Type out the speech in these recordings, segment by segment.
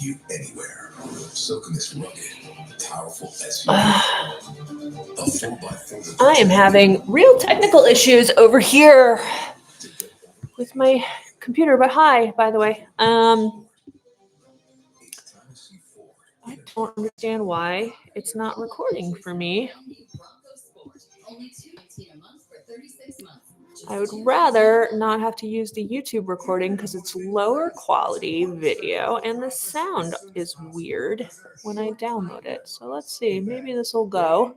you anywhere. So can this rugged, powerful SUV. A 4x4. I am having real technical issues over here with my computer. But hi, by the way. I don't understand why it's not recording for me. I would rather not have to use the YouTube recording because it's lower quality video and the sound is weird when I download it. So let's see, maybe this will go.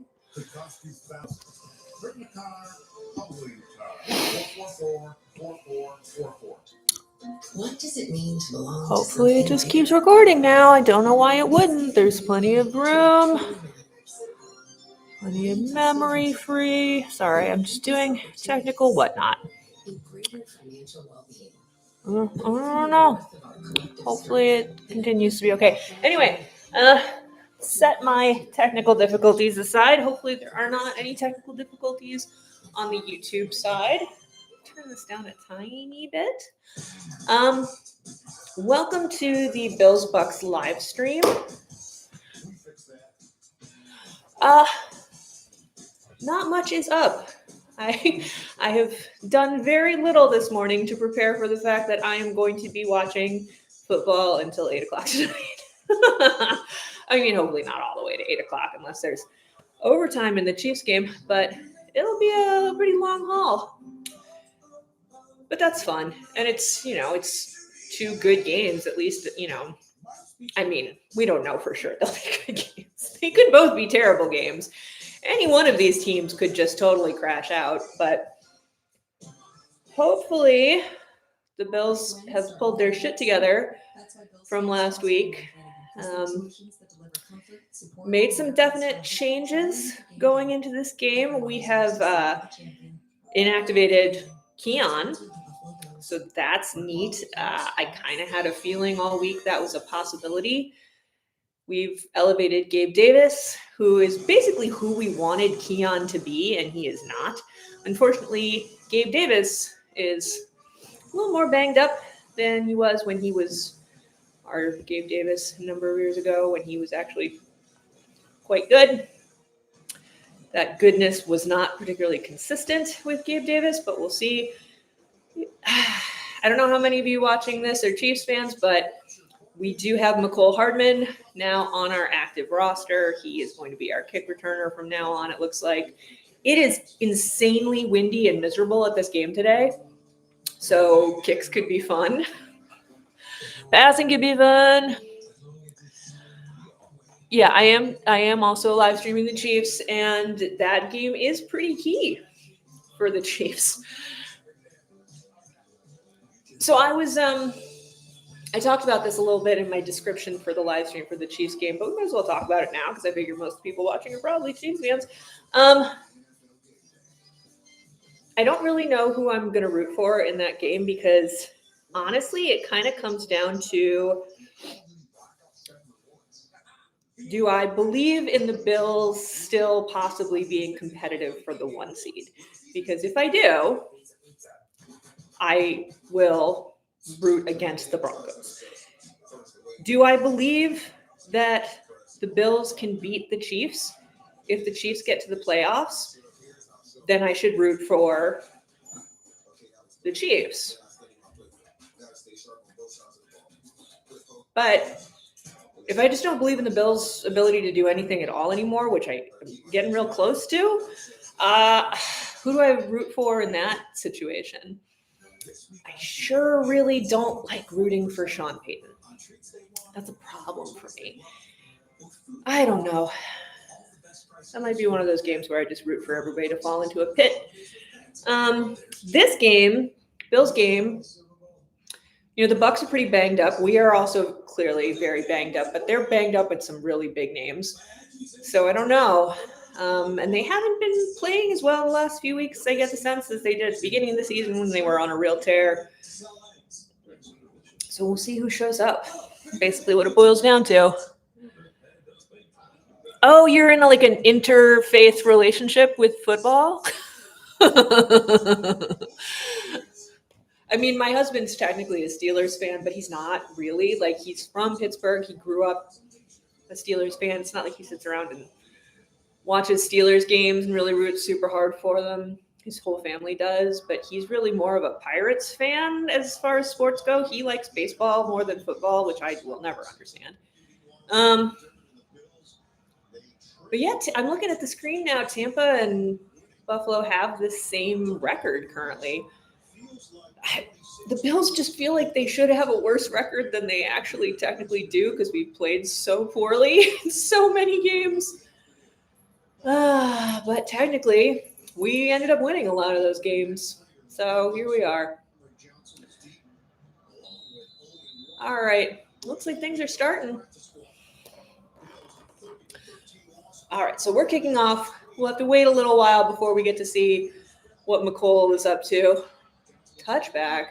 What does it mean to belong? Hopefully it just keeps recording now. I don't know why it wouldn't. There's plenty of room. Plenty of memory free. Sorry, I'm just doing technical whatnot. I don't know. Hopefully it continues to be okay. Anyway, set my technical difficulties aside. Hopefully there are not any technical difficulties on the YouTube side. Turn this down a tiny bit. Welcome to the Bills Bucs live stream. Not much is up. I have done very little this morning to prepare for the fact that I am going to be watching football until 8 o'clock tonight. I mean, hopefully not all the way to 8 o'clock unless there's overtime in the Chiefs game, but it'll be a pretty long haul. But that's fun. And it's, it's two good games, at least, I mean, we don't know for sure they'll be good games. They could both be terrible games. Any one of these teams could just totally crash out, but hopefully the Bills have pulled their shit together from last week. Made some definite changes going into this game. We have inactivated Keon, so that's neat. I kind of had a feeling all week that was a possibility. We've elevated Gabe Davis, who is basically who we wanted Keon to be, and he is not. Unfortunately, Gabe Davis is a little more banged up than he was when he was our Gabe Davis a number of years ago, when he was actually quite good. That goodness was not particularly consistent with Gabe Davis, but we'll see. I don't know how many of you watching this are Chiefs fans, but we do have Mecole Hardman now on our active roster. He is going to be our kick returner from now on, it looks like. It is insanely windy and miserable at this game today, so kicks could be fun. Passing could be fun. Yeah, I am also live streaming the Chiefs, and that game is pretty key for the Chiefs. So I talked about this a little bit in my description for the live stream for the Chiefs game, but we might as well talk about it now because I figure most people watching are probably Chiefs fans. I don't really know who I'm going to root for in that game because, honestly, it kind of comes down to, do I believe in the Bills still possibly being competitive for the 1 seed? Because if I do, I will root against the Broncos. Do I believe that the Bills can beat the Chiefs? If the Chiefs get to the playoffs, then I should root for the Chiefs. But if I just don't believe in the Bills' ability to do anything at all anymore, which I'm getting real close to, who do I root for in that situation? I sure really don't like rooting for Sean Payton. That's a problem for me. I don't know. That might be one of those games where I just root for everybody to fall into a pit. This game, Bills game, the Bucs are pretty banged up. We are also clearly very banged up, but they're banged up with some really big names. So I don't know. And they haven't been playing as well the last few weeks, I get the sense, as they did at the beginning of the season when they were on a real tear. So we'll see who shows up. Basically what it boils down to. Oh, you're in an interfaith relationship with football? I I mean, my husband's technically a Steelers fan, but he's not really. Like, he's from Pittsburgh. He grew up a Steelers fan. It's not like he sits around and watches Steelers games and really roots super hard for them. His whole family does, but he's really more of a Pirates fan as far as sports go. He likes baseball more than football, which I will never understand. But yeah, I'm looking at the screen now. Tampa and Buffalo have the same record currently. The Bills just feel like they should have a worse record than they actually technically do because we played so poorly in so many games. But technically, we ended up winning a lot of those games. So here we are. All right. Looks like things are starting. All right. So we're kicking off. We'll have to wait a little while before we get to see what Mecole is up to. Touchback.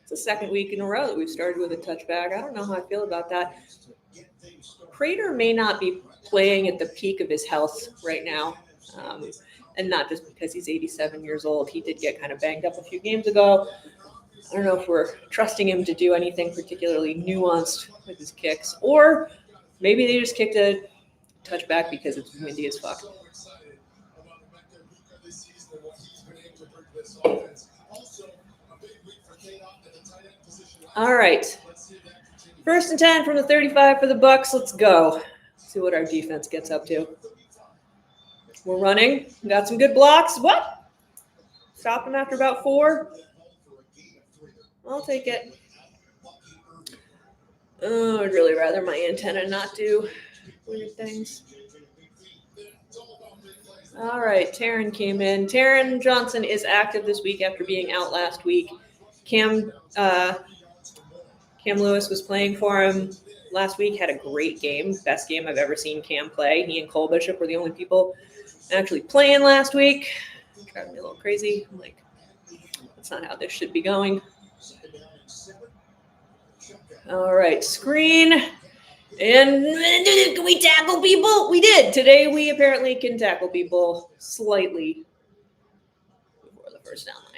It's the second week in a row that we've started with a touchback. I don't know how I feel about that. Prater may not be playing at the peak of his health right now. And not just because he's 87 years old. He did get kind of banged up a few games ago. I don't know if we're trusting him to do anything particularly nuanced with his kicks. Or maybe they just kicked a touchback because it's windy as fuck. All right. 1st and 10 from the 35 for the Bucs. Let's go. See what our defense gets up to. We're running. We got some good blocks. What? Stop him after about 4. I'll take it. Oh, I'd really rather my antenna not do weird things. All right, Taron came in. Taron Johnson is active this week after being out last week. Cam Lewis was playing for him last week, had a great game. Best game I've ever seen Cam play. He and Cole Bishop were the only people actually playing last week. Driving me a little crazy. I'm like, that's not how this should be going. All right, screen. And can we tackle people? We did. Today we apparently can tackle people slightly before the first down line.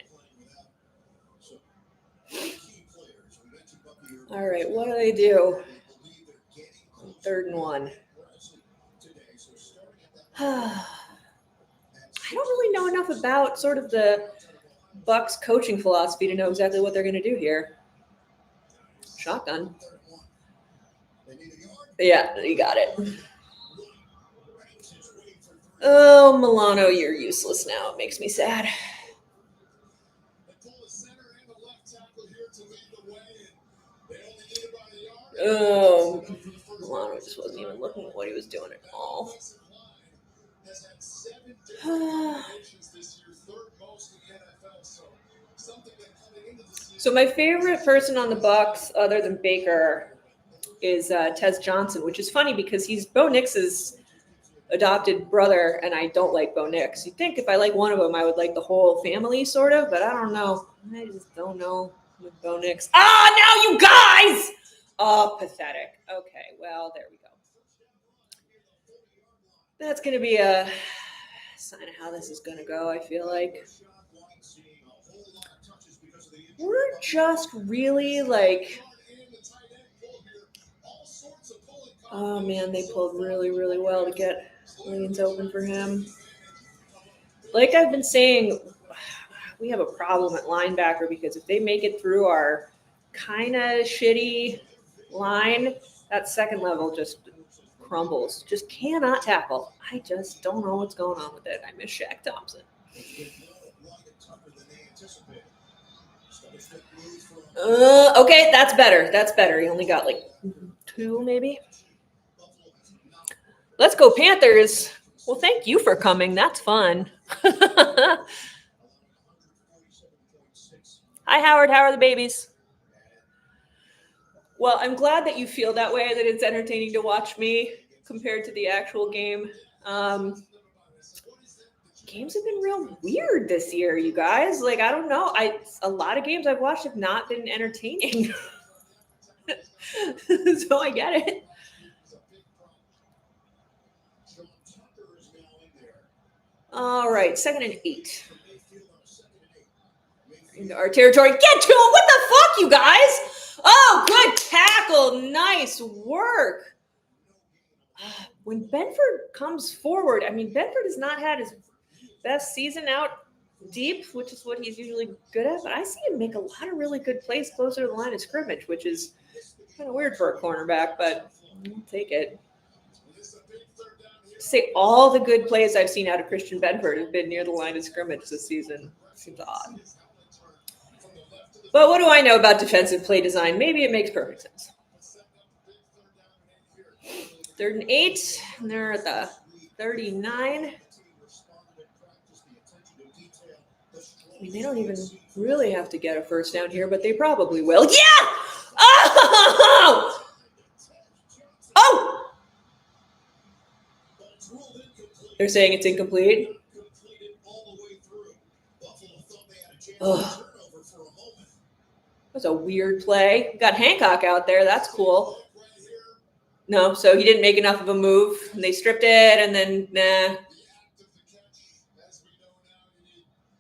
All right, what do they do? 3rd and 1. I don't really know enough about sort of the Bucs coaching philosophy to know exactly what they're going to do here. Shotgun. Yeah, you got it. Oh, Milano, you're useless now. It makes me sad. Oh, Milano just wasn't even looking at what he was doing at all. So my favorite person on the Bucs, other than Baker, is Tez Johnson, which is funny because he's Bo Nix's adopted brother, and I don't like Bo Nix. You'd think if I like one of them, I would like the whole family, sort of, but I don't know. I just don't know with Bo Nix. Now you guys! Oh, pathetic. Okay, well, there we go. That's going to be a sign of how this is going to go, I feel like. We're just really like... Oh, man, they pulled really, really well to get lanes open for him. Like I've been saying, we have a problem at linebacker because if they make it through our kind of shitty line, that second level just crumbles. Just cannot tackle. I just don't know what's going on with it. I miss Shaq Thompson. Okay, that's better. That's better. He only got like 2, maybe. Let's go Panthers. Well, thank you for coming. That's fun. Hi, Howard. How are the babies? Well, I'm glad that you feel that way, that it's entertaining to watch me compared to the actual game. Games have been real weird this year, you guys. Like, I don't know. A lot of games I've watched have not been entertaining. So I get it. All right, 2nd and 8. into our territory. Get to him! What the fuck, you guys? Oh, good tackle. Nice work. When Benford comes forward, I mean, Benford has not had his best season out deep, which is what he's usually good at, but I see him make a lot of really good plays closer to the line of scrimmage, which is kind of weird for a cornerback, but I'll take it. Say all the good plays I've seen out of Christian Benford have been near the line of scrimmage this season. Seems odd. But what do I know about defensive play design? Maybe it makes perfect sense. 3rd and 8, and they're at the 39. I mean, they don't even really have to get a first down here, but they probably will. Yeah! Oh! Oh! They're saying it's incomplete. Oh. That was a weird play. Got Hancock out there. That's cool. No, so he didn't make enough of a move. And they stripped it, and then, nah.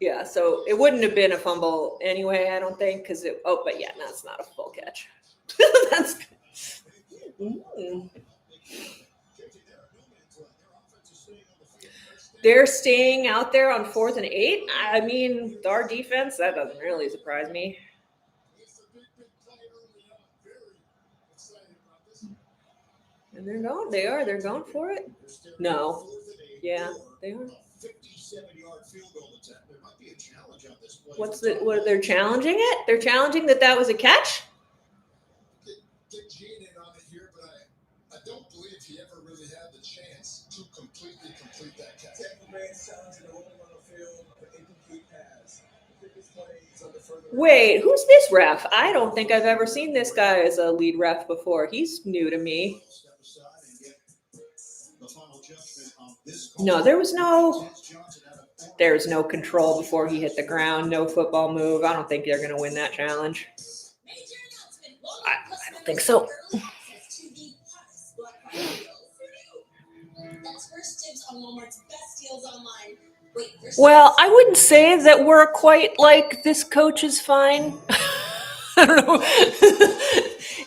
Yeah, so it wouldn't have been a fumble anyway, I don't think, because it. Oh, but yeah, no, it's not a full catch. That's good. They're staying out there on 4th and 8. I mean, our defense, that doesn't really surprise me. And they're going. They're going for it. No. Yeah, they are. What they're challenging it? They're challenging that was a catch? I don't believe he ever really had the chance to completely complete that catch. Wait, who's this ref? I don't think I've ever seen this guy as a lead ref before. He's new to me. No, there's no control before he hit the ground. No football move. I don't think they're going to win that challenge. I don't think so. Well, I wouldn't say that we're quite like this coach is fine. I don't know.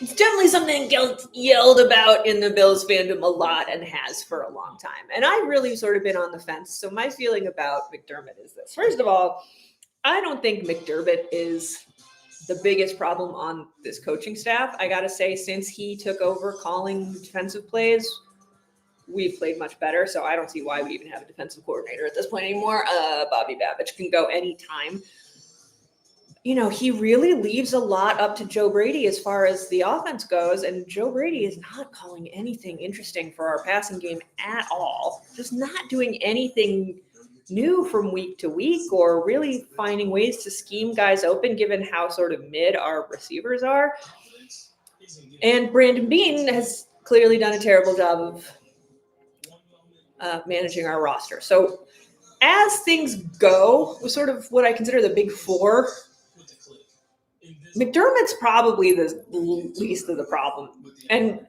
It's definitely something yelled about in the Bills fandom a lot and has for a long time. And I've really sort of been on the fence. So my feeling about McDermott is this. First of all, I don't think McDermott is the biggest problem on this coaching staff. I got to say, since he took over calling defensive plays, we've played much better. So I don't see why we even have a defensive coordinator at this point anymore. Bobby Babich can go anytime. You know, he really leaves a lot up to Joe Brady as far as the offense goes. And Joe Brady is not calling anything interesting for our passing game at all. Just not doing anything new from week to week or really finding ways to scheme guys open given how sort of mid our receivers are. And Brandon Beane has clearly done a terrible job of managing our roster. So as things go, with sort of what I consider the big four, McDermott's probably the least of the problem. And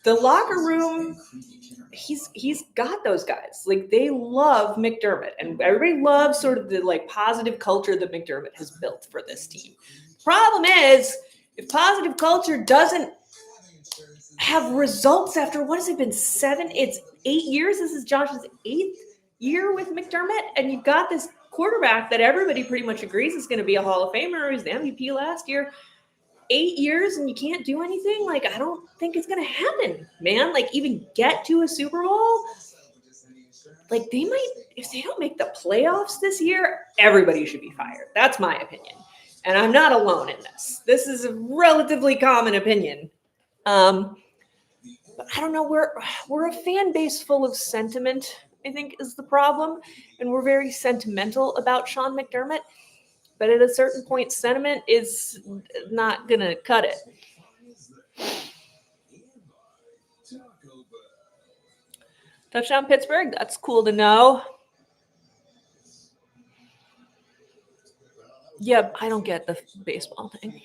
the locker room, he's got those guys. Like, they love McDermott. And everybody loves sort of the like positive culture that McDermott has built for this team. Problem is, if positive culture doesn't have results after, what has it been, 7? It's 8 years. This is Josh's 8th year with McDermott. And you've got this quarterback that everybody pretty much agrees is going to be a Hall of Famer. He was the MVP last year. 8 years and you can't do anything. Like, I don't think it's going to happen, man. Like, even get to a Super Bowl. Like, they might, if they don't make the playoffs this year, everybody should be fired. That's my opinion. And I'm not alone in this. This is a relatively common opinion. But I don't know. We're a fan base full of sentiment, I think, is the problem. And we're very sentimental about Sean McDermott. But at a certain point, sentiment is not going to cut it. Touchdown Pittsburgh. That's cool to know. Yeah, I don't get the baseball thing.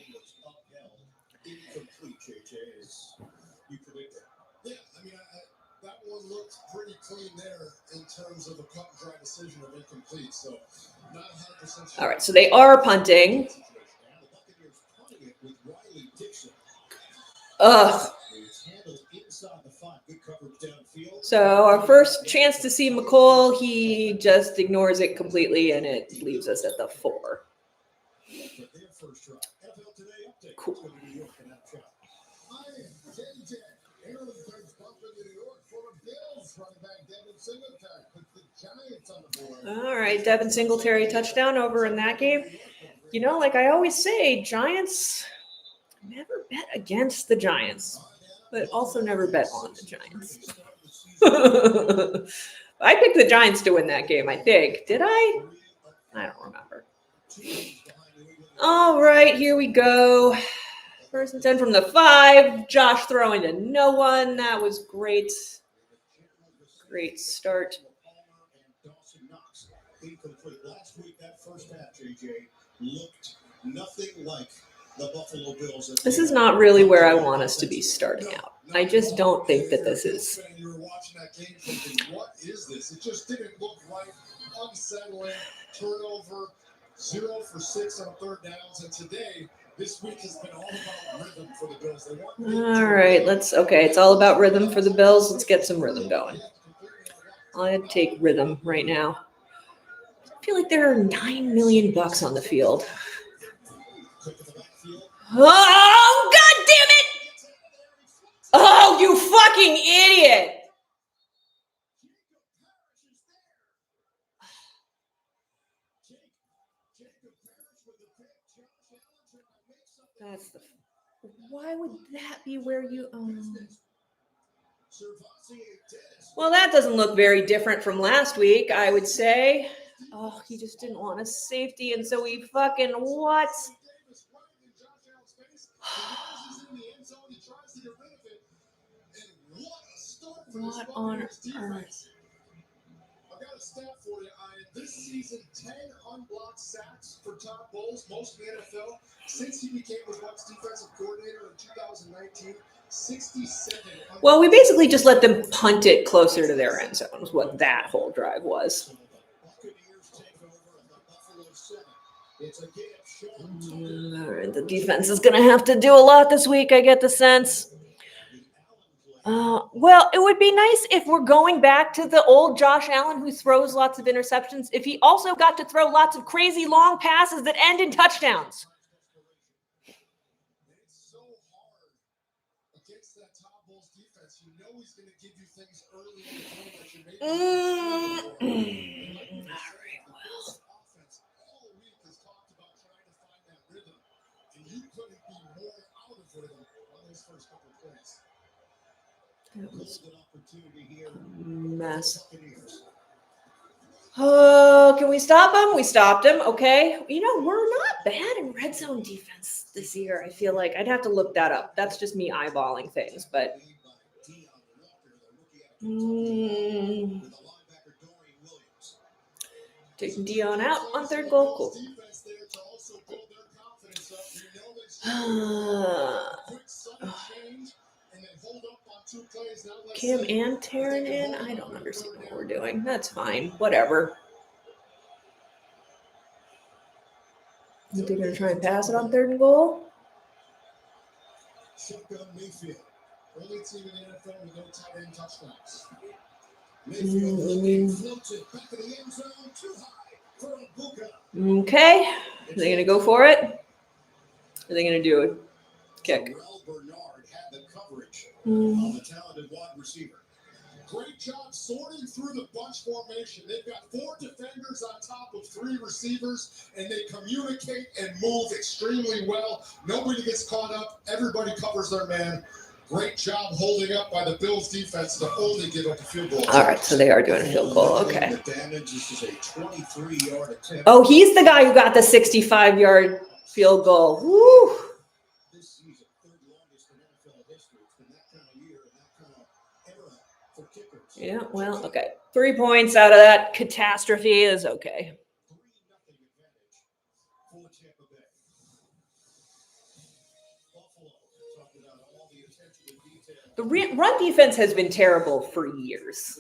That one looked pretty clean there in terms of a cut and dry decision of incomplete. So not 100% sure. All right, so they are punting. Ugh. So our first chance to see Mecole, he just ignores it completely, and it leaves us at the 4. Cool. All right, Devin Singletary touchdown over in that game. You know, like I always say, Giants, never bet against the Giants, but also never bet on the Giants. I picked the Giants to win that game, I think. Did I? I don't remember. All right, here we go. 1st and 10 from the 5. Josh throwing to no one. That was great. Great start. Last week, that first half, JJ, looked nothing like the Buffalo Bills. This is not really where I want us to be starting out. I just don't think that this is. You were watching that game thinking, what is this? It just didn't look right. Unsettling. Turnover. 0 for 6 on 3rd downs. And today, this week has been all about rhythm for the Bills. All right, okay, it's all about rhythm for the Bills. Let's get some rhythm going. I'd take rhythm right now. I feel like there are $9 million on the field. Oh, God damn it! Oh, you fucking idiot! That's the. Why would that be where you? Well, that doesn't look very different from last week, I would say. Oh, he just didn't want a safety, and so he fucking what? What on earth? I've got a stat for you, Ian. This season, 10 unblocked sacks for Todd Bowles, most in the NFL. Since he became the Bucs defensive coordinator in 2019, 67. Well, we basically just let them punt it closer to their end zone, is what that whole drive was. All right, the defense is going to have to do a lot this week, I get the sense. Well, it would be nice if we're going back to the old Josh Allen who throws lots of interceptions, if he also got to throw lots of crazy long passes that end in touchdowns. It's so hard against that Todd Bowles defense. You know he's going to give you things early in the game that you maybe. All right, well. Offense all week has talked about trying to find that rhythm, and you couldn't be more out of rhythm on those first couple of plays. That was An opportunity here. a mess. Oh, can we stop him? We stopped him. Okay. You know, we're not bad in red zone defense this year. I feel like I'd have to look that up. That's just me eyeballing things, but. Taking Dion out on 3rd goal. Cool. Cam and Taryn in? I don't understand what we're doing. That's fine. Whatever. You think they're going to try and pass it on 3rd and goal? Shotgun Mayfield. Only team in the NFL with no tight end touchdowns. Okay. Are they going to go for it? Are they going to do a kick? Bernard had the coverage on the talented wide receiver. Great job sorting through the bunch formation. They've got 4 defenders on top of 3 receivers, and they communicate and move extremely well. Nobody gets caught up. Everybody covers their man. Great job holding up by the Bills defense to only give up a field goal. All right, so they are doing a field goal. Okay. The damage is a 23-yard attempt. Oh, he's the guy who got the 65-yard field goal. Woo! This season, 3rd longest in NFL history. It's been that kind of year and that kind of era for kickers. Yeah, well, okay. 3 points out of that catastrophe is okay. 3-0 advantage for Tampa Bay. Buffalo talked about all the attention to detail The run defense has been terrible for years.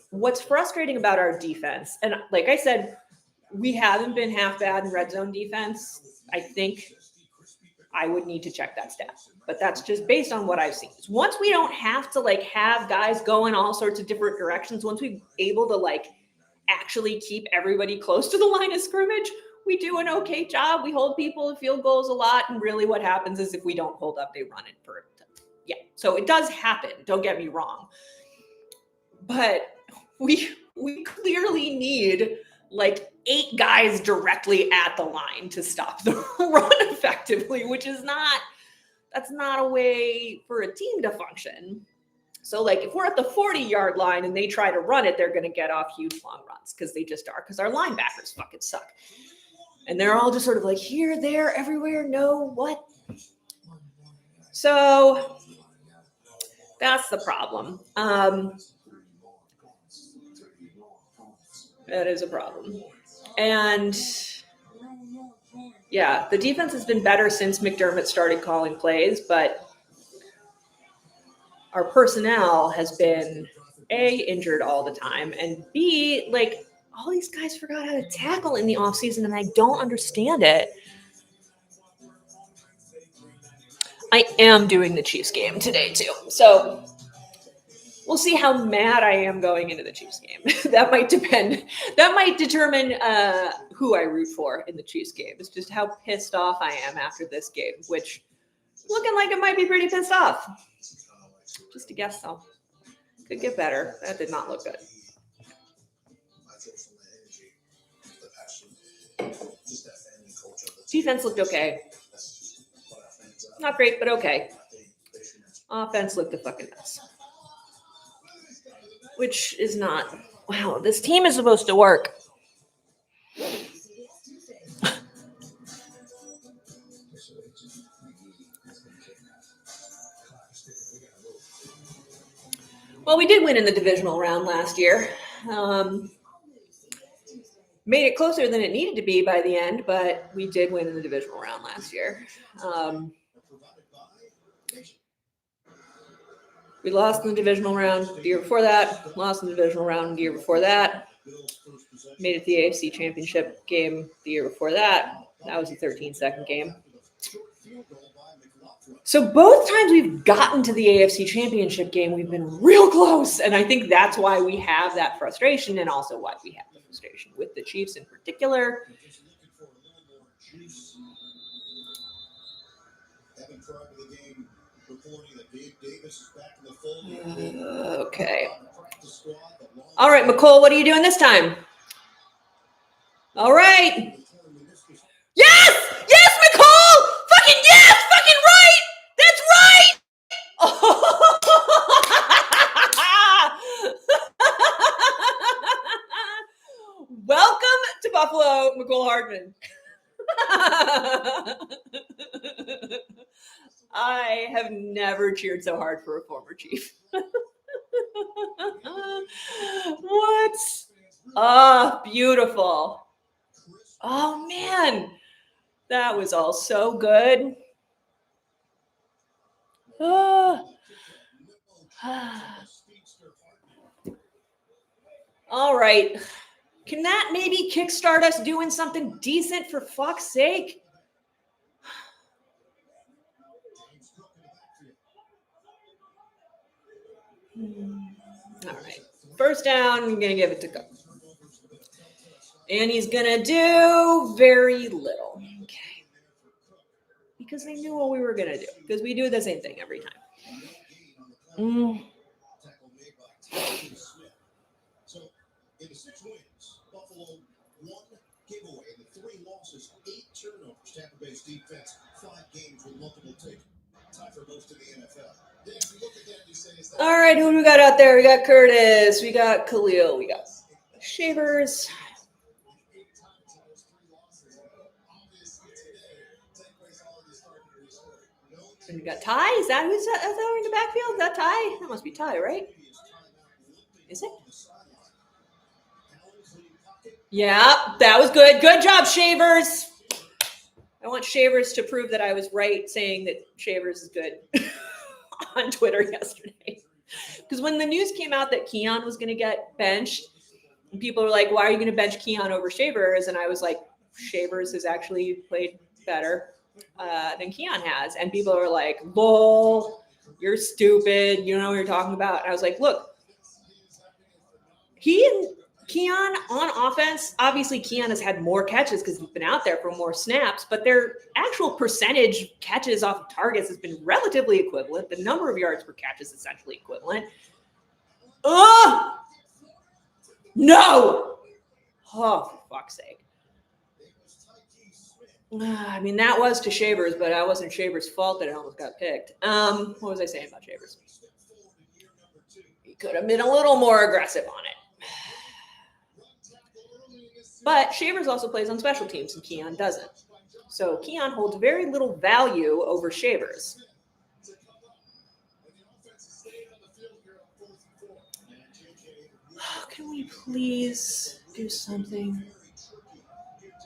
What's frustrating about our defense, and like I said, we haven't been half bad in red zone defense. I think I would need to check that stat, but that's just based on what I've seen. Once we don't have to like have guys go in all sorts of different directions, once we're able to like actually keep everybody close to the line of scrimmage, we do an okay job. We hold people to field goals a lot. And really what happens is if we don't hold up, they run it for, yeah. So it does happen. Don't get me wrong. But we clearly need like 8 guys directly at the line to stop the run effectively, which is that's not a way for a team to function. So like if we're at the 40-yard line and they try to run it, they're going to get off huge long runs because they just are, because our linebackers fucking suck. And they're all just sort of like here, there, everywhere, no, what? So that's the problem. That is a problem. And yeah, the defense has been better since McDermott started calling plays, but our personnel has been A, injured all the time, and B, like all these guys forgot how to tackle in the offseason, and I don't understand it. I am doing the Chiefs game today too. So we'll see how mad I am going into the Chiefs game. That might depend. That might determine who I root for in the Chiefs game. It's just how pissed off I am after this game, which looking like it might be pretty pissed off. Just a guess though. Could get better. That did not look good. Defense looked okay. Not great, but okay. Offense looked a fucking mess. Which is not, wow, this team is supposed to work. Well, we did win in the divisional round last year. Made it closer than it needed to be by the end, but we did win in the divisional round last year. We lost in the divisional round the year before that, lost in the divisional round the year before that, made it the AFC Championship game the year before that. That was a 13-second game. So both times we've gotten to the AFC Championship game, we've been real close. And I think that's why we have that frustration, and also why we have the frustration with the Chiefs in particular. Okay. All right, Mecole, what are you doing this time? All right. Yes! Yes, Mecole! Fucking yes! Fucking right! That's right! Welcome to Buffalo, Mecole Hardman. I have never cheered so hard for a former Chief. What? Oh, beautiful. Oh, man. That was all so good. Oh. All right. Can that maybe kickstart us doing something decent, for fuck's sake? All right. First down, I'm going to give it to Cook. And he's going to do very little. Okay. Because they knew what we were going to do. Because we do the same thing every time. So, in the 6 wins, Buffalo 1 giveaway, in the 3 losses, 8 turnovers. Tampa Bay's defense, 5 games with multiple takes. Time for most in the NFL. All right, who do we got out there? We got Curtis, we got Khalil, we got Shavers. And we got Ty. Is that who's that in the backfield? Is that Ty? That must be Ty, right? Is it? Yeah, that was good. Good job, Shavers. I want Shavers to prove that I was right saying that Shavers is good. on Twitter yesterday. Because when the news came out that Keon was going to get benched, people were like, why are you going to bench Keon over Shavers? And I was like, Shavers has actually played better than Keon has. And people were like, lol, you're stupid. You don't know what you're talking about. And I was like, look, he and Keon on offense, obviously Keon has had more catches because he's been out there for more snaps, but their actual percentage catches off of targets has been relatively equivalent. The number of yards per catch is essentially equivalent. No! Oh, for fuck's sake. I mean, that was to Shavers, but that wasn't Shavers' fault that it almost got picked. What was I saying about Shavers? He could have been a little more aggressive on it. But Shavers also plays on special teams, and Keon doesn't. So Keon holds very little value over Shavers. Can we please do something?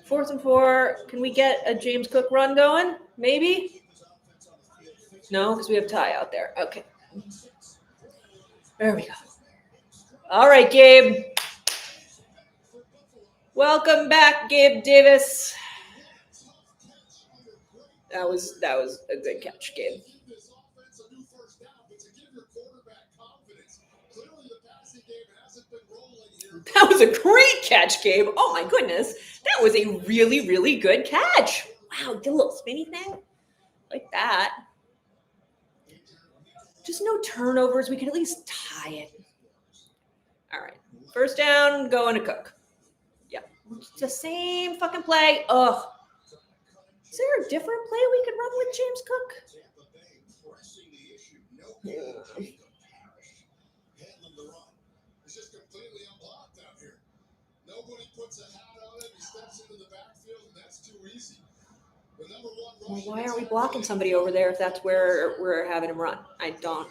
4th and 4. Can we get a James Cook run going? Maybe? No, because we have Ty out there. Okay. There we go. All right, Gabe. Welcome back, Gabe Davis. That was a good catch, Gabe. That was a great catch, Gabe. Oh my goodness. That was a really, really good catch. Wow, did a little spinny thing. Like that. Just no turnovers. We could at least tie it. All right. First down, going to Cook. Yeah. It's the same fucking play. Ugh. Is there a different play we could run with James Cook? Yeah. Well, why aren't we blocking somebody over there if that's where we're having him run? I don't.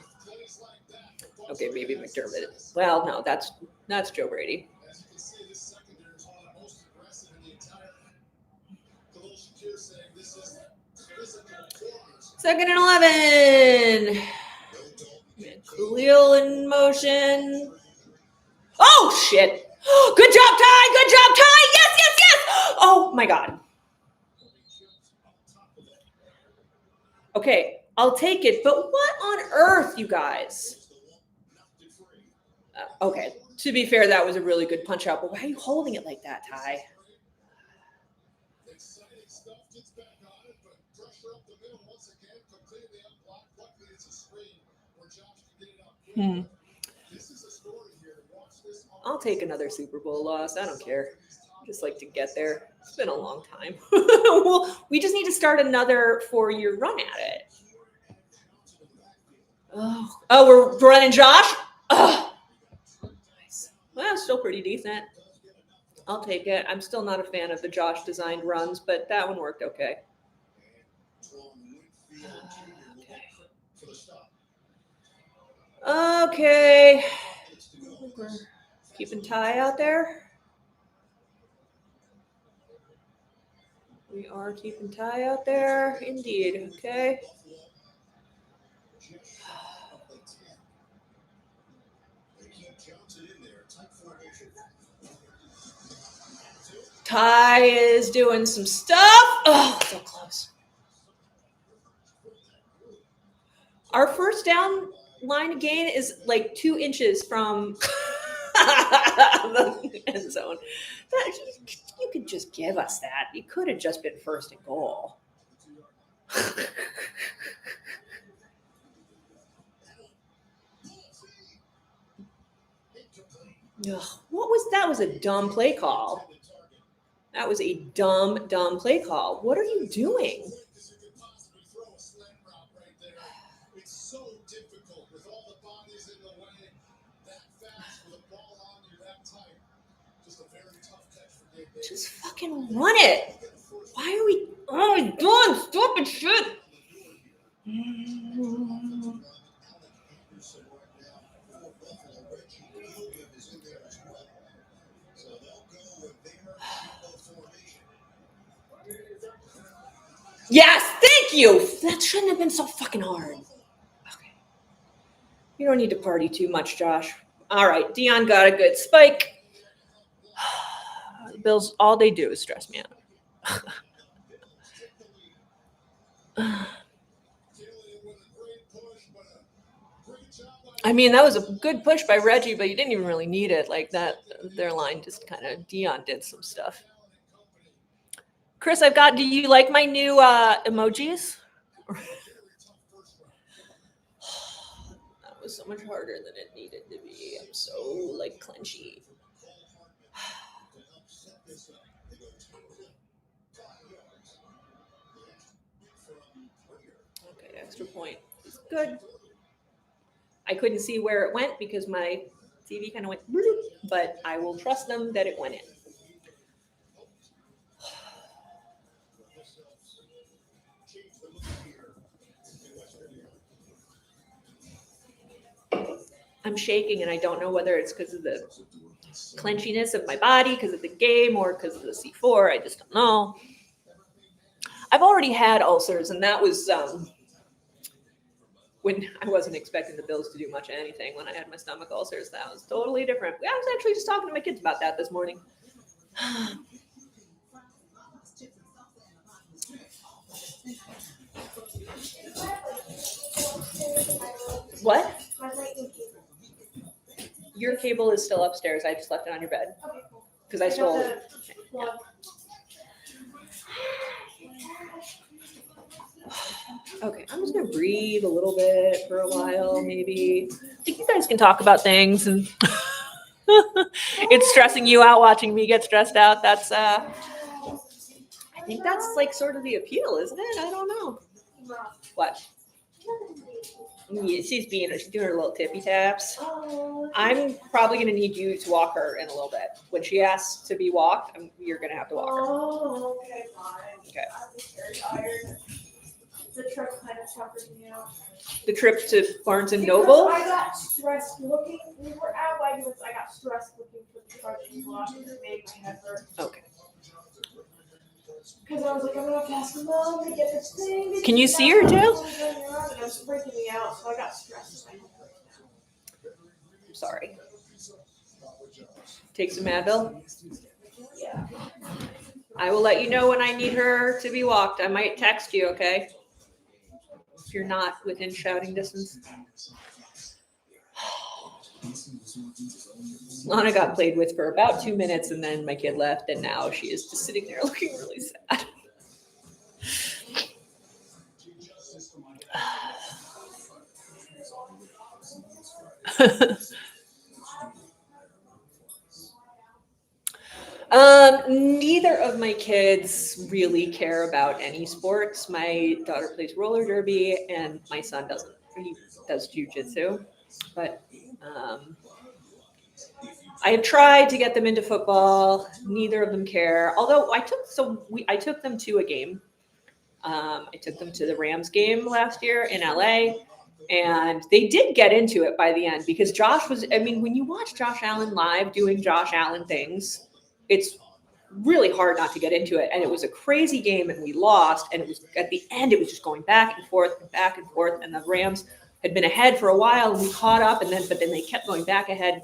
Okay, maybe McDermott. Well, no, that's Joe Brady. Second and 11. Khalil in motion. Oh, shit. Good job, Ty. Good job, Ty. Yes, yes, yes. Oh, my God. Okay, I'll take it. But what on earth, you guys? Okay, to be fair, that was a really good punch out. But why are you holding it like that, Ty? I'll take another Super Bowl loss. I don't care. I just like to get there. It's been a long time. Well, we just need to start another 4-year run at it. Oh, we're running Josh? Oh, nice. Well, still pretty decent. I'll take it. I'm still not a fan of the Josh designed runs, but that one worked okay. Okay. We're keeping Ty out there. We are keeping Ty out there. Indeed. Okay. Ty is doing some stuff. Oh, so close. Our first down line gain is like 2 inches from the end zone. You could just give us that. You could have just been first and goal. Ugh, what was that? Was a dumb play call. That was a dumb play call. What are you doing? Just fucking run it. Why are we doing stupid shit? Yes, thank you. That shouldn't have been so fucking hard. Okay. You don't need to party too much, Josh. All right, Dion got a good spike. The Bills, all they do is stress me out. I mean, that was a good push by Reggie, but you didn't even really need it like that. Their line just kind of, Dion did some stuff. Chris, do you like my new emojis? That was so much harder than it needed to be. I'm so clenchy. Okay, extra point is good. I couldn't see where it went because my TV kind of went, but I will trust them that it went in. I'm shaking and I don't know whether it's because of the clenchiness of my body, because of the game, or because of the C4. I just don't know. I've already had ulcers, and that was when I wasn't expecting the Bills to do much of anything. When I had my stomach ulcers, that was totally different. I was actually just talking to my kids about that this morning. What? Your cable is still upstairs. I just left it on your bed because I stole it. Yeah. Okay, I'm just gonna breathe a little bit for a while, maybe. I think you guys can talk about things, and it's stressing you out watching me get stressed out. That's I think that's sort of the appeal, isn't it? I don't know. What? Yeah, she's doing her little tippy taps. I'm probably gonna need you to walk her in a little bit. When she asks to be walked, you're gonna have to walk her. Oh, okay, fine. Okay. I'm just very tired. The trip kind of suffers me out. The trip to Barnes and Noble. I got stressed looking. We were at Wegmans. I got stressed looking for the parking lot, and it made my head hurt. Okay. Because I was like, I'm gonna have to ask Mom to get this thing. Can you see her too? And it was freaking me out, so I got stressed. I'm sorry. Take some Advil. Yeah. I will let you know when I need her to be walked. I might text you, okay? If you're not within shouting distance. Lana got played with for about 2 minutes, and then my kid left, and now she is just sitting there looking really sad. Neither of my kids really care about any sports. My daughter plays roller derby, and my son doesn't. He does jujitsu, but I have tried to get them into football. Neither of them care. Although I took them to a game. I took them to the Rams game last year in LA, and they did get into it by the end because when you watch Josh Allen live doing Josh Allen things, it's really hard not to get into it. And it was a crazy game, and we lost. And it was at the end, it was just going back and forth. And the Rams had been ahead for a while, and we caught up. But then they kept going back ahead.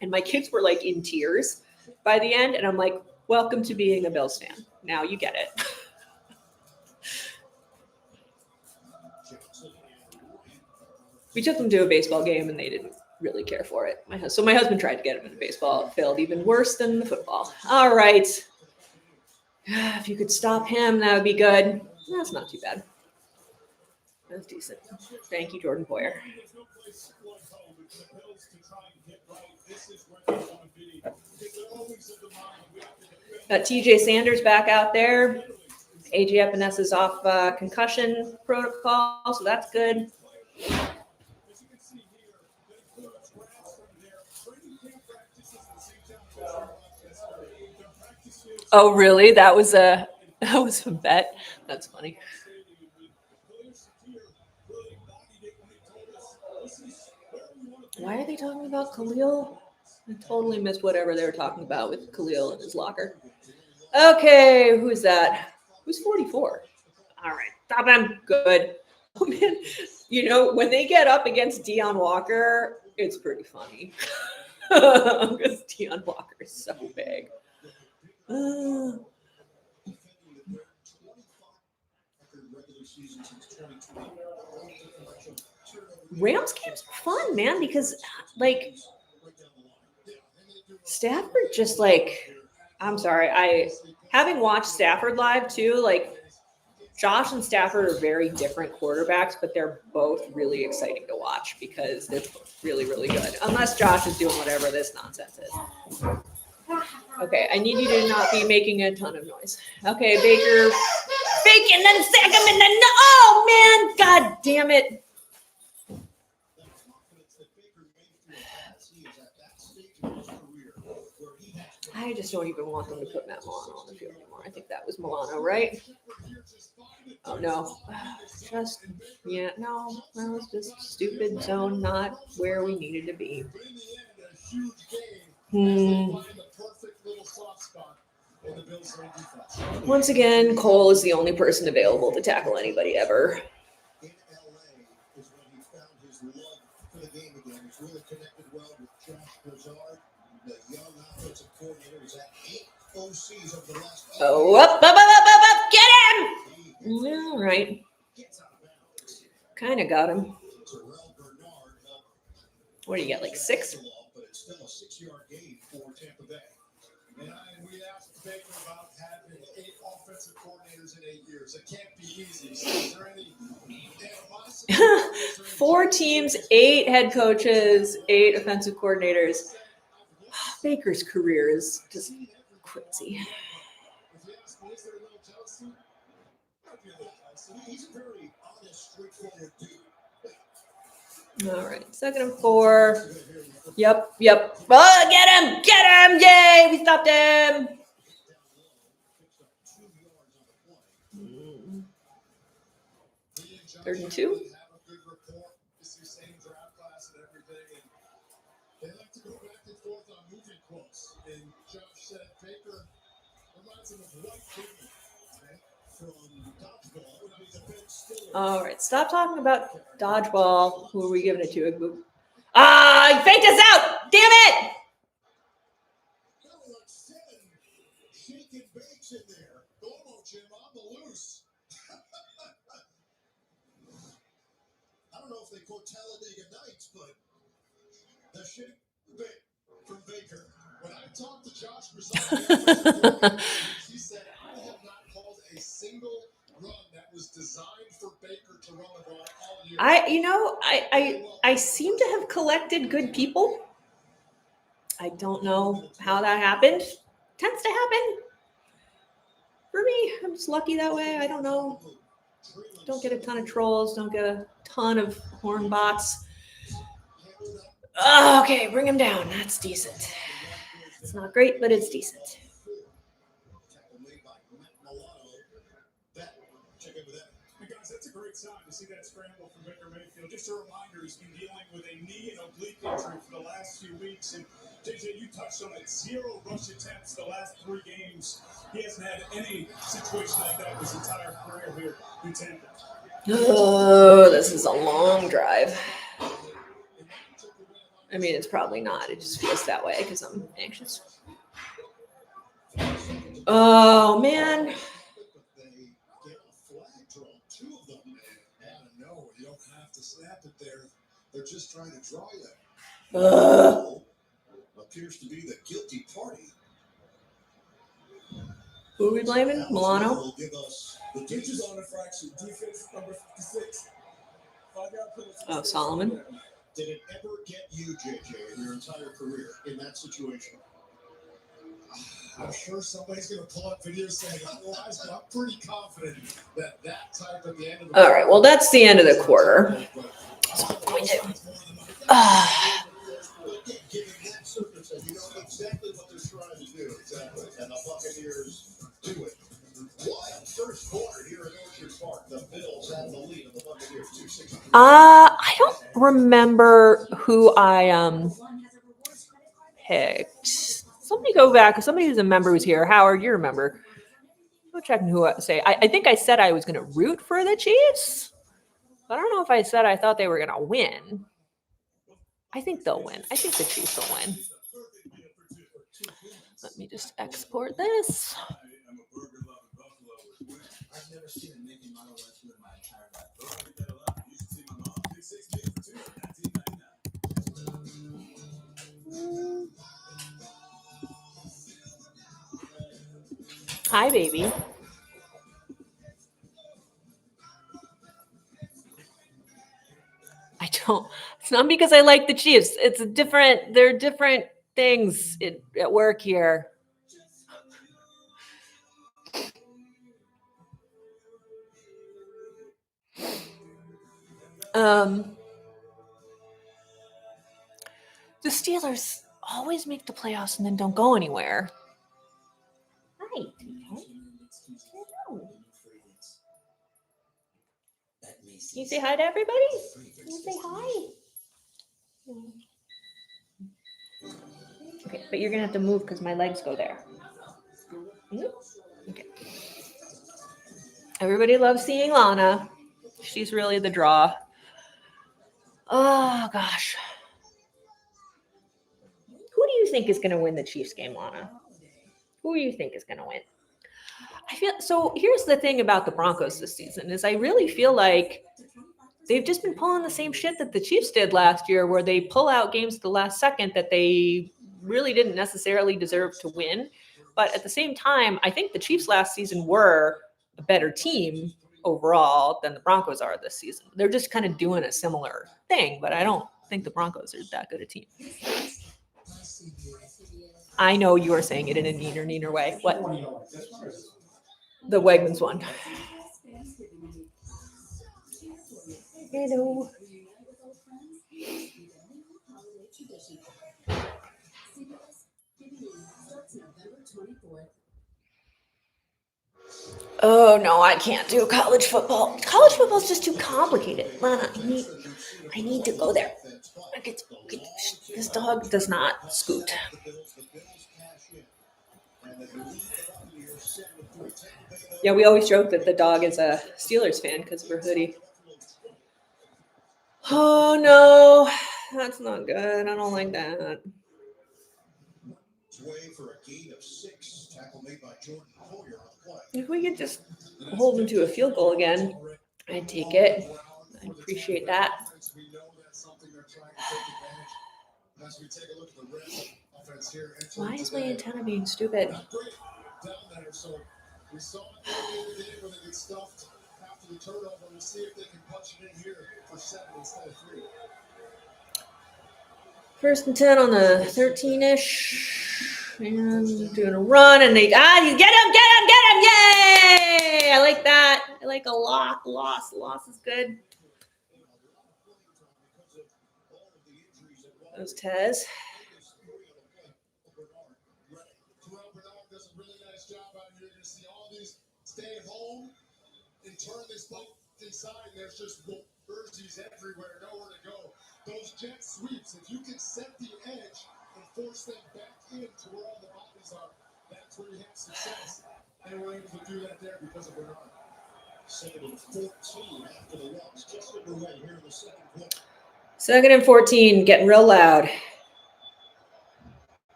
And my kids were in tears by the end. And I'm like, welcome to being a Bills fan. Now you get it. We took them to a baseball game, and they didn't really care for it. So my husband tried to get him into baseball. It failed even worse than the football. All right. If you could stop him, that would be good. That's not too bad. That's decent. Thank you, Jordan Boyer. Got TJ Sanders back out there. AJ Epinesa is off concussion protocol, so that's good. Oh, really? That was a bet. That's funny. Why are they talking about Khalil? I totally missed whatever they were talking about with Khalil in his locker. Okay, who's that? Who's 44? All right, stop him. Good. Oh, man. You know, when they get up against Deion Walker, it's pretty funny. Because Deion Walker is so big. Rams games are fun, man, because like Stafford just like, I'm sorry, having watched Stafford live too, like Josh and Stafford are very different quarterbacks, but they're both really exciting to watch because they're both really, really good. Unless Josh is doing whatever this nonsense is. Okay, I need you to not be making a ton of noise. Okay, Baker, fake and then sack him and then oh man, god damn it. I just don't even want them to put Matt Milano on the field anymore. I think that was Milano, right? Oh no, just yeah, no, that was just stupid zone, not where we needed to be. Once again, Cole is the only person available to tackle anybody ever. In LA is when he found his love for the game again. He's really connected well with Josh Broussard, the young offensive coordinator. He's had 8 OCs over the last. Oh, up, get him! All right. Kind of got him. What do you get, like 6? But it's still a 6-yard gain for Tampa Bay. And we asked Baker about having 8 offensive coordinators in 8 years. It can't be easy. So is there any 4 teams, 8 head coaches, 8 offensive coordinators. Baker's career is just crazy. If you ask me, is there a little jealousy? Might be a little jealousy. He's a very honest, straightforward dude. All right, 2nd and 4. Yep. Oh, get him! Yay, we stopped him. 3rd and 2. They like to go back and forth on moving quotes. And Josh said Baker reminds him of White Kidney, right? From Dodgeball. He's a big Steeler. All right, stop talking about dodgeball. Who are we giving it to? Ah, he faked us out! Damn it! There were like 7 shaking bakes in there. Go on, Jim, on the loose. I don't know if they quote Talladega Nights, but the shake bake from Baker. When I talked to Josh Broussard, he said, I have not called a single run that was designed for Baker to run the ball all year. I seem to have collected good people. I don't know how that happened. Tends to happen. For me, I'm just lucky that way. I don't know. Don't get a ton of trolls. Don't get a ton of horn bots. Oh, okay, bring him down. That's decent. It's not great, but it's decent. Guys, that's a great sign to see that scramble from Baker Mayfield. Just a reminder, he's been dealing with a knee and oblique injury for the last few weeks. And JJ, you touched on it. 0 rush attempts the last 3 games. He hasn't had any situation like that his entire career here in Tampa. Oh, this is a long drive. I mean, it's probably not. It just feels that way because I'm anxious. Oh, man. You don't have to snap it there. They're just trying to draw you. Appears to be the guilty party. Who are we blaming? Milano? Will give us the ditches on a fraction. Defense number 56. Oh, Solomon. Did it ever get you, JJ, in your entire career in that situation? I'm sure somebody's going to pull up videos saying otherwise, but I'm pretty confident that that type at the end of the All right, well, that's the end of the quarter. Given that circumstance, you know exactly what they're trying to do. Exactly. And the Buccaneers do it. Wild first quarter here at Orchard Park. The Bills have the lead of the Buccaneers 2-6. I don't remember who I picked. Somebody go back. Somebody who's a member who's here. Howard, you're a member. Go check who I say. I think I said I was going to root for the Chiefs. But I don't know if I said I thought they were going to win. I think they'll win. I think the Chiefs will win. Let me just export this. I've never seen a Mickey Mouse like you in my entire life. You should see my mom. Big 6 game for 2 in 1999. Hi, baby. I don't. It's not because I like the Chiefs. It's a different. They're different things at work here. The Steelers always make the playoffs and then don't go anywhere. Hi. Hello. Can you say hi to everybody? Can you say hi? Okay, but you're gonna have to move because my legs go there. Okay. Everybody loves seeing Lana. She's really the draw. Oh gosh. Who do you think is gonna win the Chiefs game, Lana? Who do you think is gonna win? I feel so. Here's the thing about the Broncos this season is I really feel like they've just been pulling the same shit that the Chiefs did last year, where they pull out games at the last second that they really didn't necessarily deserve to win. But at the same time, I think the Chiefs last season were a better team overall than the Broncos are this season. They're just kind of doing a similar thing, but I don't think the Broncos are that good a team. I know you are saying it in a neener way. What? The Wegmans one. Hello. Oh no, I can't do college football. College football is just too complicated. Lana, I need to go there. This dog does not scoot. Yeah, we always joke that the dog is a Steelers fan because of her hoodie. Oh no, that's not good. I don't like that. If we could just hold them to a field goal again, I'd take it. I'd appreciate that. Why is my antenna being stupid? We saw it the game when they get stuffed after the turnover. We'll see if they can punch it in here for 7 instead of 3. First and 10 on the 13-ish. And doing a run, and they get him! Yay! I like that. I like a lot. Loss is good. Those Tez. Does a really nice job out here. You're going to see all these stay home and turn this boat inside. There's just jerseys everywhere, nowhere to go. Those jet sweeps, if you can set the edge and force them back into where all the bodies are, that's where you have success. And we're able to do that there because of Bernard. 2nd and 14 after the loss, just underway here in the second quarter. 2nd and 14, getting real loud.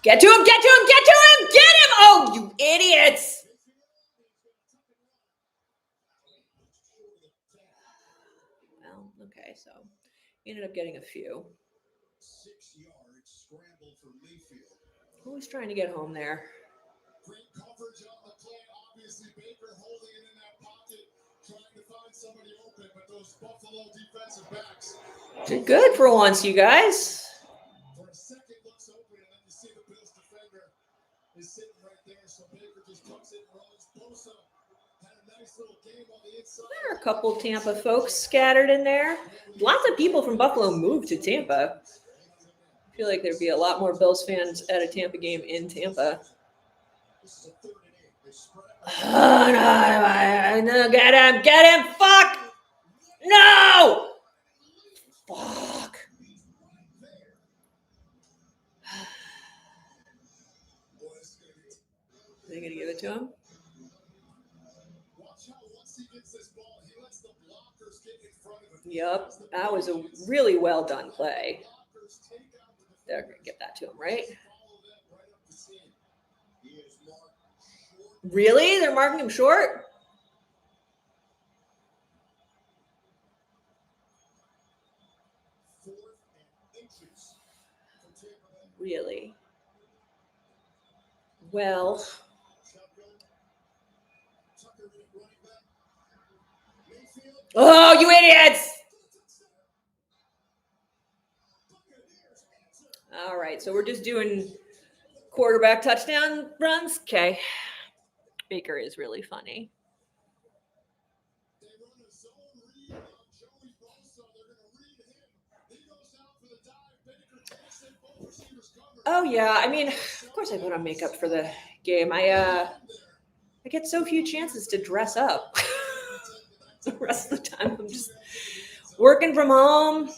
Get to him! Oh, you idiots! Well, okay, so we ended up getting a few. 6 yards scramble for Mayfield. Who was trying to get home there? Great coverage on the play. Obviously, Baker holding it in that pocket, trying to find somebody open, but those Buffalo defensive backs Did good for once, you guys. for a second looks open, and then you see the Bills defender is sitting right there. So Baker just comes in, runs. Bosa had a nice little game on the inside. There are a couple Tampa folks scattered in there. Lots of people from Buffalo moved to Tampa. I feel like there'd be a lot more Bills fans at a Tampa game in Tampa. Oh, no, get him, fuck! No! Fuck. Are they gonna give it to him? Yep, that was a really well done play. They're going to get that to him, right? Really? They're marking him short? Really? Well, oh, you idiots! All right, so we're just doing quarterback touchdown runs. Okay. Baker is really funny. Oh yeah, I mean, of course I put on makeup for the game. I get so few chances to dress up. The rest of the time I'm just working from home.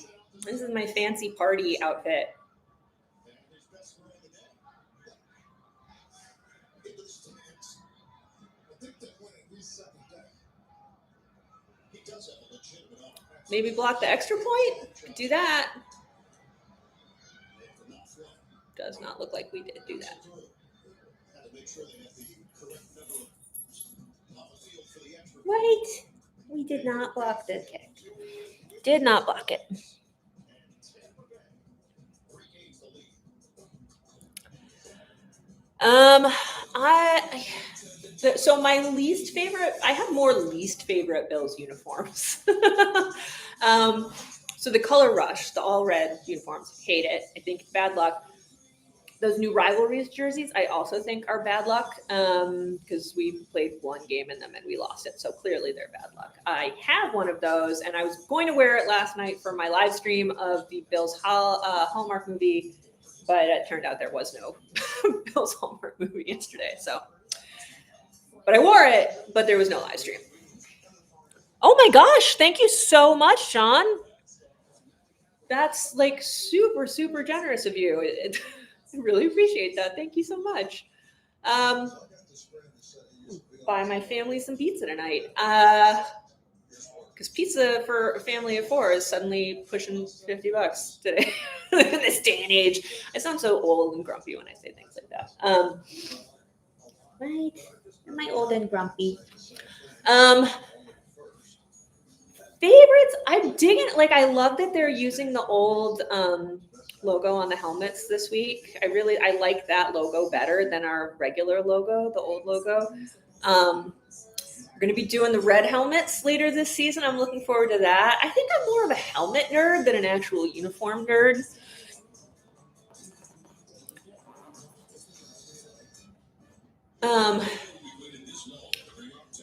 This is my fancy party outfit. Maybe block the extra point? Do that. Does not look like we did do that. Right. We did not block the kick. Did not block it. So my least favorite, I have more least favorite Bills uniforms. So the color rush, the all red uniforms, hate it. I think it's bad luck. Those new rivalries jerseys, I also think are bad luck because we played one game in them and we lost it. So clearly they're bad luck. I have one of those and I was going to wear it last night for my live stream of the Bills Hallmark movie, but it turned out there was no Bills Hallmark movie yesterday. So, but I wore it, but there was no live stream. Oh my gosh. Thank you so much, Sean. That's like super, super generous of you. I really appreciate that. Thank you so much. Buy my family some pizza tonight. Because pizza for a family of four is suddenly pushing $50 today in this day and age. I sound so old and grumpy when I say things like that. Right? Am I old and grumpy? Favorites? I'm digging. Like, I love that they're using the old logo on the helmets this week. I like that logo better than our regular logo, the old logo. We're going to be doing the red helmets later this season. I'm looking forward to that. I think I'm more of a helmet nerd than an actual uniform nerd.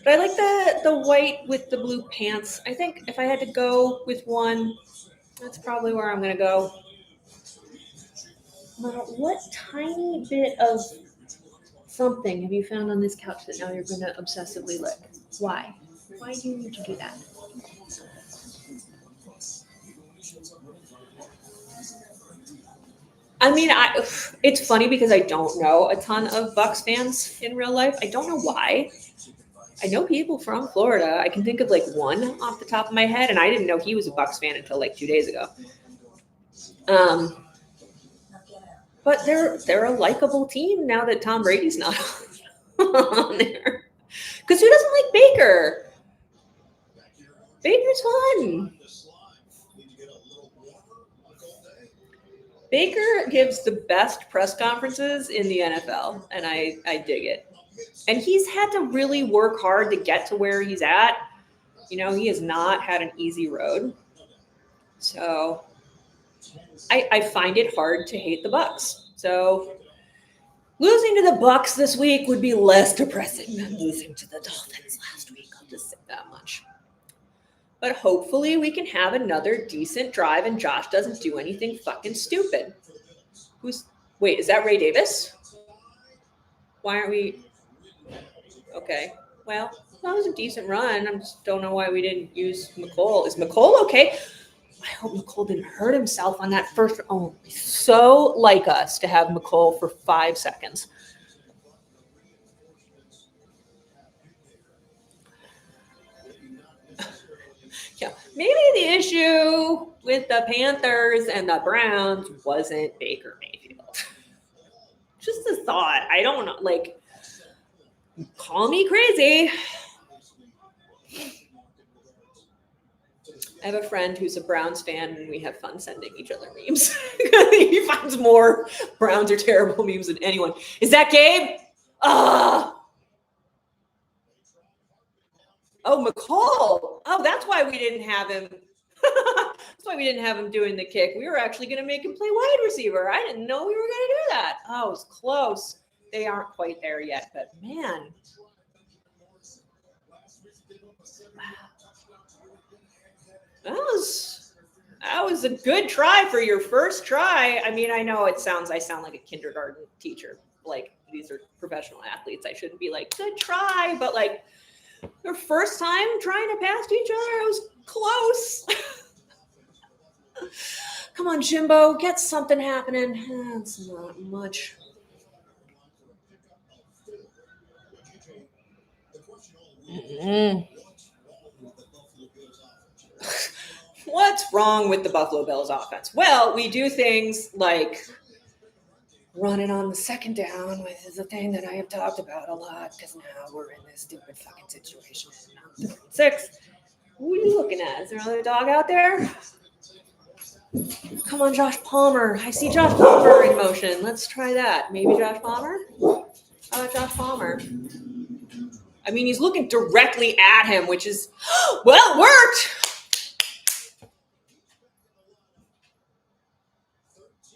But I like the white with the blue pants. I think if I had to go with one, that's probably where I'm going to go. What tiny bit of something have you found on this couch that now you're going to obsessively lick? Why? Why do you need to do that? I mean, it's funny because I don't know a ton of Bucs fans in real life. I don't know why. I know people from Florida. I can think of like one off the top of my head, and I didn't know he was a Bucs fan until like 2 days ago. But they're a likable team now that Tom Brady's not on there. Because who doesn't like Baker? Baker's fun. Baker gives the best press conferences in the NFL, and I dig it. And he's had to really work hard to get to where he's at. You know, he has not had an easy road. So I find it hard to hate the Bucs. So losing to the Bucs this week would be less depressing than losing to the Dolphins last week. I'll just say that much. But hopefully we can have another decent drive and Josh doesn't do anything fucking stupid. Wait, is that Ray Davis? Why aren't we? Okay. Well, that was a decent run. I just don't know why we didn't use Mecole. Is Mecole okay? I hope Mecole didn't hurt himself on that first. Oh, so like us to have Mecole for 5 seconds. Yeah, Maybe the issue with the Panthers and the Browns wasn't Baker Mayfield. Just a thought. I don't know. Like, call me crazy. I have a friend who's a Browns fan, and we have fun sending each other memes. He finds more Browns are terrible memes than anyone. Is that Gabe? Oh, Mecole. Oh, that's why we didn't have him. That's why we didn't have him doing the kick. We were actually going to make him play wide receiver. I didn't know we were going to do that. Oh, it was close. They aren't quite there yet, but man. That was a good try for your first try. I mean, I know I sound like a kindergarten teacher. Like, these are professional athletes. I shouldn't be like, good try, but like their first time trying to pass to each other, it was close. Come on, Jimbo, get something happening. That's not much. What's wrong with the Buffalo Bills offense? Well, we do things like run it on the second down, which is a thing that I have talked about a lot because now we're in this stupid fucking situation. 6. Who are you looking at? Is there another dog out there? Come on, Josh Palmer. I see Josh Palmer in motion. Let's try that. Maybe Josh Palmer? How about Josh Palmer? I mean, he's looking directly at him, which is, well, it worked.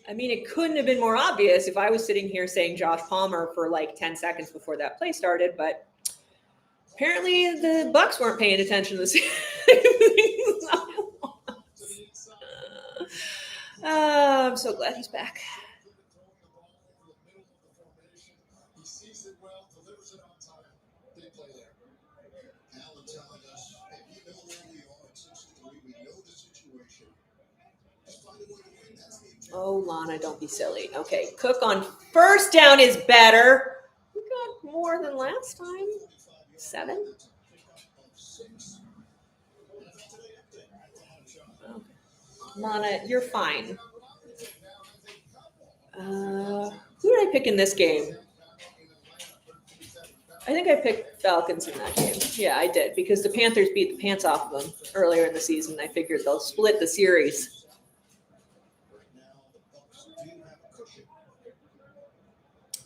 I mean, it couldn't have been more obvious if I was sitting here saying Josh Palmer for like 10 seconds before that play started, but apparently the Bucs weren't paying attention to this. I'm so glad he's back. Oh, Lana, don't be silly. Okay, Cook on first down is better. We got more than last time. 7. Okay. Lana, you're fine. Who did I pick in this game? I think I picked Falcons in that game. Yeah, I did, because the Panthers beat the pants off of them earlier in the season. I figured they'll split the series.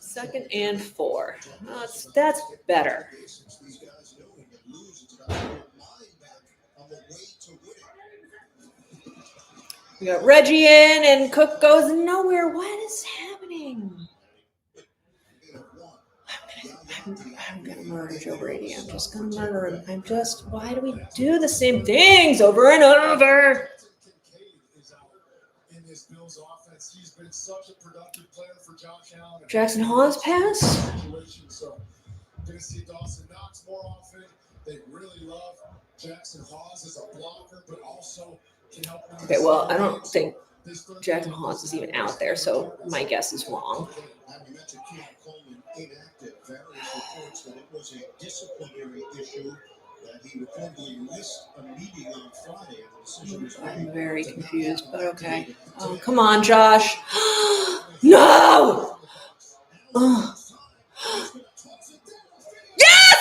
2nd and 4. That's better. We got Reggie in, and Cook goes nowhere. What is happening? I'm gonna murder Joe Brady. I'm just gonna murder him. Why do we do the same things over and over? He's been such a productive player for Josh Allen. Jackson Hawes pass. So going to see Dawson Knox more often. They really love Jackson Hawes as a blocker, but also can help. Okay, well, I don't think Jackson Hawes is even out there, so my guess is wrong. You mentioned Keon inactive. Various reports that it was a disciplinary issue that he reportedly missed a meeting on Friday. I'm very confused, but okay. Oh, come on, Josh. No! Oh. Yes!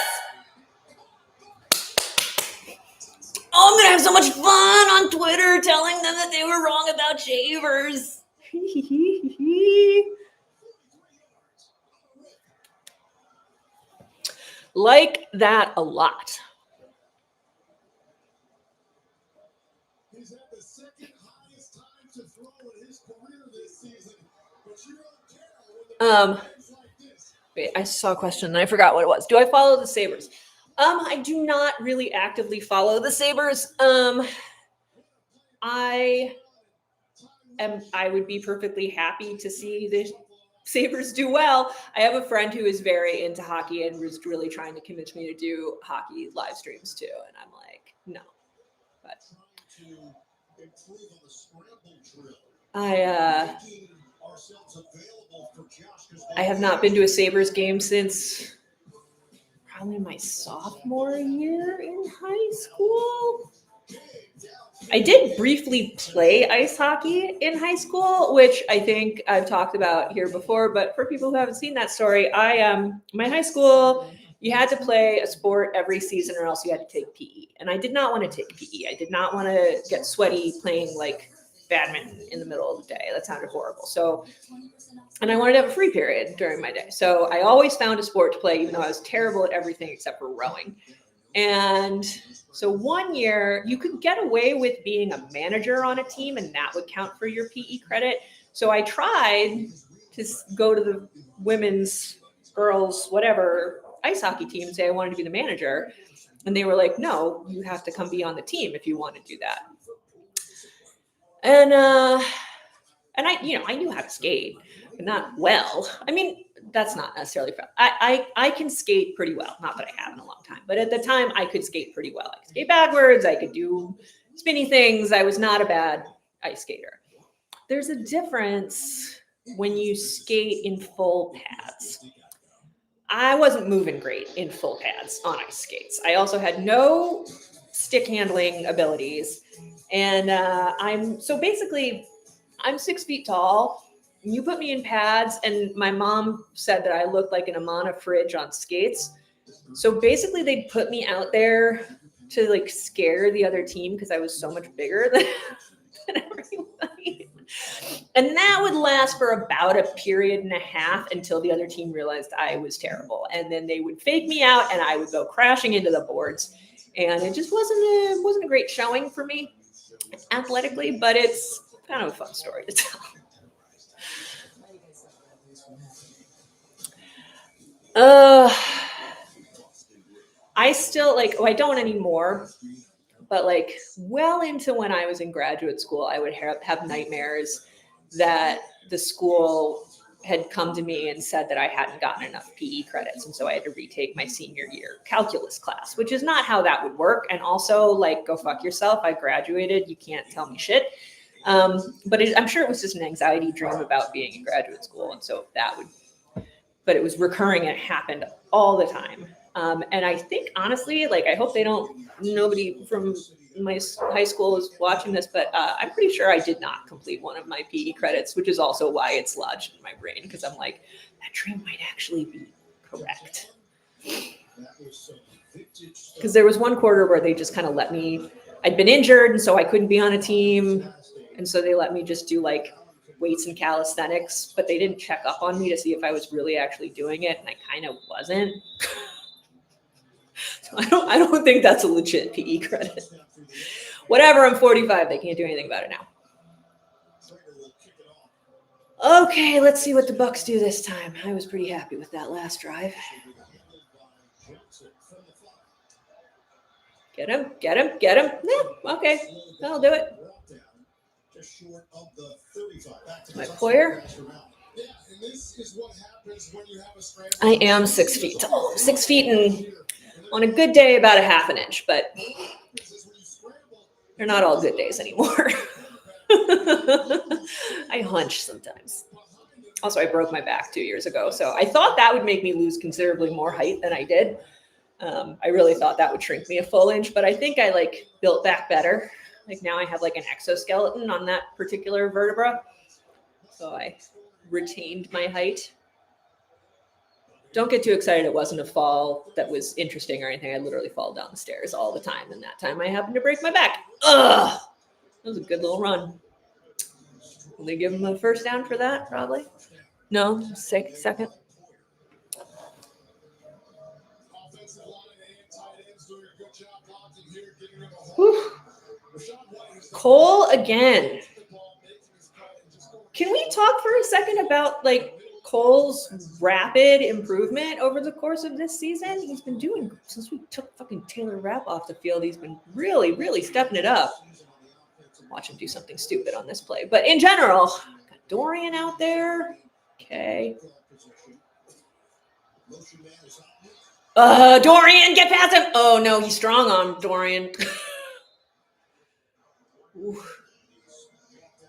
Oh, I'm going to have so much fun on Twitter telling them that they were wrong about shavers. Like that a lot. He's had the second highest time to throw in his career this season, but you don't care when the games like this. Wait, I saw a question and I forgot what it was. Do I follow the Sabres? I do not really actively follow the Sabres. I would be perfectly happy to see the Sabres do well. I have a friend who is very into hockey and was really trying to convince me to do hockey live streams too, and I'm like, no. But I have not been to a Sabres game since probably my sophomore year in high school. I did briefly play ice hockey in high school, which I think I've talked about here before. But for people who haven't seen that story, my high school, you had to play a sport every season or else you had to take PE. And I did not want to take PE. I did not want to get sweaty playing like badminton in the middle of the day. That sounded horrible. So, and I wanted to have a free period during my day. So I always found a sport to play, even though I was terrible at everything except for rowing. And so one year you could get away with being a manager on a team and that would count for your PE credit. So I tried to go to the women's, girls, whatever ice hockey team and say I wanted to be the manager. And they were like, no, you have to come be on the team if you want to do that. And I knew how to skate, but not well. I mean, that's not necessarily fair. I can skate pretty well. Not that I have in a long time, but at the time I could skate pretty well. I could skate backwards. I could do spinny things. I was not a bad ice skater. There's a difference when you skate in full pads. I wasn't moving great in full pads on ice skates. I also had no stick handling abilities. And I'm 6 feet tall. You put me in pads, and my mom said that I looked like an Amana fridge on skates. So basically, they'd put me out there to like scare the other team because I was so much bigger than everybody. And that would last for about a period and a half until the other team realized I was terrible. And then they would fake me out, and I would go crashing into the boards. And it just wasn't a great showing for me athletically, but it's kind of a fun story to tell. I still I don't anymore, but like well into when I was in graduate school, I would have nightmares that the school had come to me and said that I hadn't gotten enough PE credits. And so I had to retake my senior year calculus class, which is not how that would work. And also like, go fuck yourself. I graduated. You can't tell me shit. But I'm sure it was just an anxiety dream about being in graduate school. And so but it was recurring and it happened all the time. And I think honestly, I hope nobody from my high school is watching this, but I'm pretty sure I did not complete one of my PE credits, which is also why it's lodged in my brain. Cause I'm like, that dream might actually be correct. Cause there was one quarter where they just kind of let me, I'd been injured. And so I couldn't be on a team. And so they let me just do weights and calisthenics, but they didn't check up on me to see if I was really actually doing it. And I kind of wasn't. So I don't think that's a legit PE credit. Whatever, I'm 45. They can't do anything about it now. Okay, let's see what the Bucs do this time. I was pretty happy with that last drive. Get him. Yeah, okay, that'll do it. My Poyer. I am 6 feet tall. 6 feet and on a good day about a half an inch, but they're not all good days anymore. I hunch sometimes. Also, I broke my back 2 years ago, so I thought that would make me lose considerably more height than I did. I really thought that would shrink me a full inch, but I think I built back better. Now I have an exoskeleton on that particular vertebra. So I retained my height. Don't get too excited. It wasn't a fall that was interesting or anything. I literally fall down the stairs all the time. And that time I happened to break my back. Ugh! That was a good little run. Will they give him a first down for that? Probably. No, second. Whew. Cole again. Can we talk for a second about Cole's rapid improvement over the course of this season? He's been doing, since we took fucking Taylor Rapp off the field, he's been really, really stepping it up. Watch him do something stupid on this play. But in general, got Dorian out there. Okay. Dorian, get past him. Oh no, he's strong on Dorian.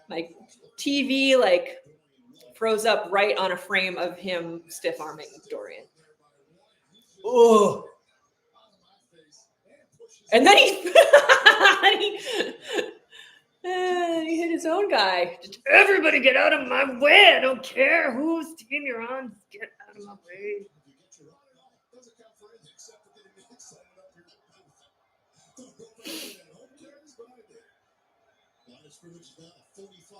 My TV froze up right on a frame of him stiff arming Dorian. Oh. And then he He hit his own guy. Just everybody get out of my way. I don't care whose team you're on. Just get out of my way. Doesn't count for anything except for getting me excited up here. Don't go for anything at home carries, but I did. Line of scrimmage is now 45.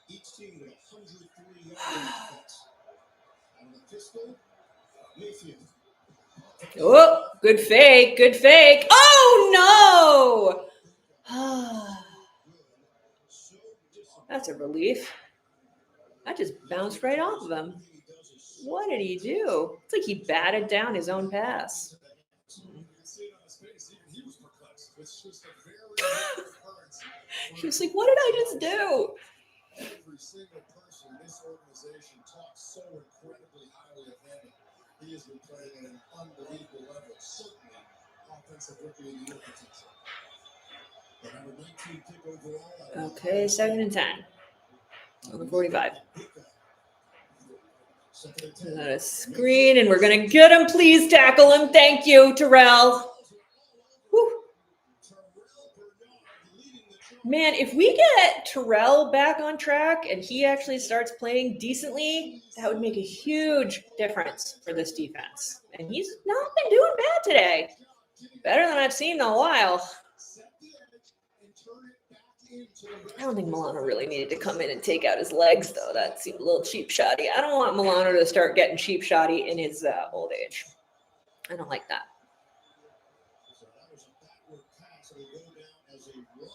Each team with 103 yards on offense. Out of the pistol, Mayfield. Oh, good fake. Good fake. Oh, no. That's a relief. That just bounced right off of him. What did he do? It's like he batted down his own pass. He was like, what did I just do? Every single person in this organization talks so incredibly highly of him. He has been playing at an unbelievable level. Certainly, offensive rookie of the year potential. The number 19 pick overall. Okay, 2nd and 10. On the 45. Got a screen, and we're going to get him. Please tackle him. Thank you, Terrell. Whew. Man, if we get Terrell back on track and he actually starts playing decently, that would make a huge difference for this defense. And he's not been doing bad today. Better than I've seen in a while. I don't think Milano really needed to come in and take out his legs, though. That seemed a little cheap shotty. I don't want Milano to start getting cheap shotty in his old age. I don't like that. So that was a backward pass. It'll go down as a run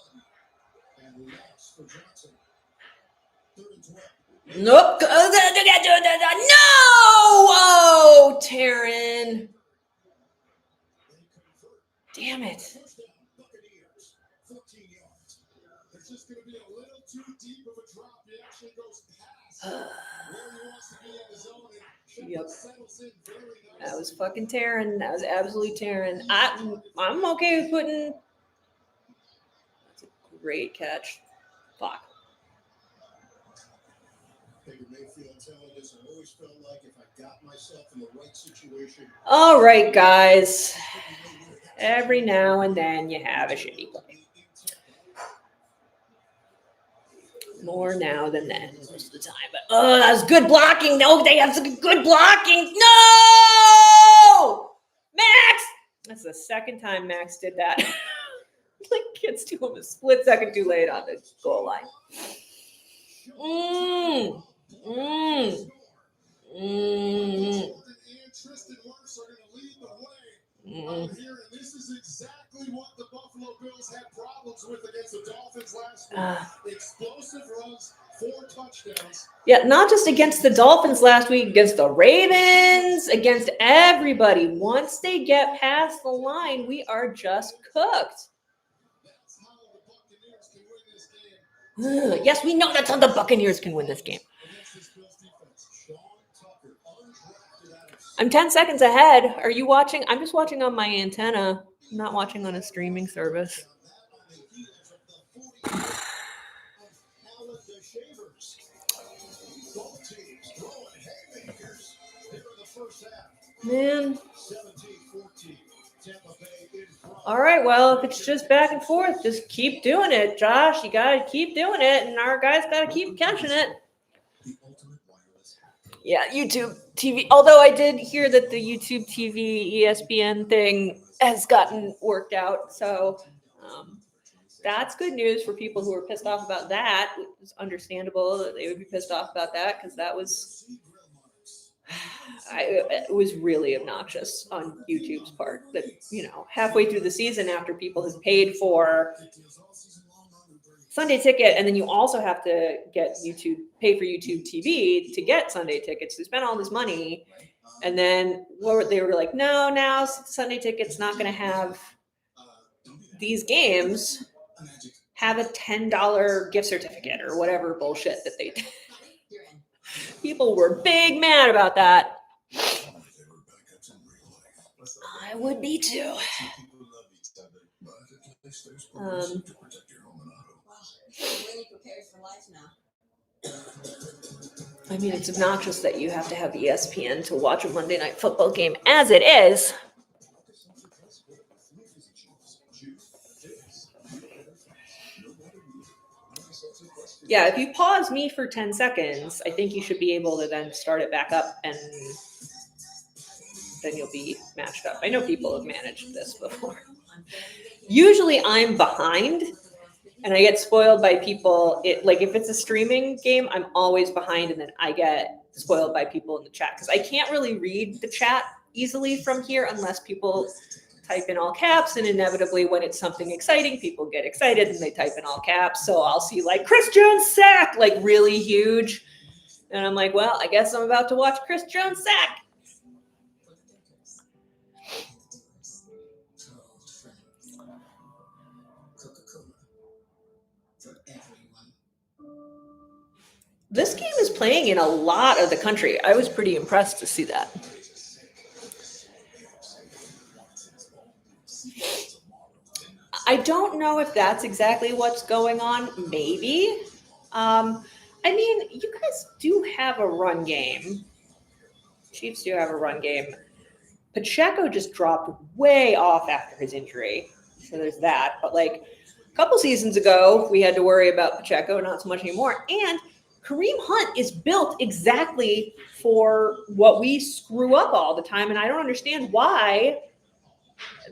and loss for Johnson. 3rd and 12. Nope. No! Oh, Taryn. Damn it. Touchdown, Buccaneers. 14 yards. There's just going to be a little too deep of a drop. He actually goes past where he wants to be in his zone and Yep. settles in very nicely. That was fucking Taryn. That was absolutely Taryn. I'm okay with putting. That's a great catch. Fuck. Baker Mayfield telling us, I always felt like if I got myself in the right situation. All right, guys. Every now and then you have a shitty play. More now than then most of the time. But oh, that was good blocking. No, they have some good blocking. No! Max! That's the second time Max did that. Like gets to him a split second too late on the goal line. Here, and this is exactly what the Buffalo Bills had problems with against the Dolphins last week. Explosive runs, 4 touchdowns. Yeah, not just against the Dolphins last week, against the Ravens, against everybody. Once they get past the line, we are just cooked. That's how the Buccaneers can win this game. Yes, we know that's how the Buccaneers can win this game. Against this Bills defense, Sean Tucker, undrafted out of I'm 10 seconds ahead. Are you watching? I'm just watching on my antenna. I'm not watching on a streaming service. Man. All right, well, if it's just back and forth, just keep doing it, Josh. You got to keep doing it, and our guys got to keep catching it. Yeah, YouTube TV. Although I did hear that the YouTube TV ESPN thing has gotten worked out. So that's good news for people who are pissed off about that. It's understandable that they would be pissed off about that because that was it was really obnoxious on YouTube's part that, you know, halfway through the season after people have paid for Sunday ticket, and then you also have to pay for YouTube TV to get Sunday tickets. You spend all this money, and then they were like, no, now Sunday ticket's not going to have these games. Have a $10 gift certificate or whatever bullshit that they did. People were big mad about that. I would be too. I mean, it's obnoxious that you have to have ESPN to watch a Monday Night Football game as it is. Yeah, if you pause me for 10 seconds, I think you should be able to then start it back up and then you'll be matched up. I know people have managed this before. Usually I'm behind and I get spoiled by people. Like if it's a streaming game, I'm always behind and then I get spoiled by people in the chat because I can't really read the chat easily from here unless people type in all caps, and inevitably when it's something exciting, people get excited and they type in all caps. So I'll see like Chris Jones sack, like really huge. And I'm like, well, I guess I'm about to watch Chris Jones sack. This game is playing in a lot of the country. I was pretty impressed to see that. I don't know if that's exactly what's going on. Maybe. I mean, you guys do have a run game. Chiefs do have a run game. Pacheco just dropped way off after his injury. So there's that. But like a couple seasons ago, we had to worry about Pacheco, not so much anymore. And Kareem Hunt is built exactly for what we screw up all the time. And I don't understand why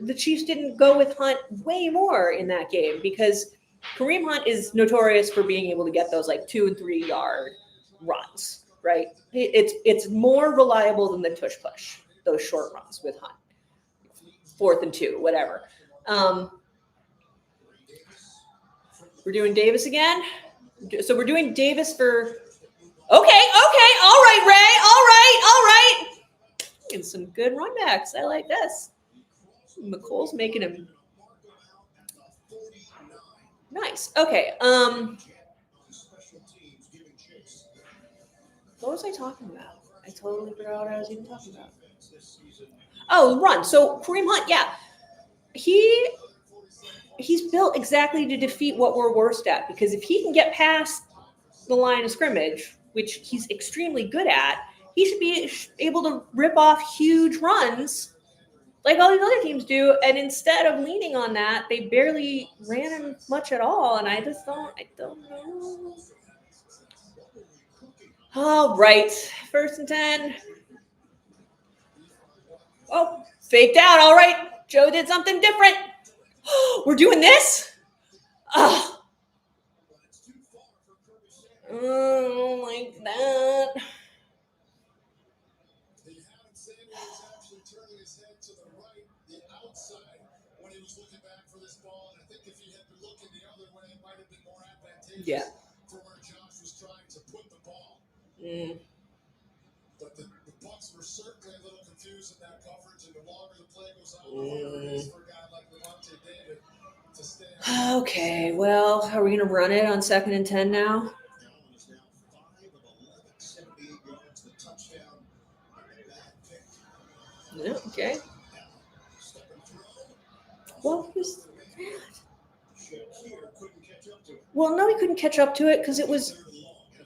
the Chiefs didn't go with Hunt way more in that game, because Kareem Hunt is notorious for being able to get those like 2 and 3 yard runs, right? It's more reliable than the tush push, those short runs with Hunt. 4th and 2, whatever. We're doing Davis again. So we're doing Davis for, okay. All right, Ray. All right. Getting some good run backs. I like this. Mecole's making him nice. Okay. What was I talking about? I totally forgot what I was even talking about. Oh, run. So Kareem Hunt, yeah. He's built exactly to defeat what we're worst at, because if he can get past the line of scrimmage, which he's extremely good at, he should be able to rip off huge runs like all these other teams do. And instead of leaning on that, they barely ran him much at all. And I don't know. All right. 1st and 10. Oh, faked out. All right. Joe did something different. We're doing this? Oh, like that. Yeah. But the Bucs were certainly a little confused in that coverage, and the longer the play goes on, the harder it is for a guy like Davis to stay. Okay, well, are we going to run it on 2nd and 10 now? Yeah, okay. What was that? Well, no, he couldn't catch up to it because it was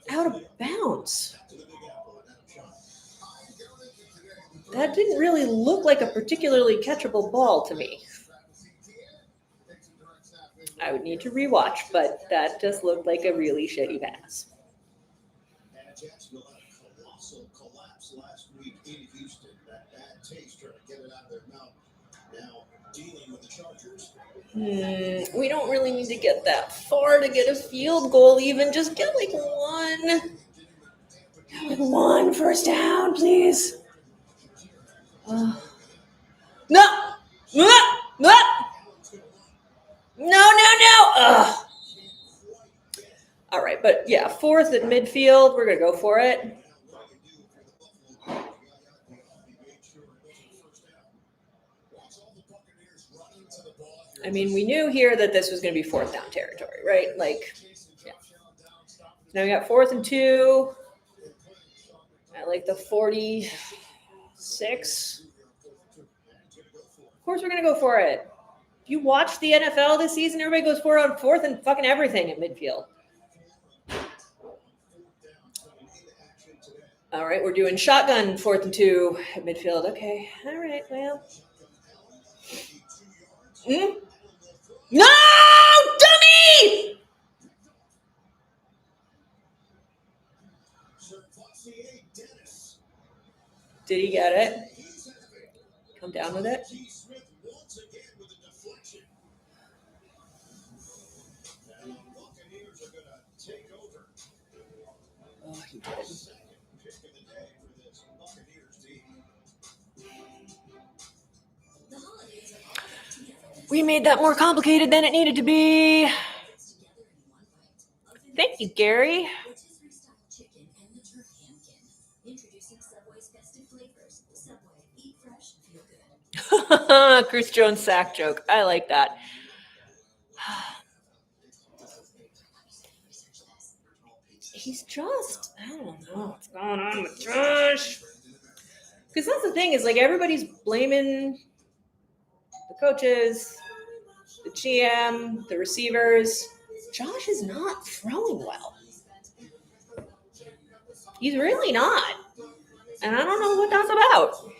out of bounds. That didn't really look like a particularly catchable ball to me. I would need to rewatch, but that just looked like a really shitty pass. Jacksonville had a colossal collapse last week in Houston. That bad taste trying to get it out of their mouth. Now dealing with the Chargers. We don't really need to get that far to get a field goal. Even just get like one first down, please. No. Ugh. All right, but yeah, 4th at midfield. We're gonna go for it. I mean, we knew here that this was going to be 4th down territory, right? Like, yeah. Now we got 4th and 2 at like the 46. Of course, we're going to go for it. If you watch the NFL this season, everybody goes for it on 4th and fucking everything at midfield. All right, we're doing shotgun 4th and 2 at midfield. Okay, all right, well. No, dummy! Did he get it? Come down with it. Oh, he did. We made that more complicated than it needed to be. Thank you, Gary. Chris Jones sack joke. I like that. He's just, I don't know what's going on with Josh. Because that's the thing, is like everybody's blaming the coaches, the GM, the receivers. Josh is not throwing well. He's really not. And I don't know what that's about.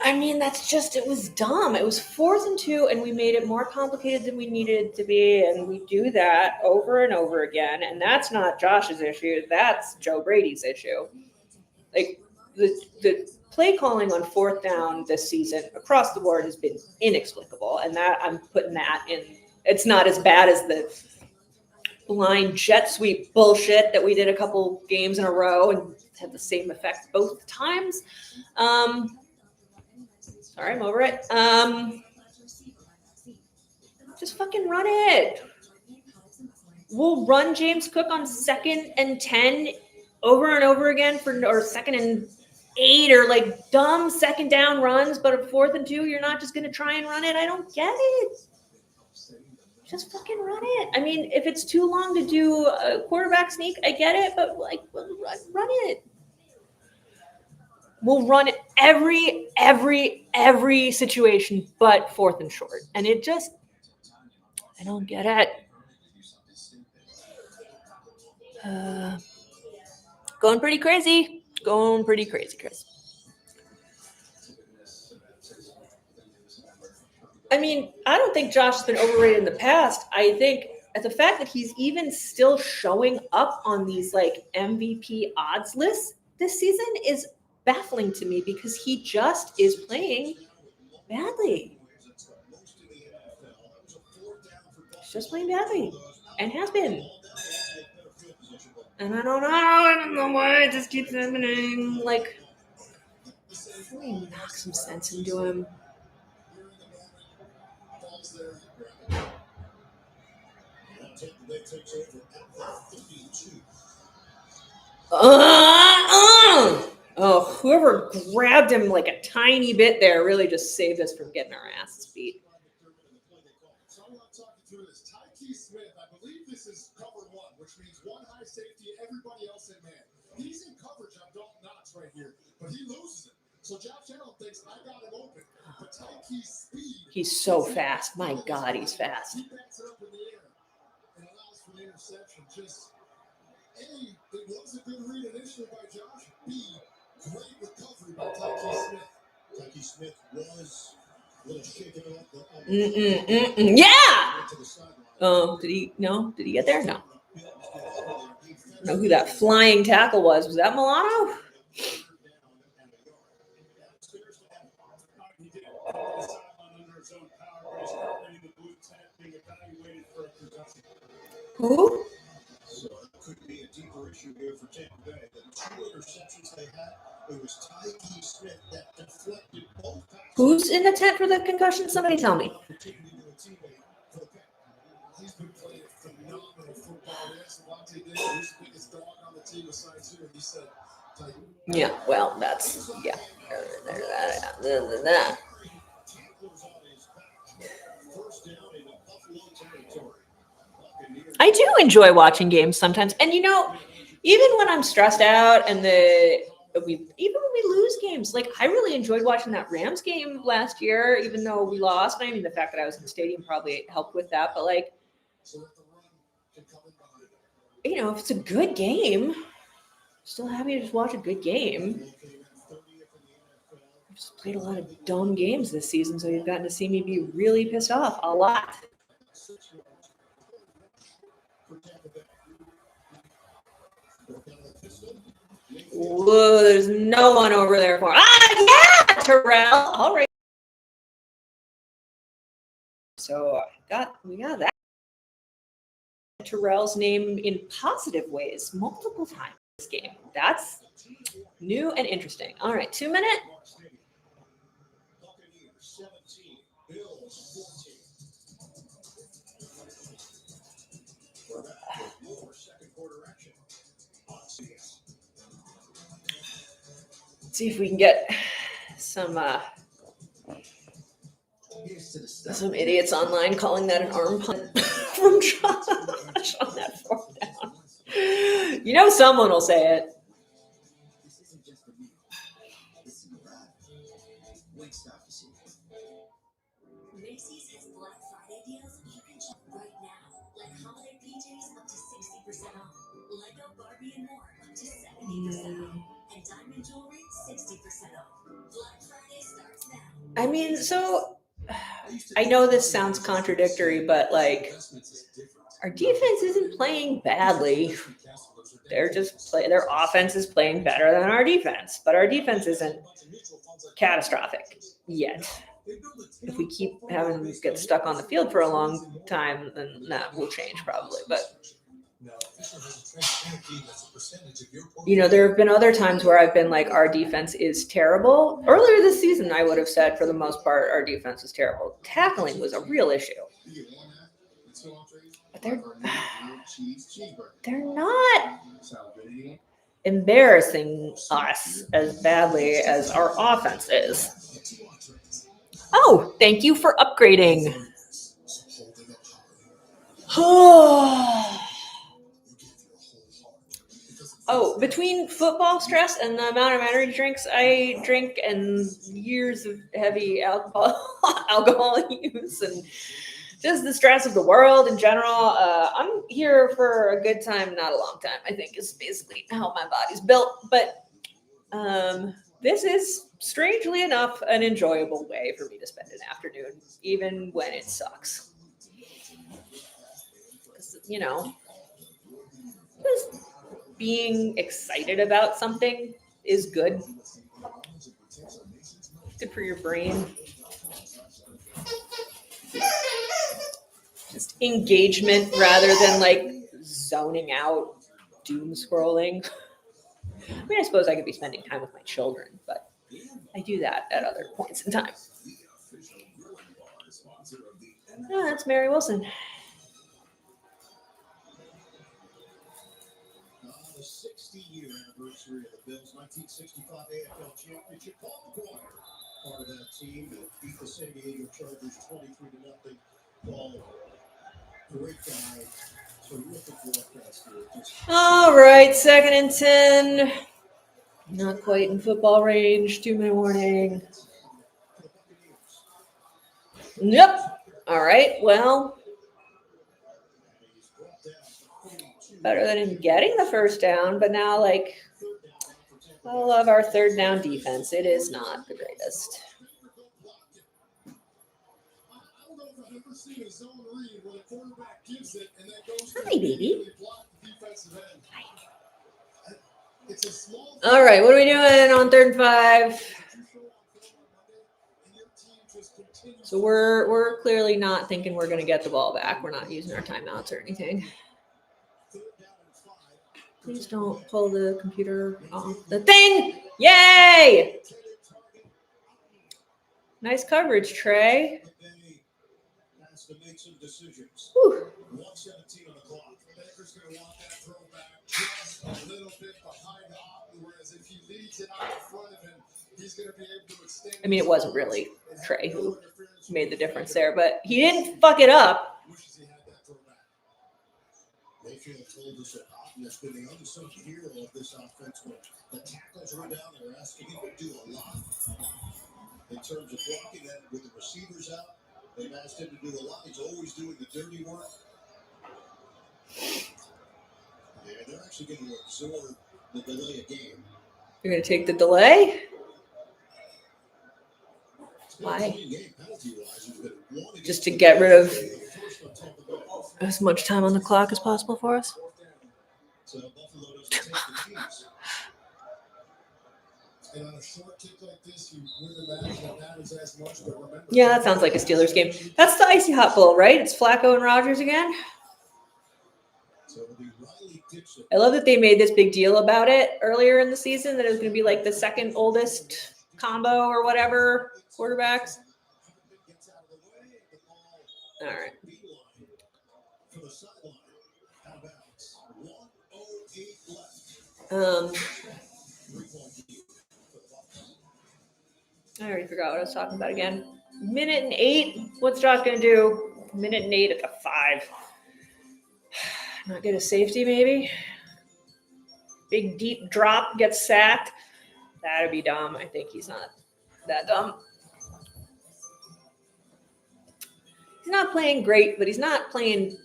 I mean, that's just, it was dumb. It was 4th and 2, and we made it more complicated than we needed it to be. And we do that over and over again. And that's not Josh's issue. That's Joe Brady's issue. Like, the play calling on 4th down this season across the board has been inexplicable. And that, I'm putting that in. It's not as bad as the blind jet sweep bullshit that we did a couple games in a row and had the same effect both times. Sorry, I'm over it. Just fucking run it. We'll run James Cook on 2nd and 10 over and over again or 2nd and 8 or like dumb 2nd down runs, but at 4th and 2, you're not just going to try and run it. I don't get it. Just fucking run it. I mean, if it's too long to do a quarterback sneak, I get it, but like run it. We'll run every situation but 4th and short. And it just, I don't get it. Going pretty crazy, Chris. I mean, I don't think Josh has been overrated in the past. I think the fact that he's even still showing up on these like MVP odds lists this season is baffling to me, because he just is playing badly. He's just playing badly and has been. And I don't know why it just keeps happening. Like, let me knock some sense into him. Oh, whoever grabbed him like a tiny bit there really just saved us from getting our asses beat. So I want to talk you through this. Tyke Smith, I believe this is cover 1, which means 1 high safety, everybody else in man. He's in coverage on Dalton Knox right here, but he loses it. So Josh Allen thinks, I got him open. But Tyke's speed. He's so fast. My God, he's fast. He backs it up in the air and allows for the interception. Just, A, it was a good read initially by Josh. B, great recovery by Tyke Smith. Tyke Smith was a little shaken up. Yeah! Did he get there? No. I don't know who that flying tackle was. Was that Milano? Who? So it could be a deeper issue here for Tampa Bay. The 2 interceptions they had, it was Tyke Smith that deflected both passes. Who's in the tent for the concussion? Somebody tell me. He's been playing phenomenal football. Devontae Davis, who's the biggest dog on the team besides you, and he said, yeah, well, that's, yeah. I do enjoy watching games sometimes. And, you know, even when I'm stressed out and even when we lose games, like I really enjoyed watching that Rams game last year, even though we lost. I mean, the fact that I was in the stadium probably helped with that. But, like, you know, if it's a good game, I'm still happy to just watch a good game. I've just played a lot of dumb games this season, so you've gotten to see me be really pissed off a lot. Whoa, there's no one over there for. Yeah, Terrell. All right. So we got that. Terrell's name in positive ways multiple times this game. That's new and interesting. All right, 2 minute. Let's see if we can get some idiots online calling that an arm punt from Josh on that 4th down. You know someone will say it. Macy's has Black Friday deals you can shop right now, like holiday PJs up to 60% off, Lego, Barbie, and more up to 70% off, and diamond jewelry 60% off. Black Friday starts now. I mean, so I know this sounds contradictory, but like our defense isn't playing badly. They're just their offense is playing better than our defense, but our defense isn't catastrophic yet. If we keep having to get stuck on the field for a long time, then that will change probably. But you know, there have been other times where I've been like, our defense is terrible. Earlier this season, I would have said for the most part, our defense is terrible. Tackling was a real issue. But they're not embarrassing us as badly as our offense is. Oh, thank you for upgrading. Oh, between football stress and the amount of energy drinks I drink and years of heavy alcohol use and just the stress of the world in general, I'm here for a good time, not a long time, I think is basically how my body's built. But this is, strangely enough, an enjoyable way for me to spend an afternoon, even when it sucks. You know, just being excited about something is good. Good for your brain. Just engagement rather than like zoning out, doom scrolling. I mean, I suppose I could be spending time with my children, but I do that at other points in time. Oh, that's Mary Wilson. The 60-year anniversary of the Bills' 1965 AFL Championship. Paul McGuire, part of that team that beat the San Diego Chargers 23-0. Paul, great guy, terrific broadcaster. All right, 2nd and 10. Not quite in football range. 2-minute warning. Yep. All right, well, better than him getting the 1st down, but now, like, I love our 3rd down defense. It is not the greatest. Hi, baby. All right, what are we doing on 3rd and 5? So we're clearly not thinking we're going to get the ball back. We're not using our timeouts or anything. Please don't pull the computer off the thing. Yay! Nice coverage, Trey. Whew. I mean, it wasn't really Trey who made the difference there, but he didn't fuck it up. That's been the unsung hero of this offense. The tackles are down. They're asking him to do a lot in terms of blocking that with the receivers out. They've asked him to do a lot. He's always doing the dirty work. Yeah, they're actually going to absorb the delay of game. You're going to take the delay? Why? Just to get rid of as much time on the clock as possible for us. So Buffalo doesn't take the keys. And on a short kick like this, you wouldn't imagine it matters as much, but remember. Yeah, that sounds like a Steelers game. That's the Icy Hot Bowl, right? It's Flacco and Rodgers again. So it'll be Riley Dixon. I love that they made this big deal about it earlier in the season, that it was going to be like the second oldest combo or whatever quarterbacks. All right. For the sideline. Out of bounds. 1:08 left. I already forgot what I was talking about again. 1:08. What's Josh going to do? 1:08 at the 5. Not get a safety, maybe? Big deep drop, gets sacked. That'd be dumb. I think he's not that dumb. He's not playing great, but he's not playing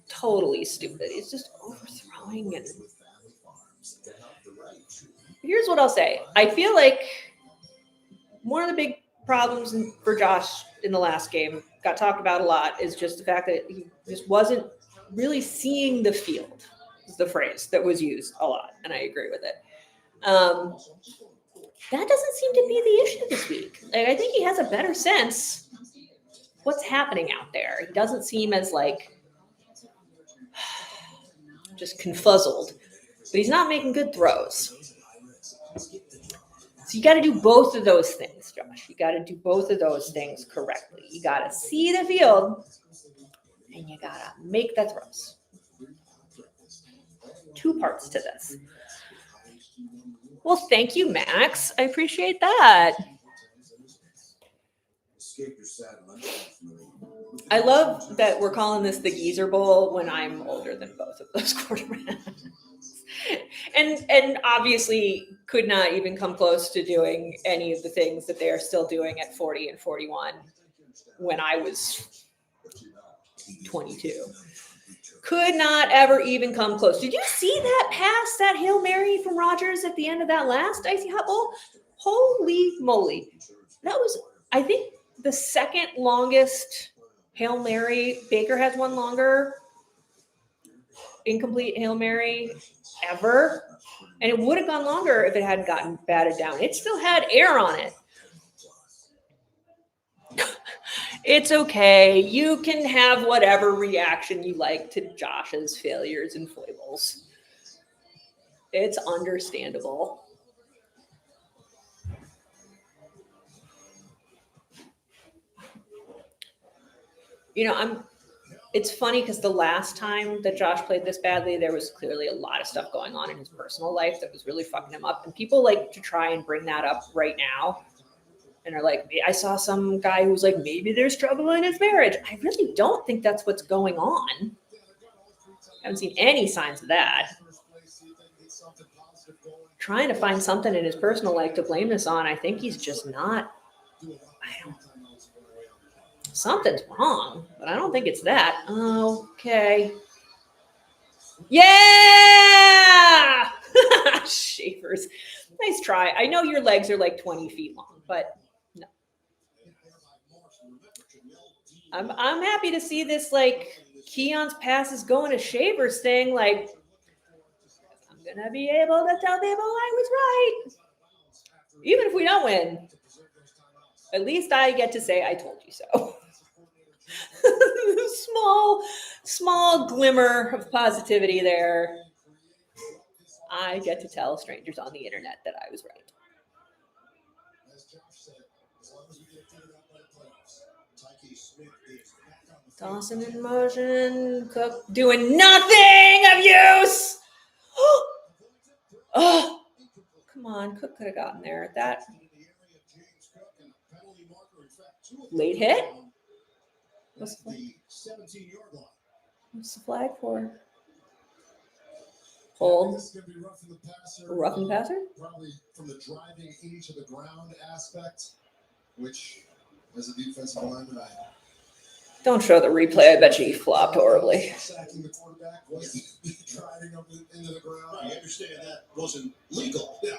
totally stupid. He's just overthrowing. And here's what I'll say. I feel like one of the big problems for Josh in the last game, got talked about a lot, is just the fact that he just wasn't really seeing the field, is the phrase that was used a lot, and I agree with it. That doesn't seem to be the issue this week. Like, I think he has a better sense what's happening out there. He doesn't seem as like just confuzzled, but he's not making good throws. So you got to do both of those things, Josh. You got to do both of those things correctly. You got to see the field, and you got to make the throws. 2 parts to this. Well, thank you, Max. I appreciate that. I love that we're calling this the Geezer Bowl when I'm older than both of those quarterbacks. And obviously could not even come close to doing any of the things that they are still doing at 40 and 41 when I was 22. Could not ever even come close. Did you see that pass, that Hail Mary from Rodgers at the end of that last Icy Hot Bowl? Holy moly. That was, I think, the second longest Hail Mary. Baker has one longer incomplete Hail Mary ever. And it would have gone longer if it hadn't gotten batted down. It still had air on it. It's okay. You can have whatever reaction you like to Josh's failures and foibles. It's understandable. You know, it's funny because the last time that Josh played this badly, there was clearly a lot of stuff going on in his personal life that was really fucking him up. And people like to try and bring that up right now. And are like, I saw some guy who's like, maybe there's trouble in his marriage. I really don't think that's what's going on. I haven't seen any signs of that. Trying to find something in his personal life to blame this on. I think he's just not. Something's wrong, but I don't think it's that. Okay. Yeah! Shavers. Nice try. I know your legs are like 20 feet long, but no. I'm happy to see this, like, Keon's passes going to Shavers thing. Like, I'm going to be able to tell people I was right. Even if we don't win, at least I get to say I told you so. small glimmer of positivity there. I get to tell strangers on the internet that I was right. Dawson in motion. Cook doing nothing of use. Oh, come on. Cook could have gotten there at that. Late hit? What's the flag for? Hold. Roughing passer? Probably from the driving into the ground aspect, which as a defensive lineman, don't show the replay. I bet you he flopped horribly. Sacking the quarterback was driving up into the ground. I understand that wasn't legal. Yeah,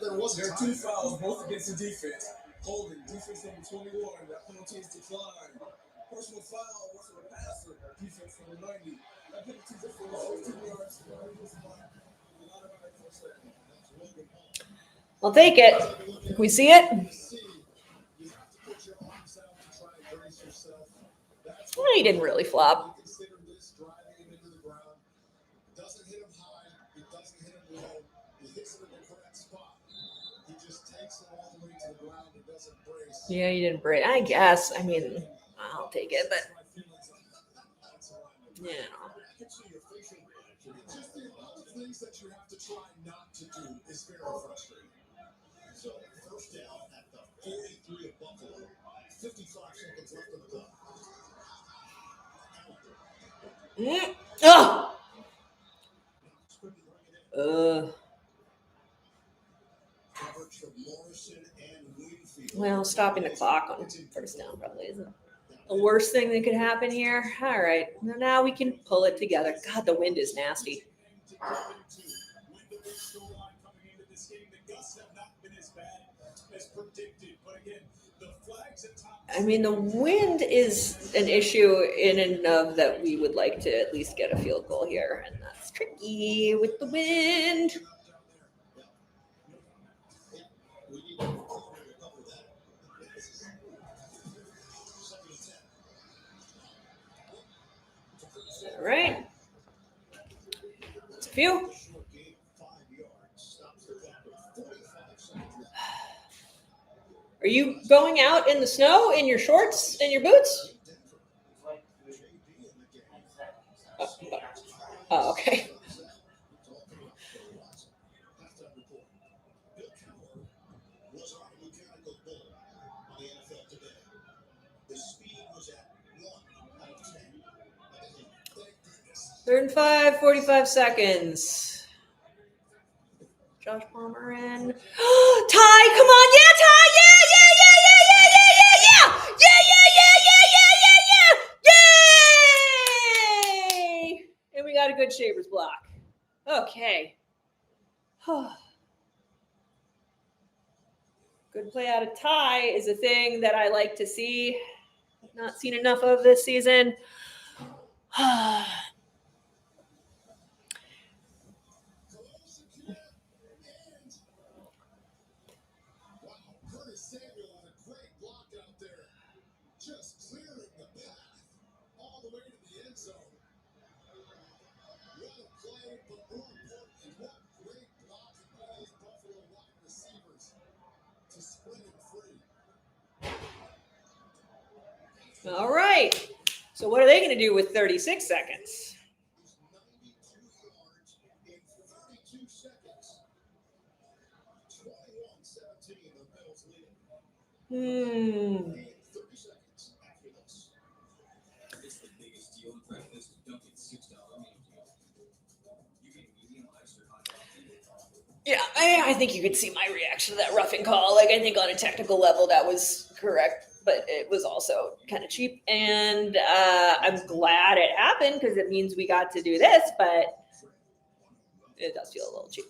there wasn't. There are 2 fouls, both against the defense. Holding defense number 21. That penalty is declined. Personal foul, personal passer, defense from the 90. That penalty just for 15 yards. I'll take it. Can we see it? You have to put your arms out to try and brace yourself. That's Well, he didn't really flop. consider this driving him into the ground. It doesn't hit him high. It doesn't hit him low. He hits him in the correct spot. He just takes it all the way to the ground and doesn't brace. Yeah, he didn't break. I guess. I mean, I'll take it, but you know. Just the amount of things that you have to try not to do is very frustrating. So, first down at the 43 of Buffalo. 55 seconds left on the clock. Coverage from Morrison and Winfield. Well, stopping the clock on first down probably isn't the worst thing that could happen here. All right, now we can pull it together. God, the wind is nasty. I mean, the wind is an issue in and of that we would like to at least get a field goal here, and that's tricky with the wind. All right. That's a few. Are you going out in the snow in your shorts and your boots? Oh, okay. Third and 5, 45 seconds. Josh Palmer in. Ty, come on. Yeah, Ty. Yeah. Yay! And we got a good Shavers block. Okay. Good play out of Ty is a thing that I like to see. I've not seen enough of this season. All right. So what are they going to do with 36 seconds? Yeah, I think you could see my reaction to that roughing call. Like, I think on a technical level that was correct, but it was also kind of cheap. And I'm glad it happened because it means we got to do this, but it does feel a little cheap.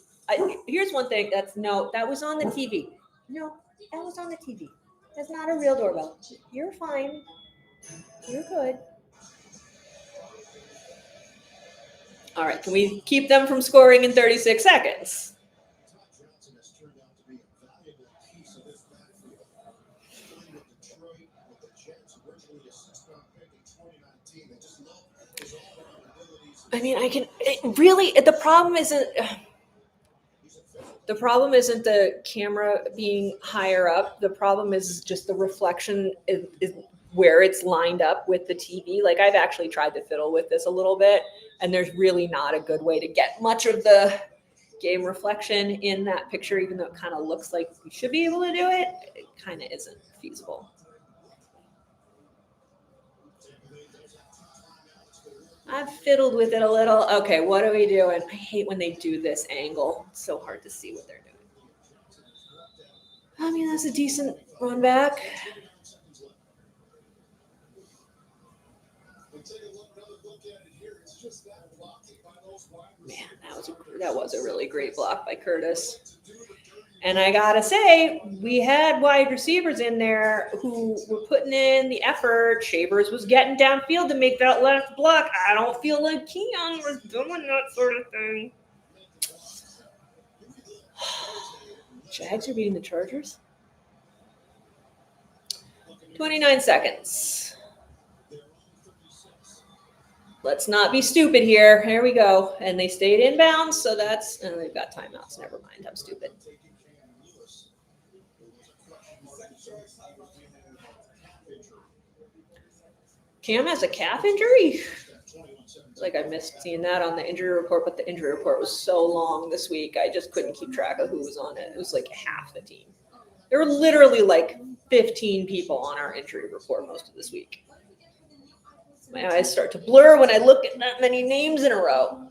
Here's one thing that was on the TV. No, that was on the TV. That's not a real doorbell. You're fine. You're good. All right, can we keep them from scoring in 36 seconds? I mean, the problem isn't the camera being higher up. The problem is just the reflection is where it's lined up with the TV. Like, I've actually tried to fiddle with this a little bit, and there's really not a good way to get much of the game reflection in that picture, even though it kind of looks like you should be able to do it. It kind of isn't feasible. I've fiddled with it a little. Okay, what are we doing? I hate when they do this angle. It's so hard to see what they're doing. I mean, that's a decent run back. Man, that was a really great block by Curtis. And I gotta say, we had wide receivers in there who were putting in the effort. Shavers was getting downfield to make that left block. I don't feel like Keon was doing that sort of thing. Jags are beating the Chargers. 29 seconds. Let's not be stupid here. Here we go. And they stayed inbounds, so that's... And they've got timeouts. Never mind. I'm stupid. Cam has a calf injury? Like, I missed seeing that on the injury report, but the injury report was so long this week, I just couldn't keep track of who was on it. It was like half the team. There were literally like 15 people on our injury report most of this week. My eyes start to blur when I look at that many names in a row.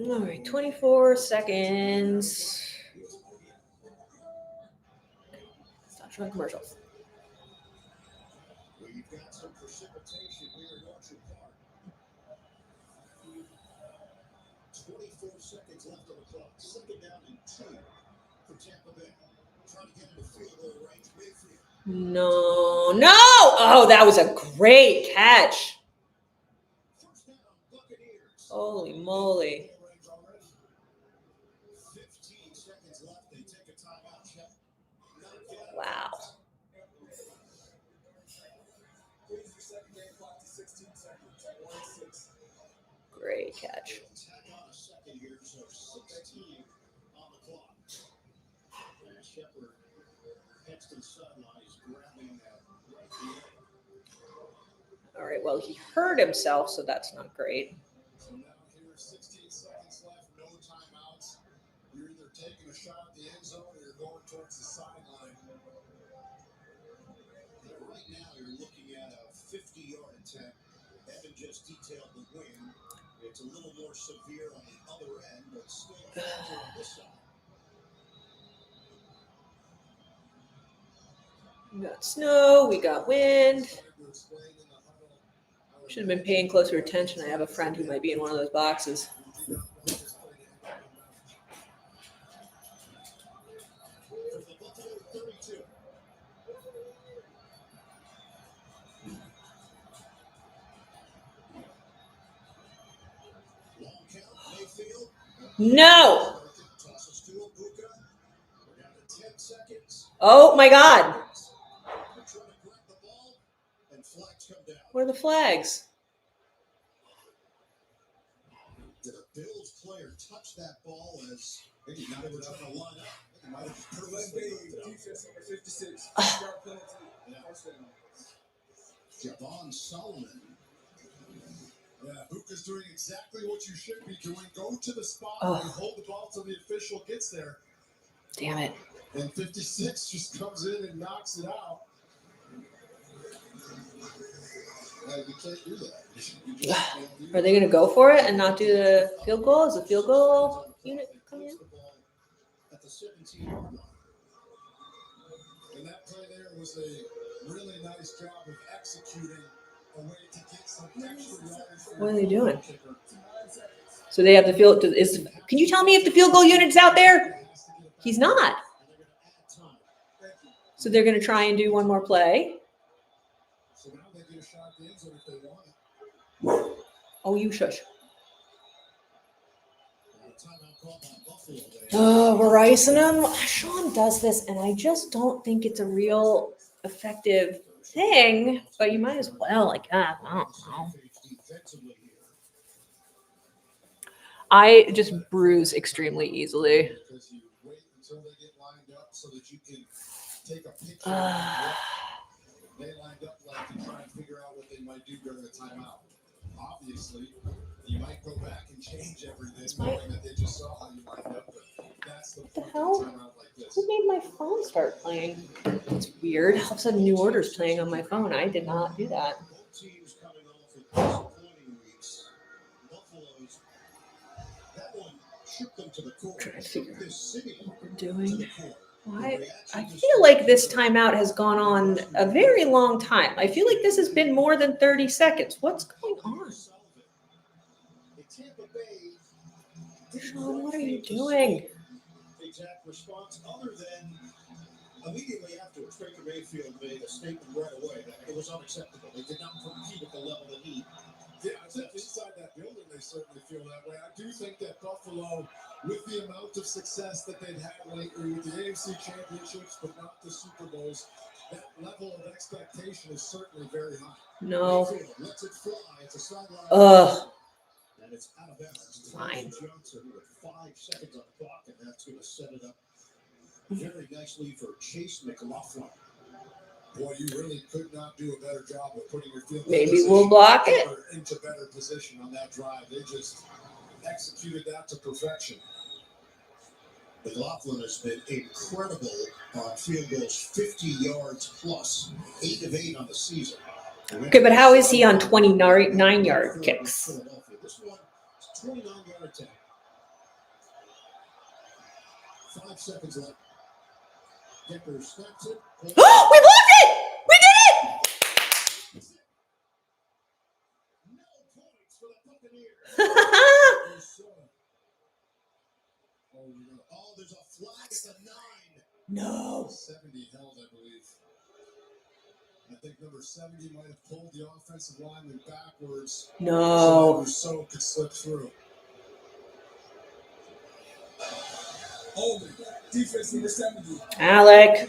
All right, 24 seconds. Stop showing commercials. We've got some precipitation here in Orchard Park. 24 seconds left on the clock. Second down and 2 for Tampa Bay. Trying to get into field goal range. Mayfield. No. Oh, that was a great catch. First down, Buccaneers. Holy moly. 15 seconds left. They take a timeout. Check. Wow. Great catch. Tack on a second here, so 16 on the clock. And Shepard heads to the sideline. He's grabbing right here. All right, well, he hurt himself, so that's not great. So now here, 16 seconds left, no timeouts. You're either taking a shot at the end zone or you're going towards the sideline. Right now, you're looking at a 50-yard attempt. Evan just detailed the win. It's a little more severe on the other end, but still a factor on this side. We got snow, we got wind. Should have been paying closer attention. I have a friend who might be in one of those boxes. No! Oh my God! Where are the flags? Did a Bills player touch that ball as maybe not even trying to line up? He might have just purposely defense number 56. Javon Solomon. Yeah, Buca's doing exactly what you should be doing. Go to the spot and hold the ball till the official gets there. Damn it. And 56 just comes in and knocks it out. You can't do that. Are they going to go for it and not do the field goal? Is the field goal unit coming in? At the 17-yard line. And that play there was a really nice job of executing a way to get some extra yards. What are they doing? So they have the field. Can you tell me if the field goal unit's out there? He's not. So they're going to try and do one more play. So now they get a shot at the end zone if they want it. Oh, you shush. We're Oh, we're icing them. Sean does this, and I just don't think it's a real effective thing. But you might as well, I don't know. I just bruise extremely easily. Because you wait until they get lined up so that you can take a picture. They lined up like to try and figure out what they might do during the timeout. Obviously, you might go back and change everything, knowing that they just saw how you lined up. But that's the point of a timeout like this. Who made my phone start playing? It's weird. All of a sudden, New Order's playing on my phone. I did not do that. Both teams coming off of disappointing weeks. Buffalo's, that one shook them to the core. Trying to figure out This city what we're to doing. the core. I feel like this timeout has gone on a very long time. I feel like this has been more than 30 seconds. What's going on? Sean, what are you doing? Exact response other than immediately afterwards, Baker Mayfield made a statement right away that it was unacceptable. They did not compete at the level that he. Yeah, I think inside that building they certainly feel that way. I do think that Buffalo, with the amount of success that they've had lately with the AFC championships, but not the Super Bowls, that level of expectation is certainly very high. No. Mayfield lets it fly. It's a sideline. Ugh. And it's out of bounds. Fine. Johnson with 5 seconds on the clock, and that's going to set it up very nicely for Chase McLaughlin. Boy, you really could not do a better job of putting your field Maybe we'll block it. into better position on that drive. They just executed that to perfection. McLaughlin has been incredible on field goals, 50 yards plus, 8 of 8 on the season. Okay, but how is he on 29-yard kicks? This one is 29-yard attack. 5 seconds left. Decker snaps it. Oh, we blocked it! We did it! No points for the Buccaneers. Oh, there's a flag at the 9. No. 70 held, I believe. I think number 70 might have pulled the offensive lineman backwards. No. So could slip through. Holding. Defense number 70. Alec.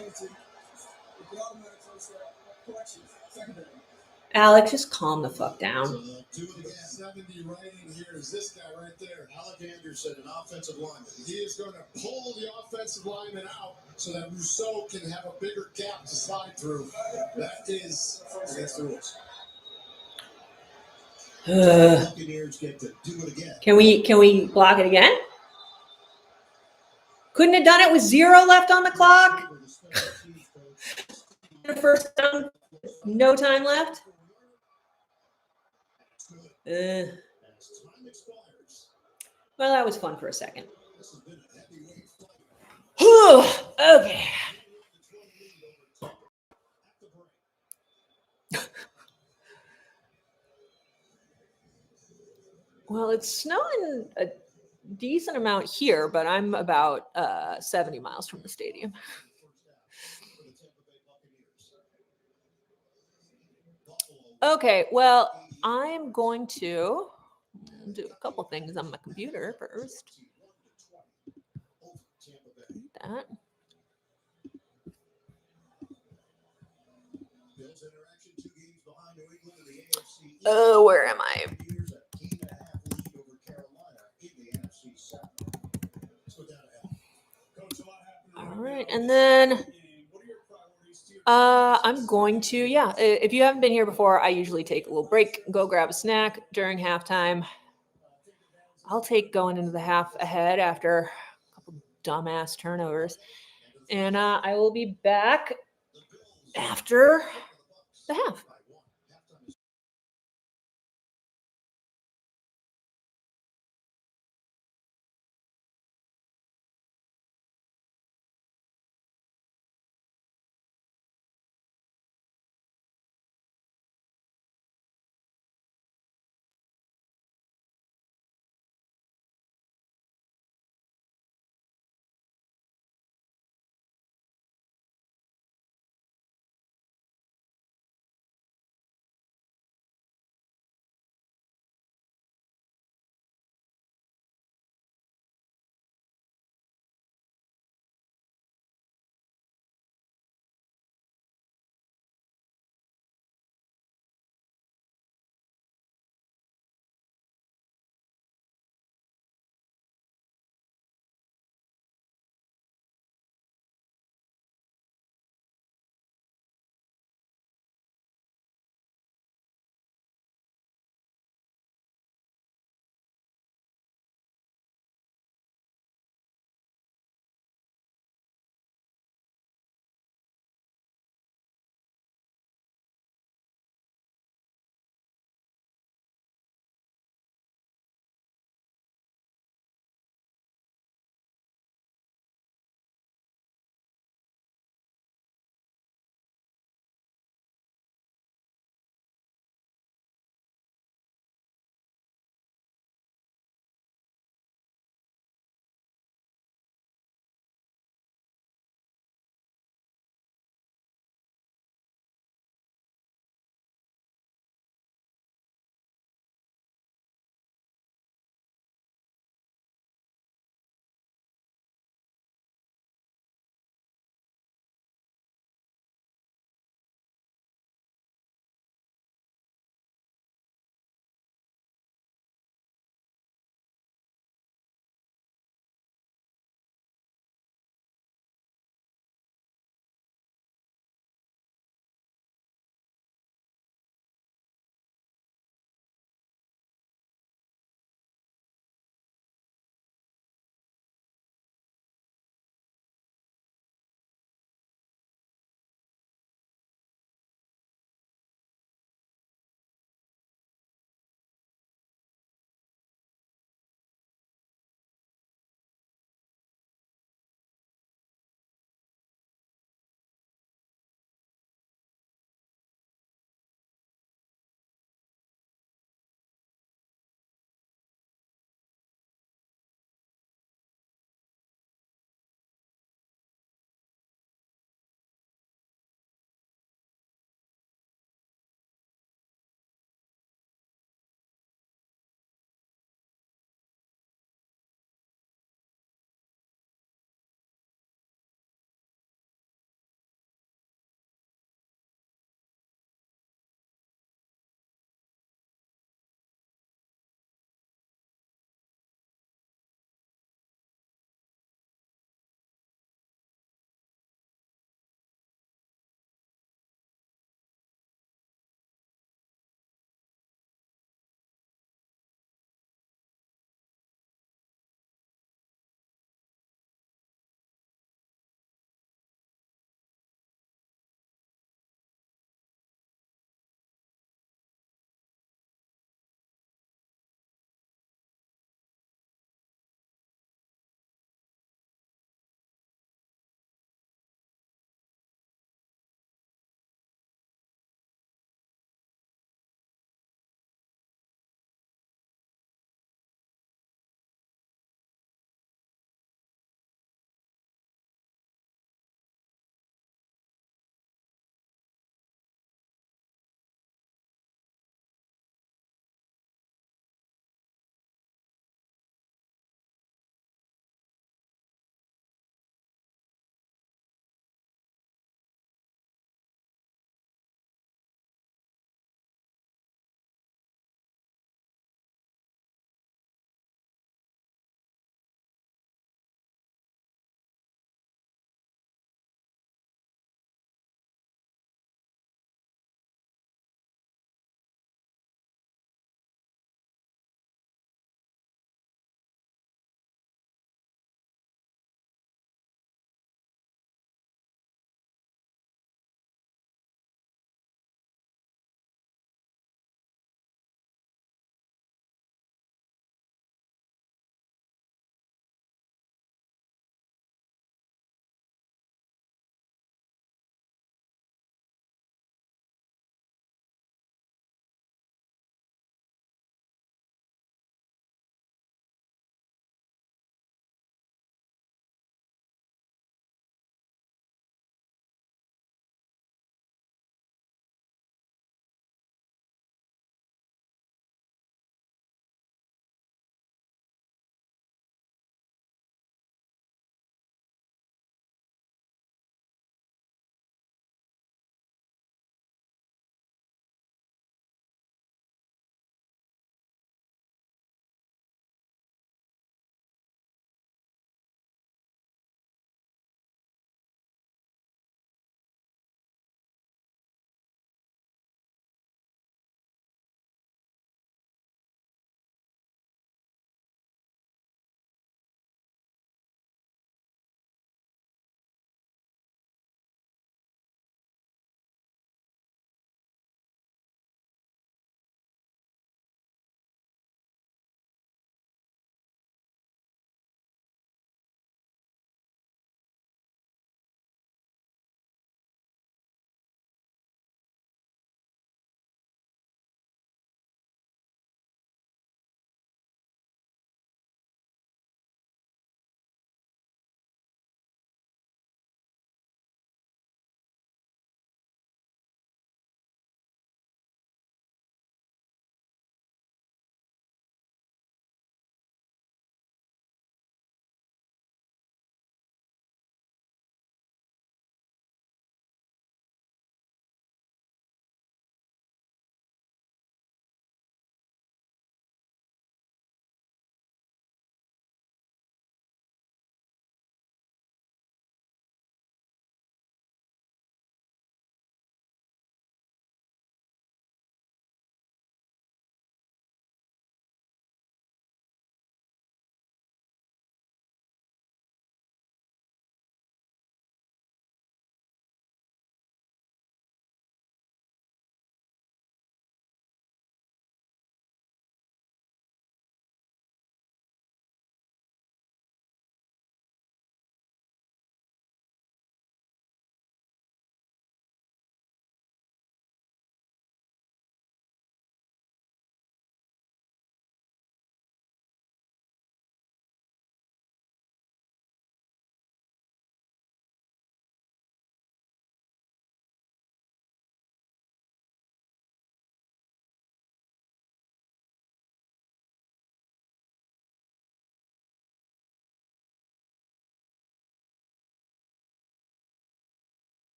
Alec, just calm the fuck down. So they'll do it again. 70 right in here is this guy right there. Alec Anderson, an offensive lineman. He is going to pull the offensive lineman out so that Rousseau can have a bigger gap to slide through. That is against the rules. Buccaneers get to do it again. Can we block it again? Couldn't have done it with 0 left on the clock? First down, no time left? Well, that was fun for a second. Okay. Well, it's snowing a decent amount here, but I'm about 70 miles from the stadium. Okay, well, I'm going to do a couple things on my computer first. That. Oh, where am I? All right, and then I'm going to, if you haven't been here before, I usually take a little break, go grab a snack during halftime. I'll take going into the half ahead after a couple dumbass turnovers. And I will be back after the half.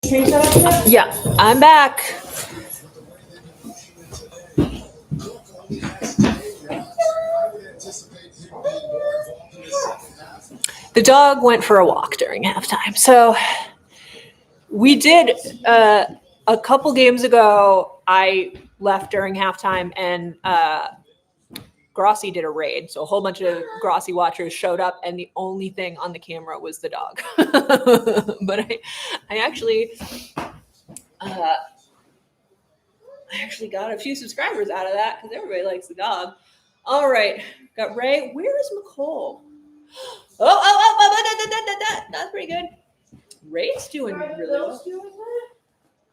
Change that up yet? Yeah, I'm back. Cook only has today, Raj. I would anticipate him being more involved in the second half. The dog went for a walk during halftime. So we did a couple games ago. I left during halftime and Grossi did a raid. So a whole bunch of Grossi watchers showed up and the only thing on the camera was the dog. But I actually got a few subscribers out of that because everybody likes the dog. All right, got Ray. Where is Mecole? That's pretty good. Ray's doing really well.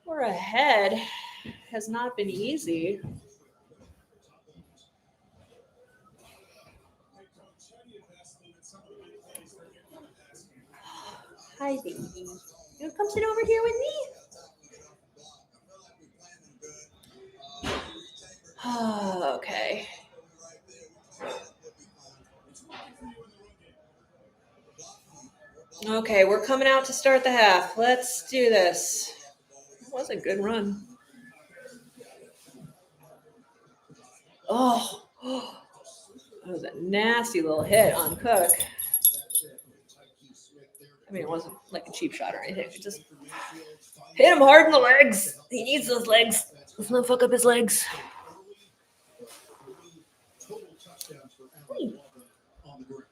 We're ahead. Has not been easy. Hi, baby. You wanna come sit over here with me? Okay. Okay, we're coming out to start the half. Let's do this. That was a good run. Oh, that was a nasty little hit on Cook. I mean, it wasn't like a cheap shot or anything. It just hit him hard in the legs. He needs those legs. Let's not fuck up his legs. Total touchdowns for Allen Walker on the ground.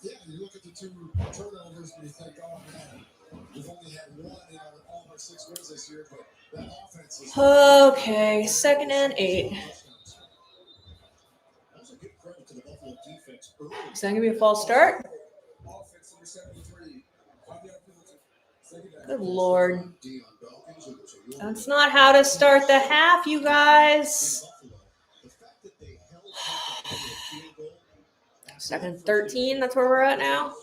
Yeah, you look at the two turnovers and you think, oh man, we've only had one in all of our 6 wins this year, but that offense is. Okay, 2nd and 8. That was a good credit to the Buffalo defense early. Is that gonna be a false start? Offense number 73. Good Lord. That's not how to start the half, you guys. 2nd and 13, that's where we're at now.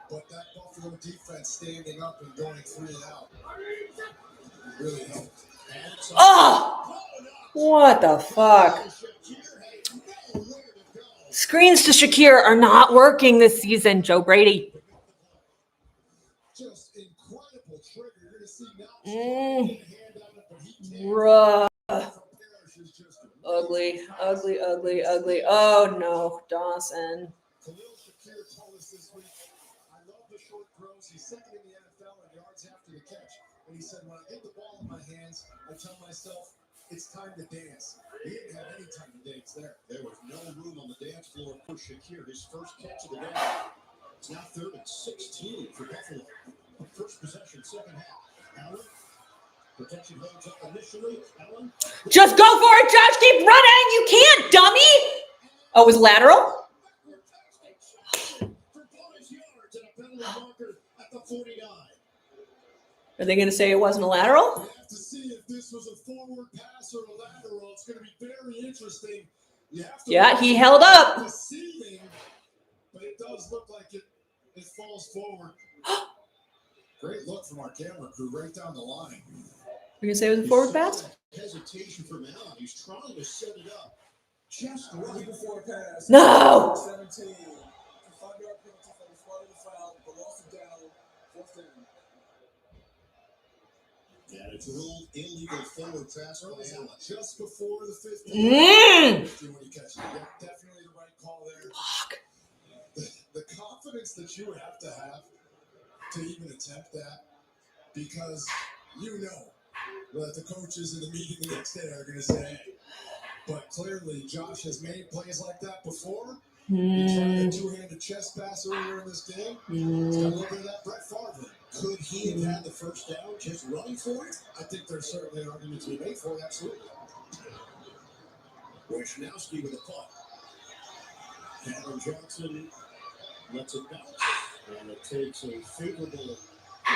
But that Buffalo defense standing up and going 3 and out really helped. Oh! What the fuck? Screens to Shakir are not working this season, Joe Brady. Just incredible trigger. You're going to see now. Bruh. Ugly. Oh no, Dawson. Khalil Shakir told us this week, I love the short throws. He's second in the NFL in yards after the catch. And he said, when I get the ball in my hands, I tell myself, it's time to dance. He didn't have any time to dance there. There was no room on the dance floor for Shakir. His first catch of the game. It's now 3rd and 16 for Buffalo. First possession, second half. Allen. Protection holds up initially. Allen. Just go for it, Josh. Keep running. You can't, dummy. Oh, it was lateral? Are they going to say it wasn't a lateral? We have to see if this was a forward pass or a lateral. It's going to be very interesting. Yeah, he held up. Deceiving, but it does look like it falls forward. Great look from our camera crew right down the line. You're going to say it was a forward pass? Hesitation from Allen. He's trying to set it up. Just right before pass. No! 17. 5-yard penalty for the front of the foul. The loss of down. 4th down. Yeah, it's ruled illegal forward pass by Allen just before the 15. When you catch it. Yeah, definitely the right call there. Fuck. The confidence that you would have to even attempt that, because you know that the coaches in the meeting the next day are going to say, hey, but clearly Josh has made plays like that before. He tried a 2-handed chest pass earlier in this game. He's got a little bit of that Brett Favre. Could he have had the first down just running for it? I think there's certainly an argument to be made for it, absolutely. Wishnowski with a punt. Cameron Johnson lets it bounce. And it takes a favorable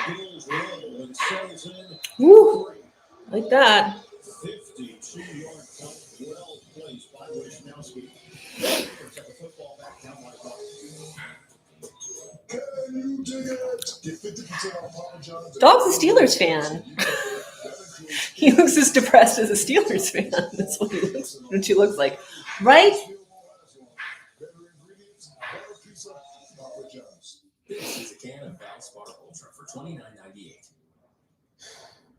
Bills roll and settles in. Woo! Like that. 52-yard punt, well placed by Wishnowski. At the football back down by Bucs. Can you dig it? Get 50% apologize. Dog's a Steelers fan. He looks as depressed as a Steelers fan. That's what he looks like. Right? $29.98.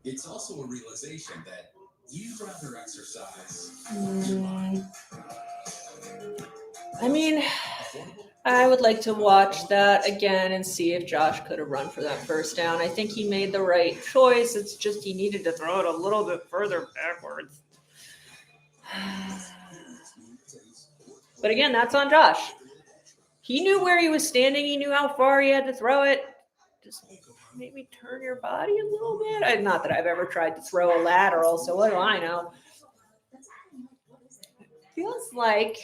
It's also a realization that you'd rather exercise. I mean, I would like to watch that again and see if Josh could have run for that first down. I think he made the right choice. It's just he needed to throw it a little bit further backwards. But again, that's on Josh. He knew where he was standing. He knew how far he had to throw it. Just maybe turn your body a little bit. Not that I've ever tried to throw a lateral, so what do I know? Feels like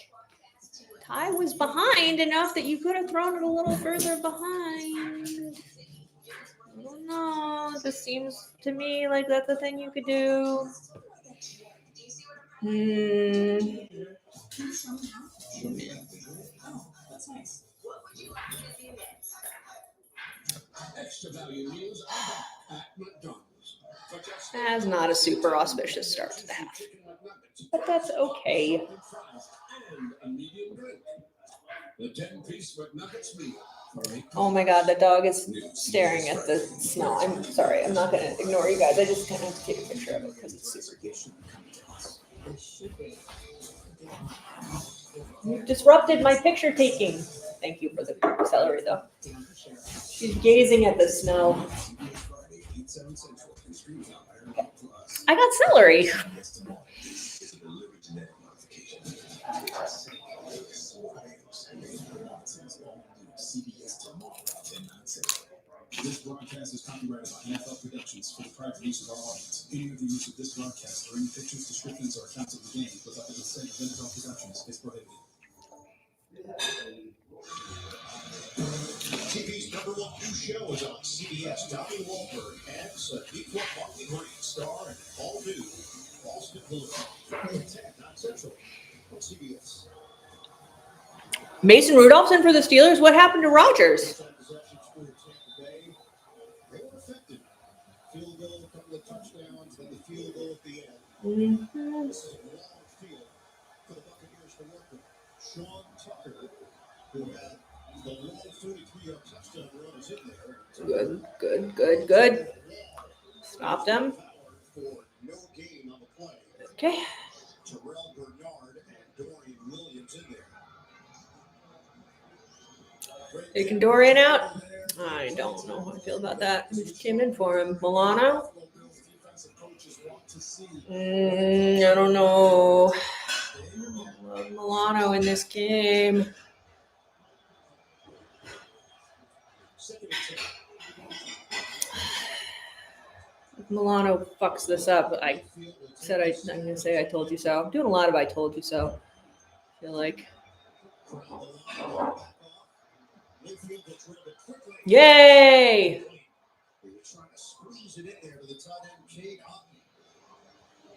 Ty was behind enough that you could have thrown it a little further behind. I don't know. This seems to me like that's a thing you could do. Extra value meals are at McDonald's. That's not a super auspicious start to the half, but that's okay. And a medium drink. The 10-piece McNuggets meal. Oh my god, the dog is staring at the snow. I'm sorry, I'm not going to ignore you guys. I just kind of have to take a picture of it because it's super cute. You disrupted my picture taking. Thank you for the celery, though. She's gazing at the snow. Okay. I got celery. This broadcast is copyrighted by NFL Productions for the private use of our audience. Any of the use of this broadcast or any pictures, descriptions, or accounts of the game without the consent of NFL Productions is prohibited. TV's #1 new show is on CBS. Donnie Wahlberg adds an equal partly great star and all new Boston Blue. Friday at 10 on Central on CBS. Mason Rudolph's in for the Steelers. What happened to Rodgers? They were effective. Field goal, a couple of touchdowns, then the field goal at the end. Mm-hmm. This is a long field for the Buccaneers to work with. Sean Tucker, who had the long 43-yard touchdown run, is in there. Good. Stopped him. For no gain on the play. Okay. Terrell Bernard and Dorian Williams in there. Taking Dorian out. I don't know how I feel about that. Who came in for him? Milano? I don't know. I love Milano in this game. If Milano fucks this up, I'm going to say I told you so. I'm doing a lot of I told you so. I feel like. Yay!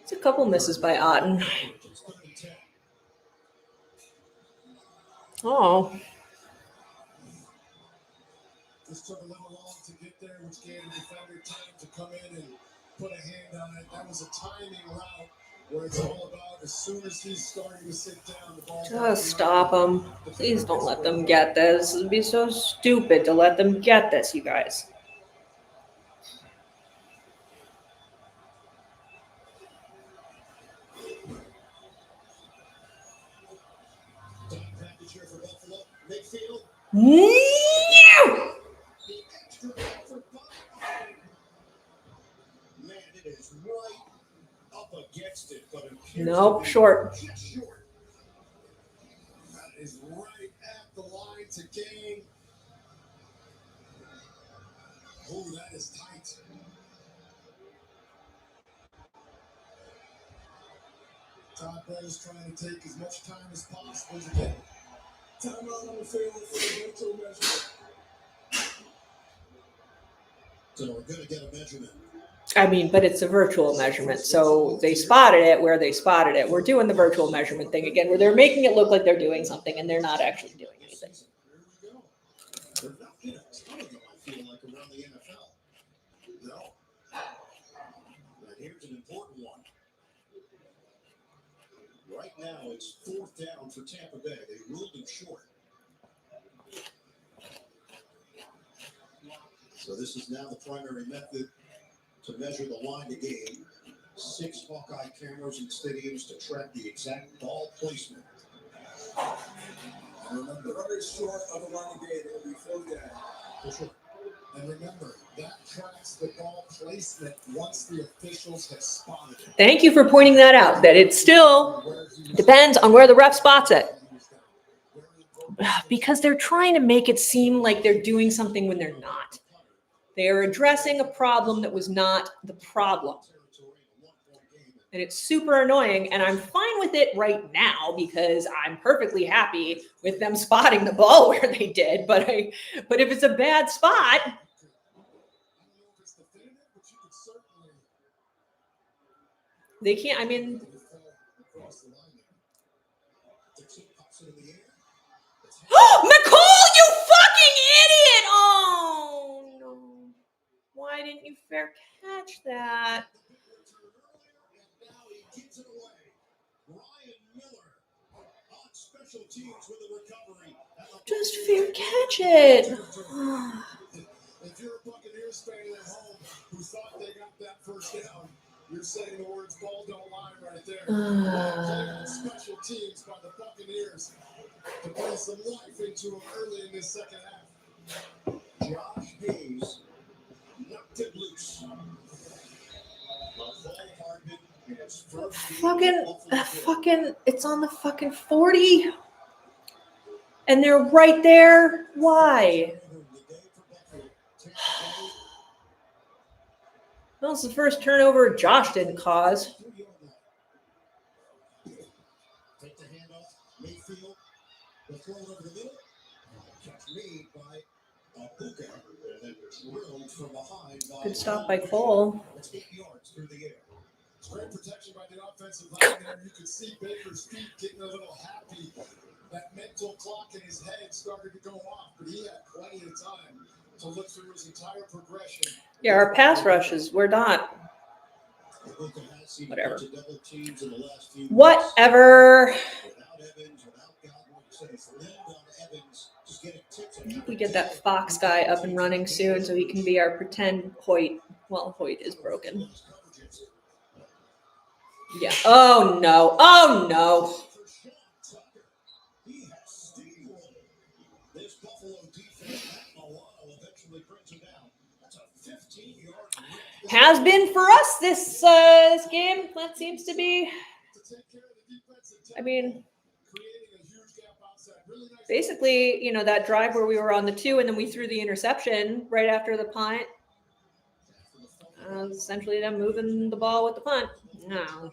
It's a couple misses by Otten. Oh. This took a little long to get there, which gave the defender time to come in and put a hand on it. That was a timing route where it's all about as soon as he's starting to sit down, the ball. Just stop them. Please don't let them get this. It would be so stupid to let them get this, you guys. Nope, short. That is right at the line to gain. Oh, that is tight. Todd Bowles trying to take as much time as possible to get time out on the field for the virtual measurement. So we're going to get a measurement. I mean, but it's a virtual measurement, so they spotted it where they spotted it. We're doing the virtual measurement thing again, where they're making it look like they're doing something, and they're not actually doing anything. There we go. There's not been a ton of them, I feel like, around the NFL. No. But here's an important one. Right now, it's 4th down for Tampa Bay. They ruled him short. So this is now the primary method to measure the line to game. 6 Hawkeye cameras in stadiums to track the exact ball placement. And remember, very short of a line to game, it will be floated down. For sure. And remember, that tracks the ball placement once the officials have spotted it. Thank you for pointing that out, that it still depends on where the ref spots it. Because they're trying to make it seem like they're doing something when they're not. They are addressing a problem that was not the problem. And it's super annoying, and I'm fine with it right now because I'm perfectly happy with them spotting the ball where they did. But if it's a bad spot, they can't. I mean, Mecole, you fucking idiot! Oh no! Why didn't you fair catch that? Just fair catch it. If you're a Buccaneers fan at home who thought they got that first down, you're saying the words "ball don't lie" right there. Playing on special teams by the Buccaneers to bring some life into them early in this second half. Josh Hayes knocked it loose. Fucking, it's on the fucking 40. And they're right there. Why? Well, it's the first turnover Josh didn't cause. Take the handoff, Mayfield. The throw over the middle. Catch made by Bucs. And then drilled from behind by Good stop by Cole. That's 8 yards through the air. It's great protection by the offensive line there. You can see Baker's feet getting a little happy. That mental clock in his head started to go off, but he had plenty of time to look through his entire progression. Yeah, our pass rushes, we're not. Whatever. Whatever. I hope we get that Fox guy up and running soon so he can be our pretend Hoyt. Well, Hoyt is broken. Yeah. Oh, no. Oh, no. Has been for us this game. That seems to be. I mean, basically, you know, that drive where we were on the 2 and then we threw the interception right after the punt. Essentially them moving the ball with the punt. No.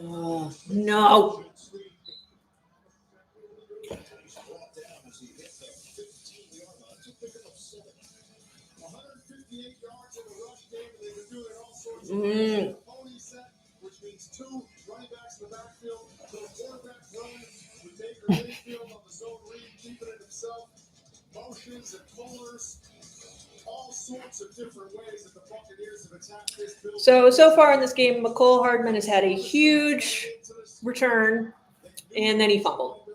Oh, no. Which means 2 running backs in the backfield. So the quarterback running with Baker Mayfield on the zone read, keeping it himself. Motions and pullers. All sorts of different ways that the Buccaneers have attacked this building. So far in this game, Mecole Hardman has had a huge return, and then he fumbled.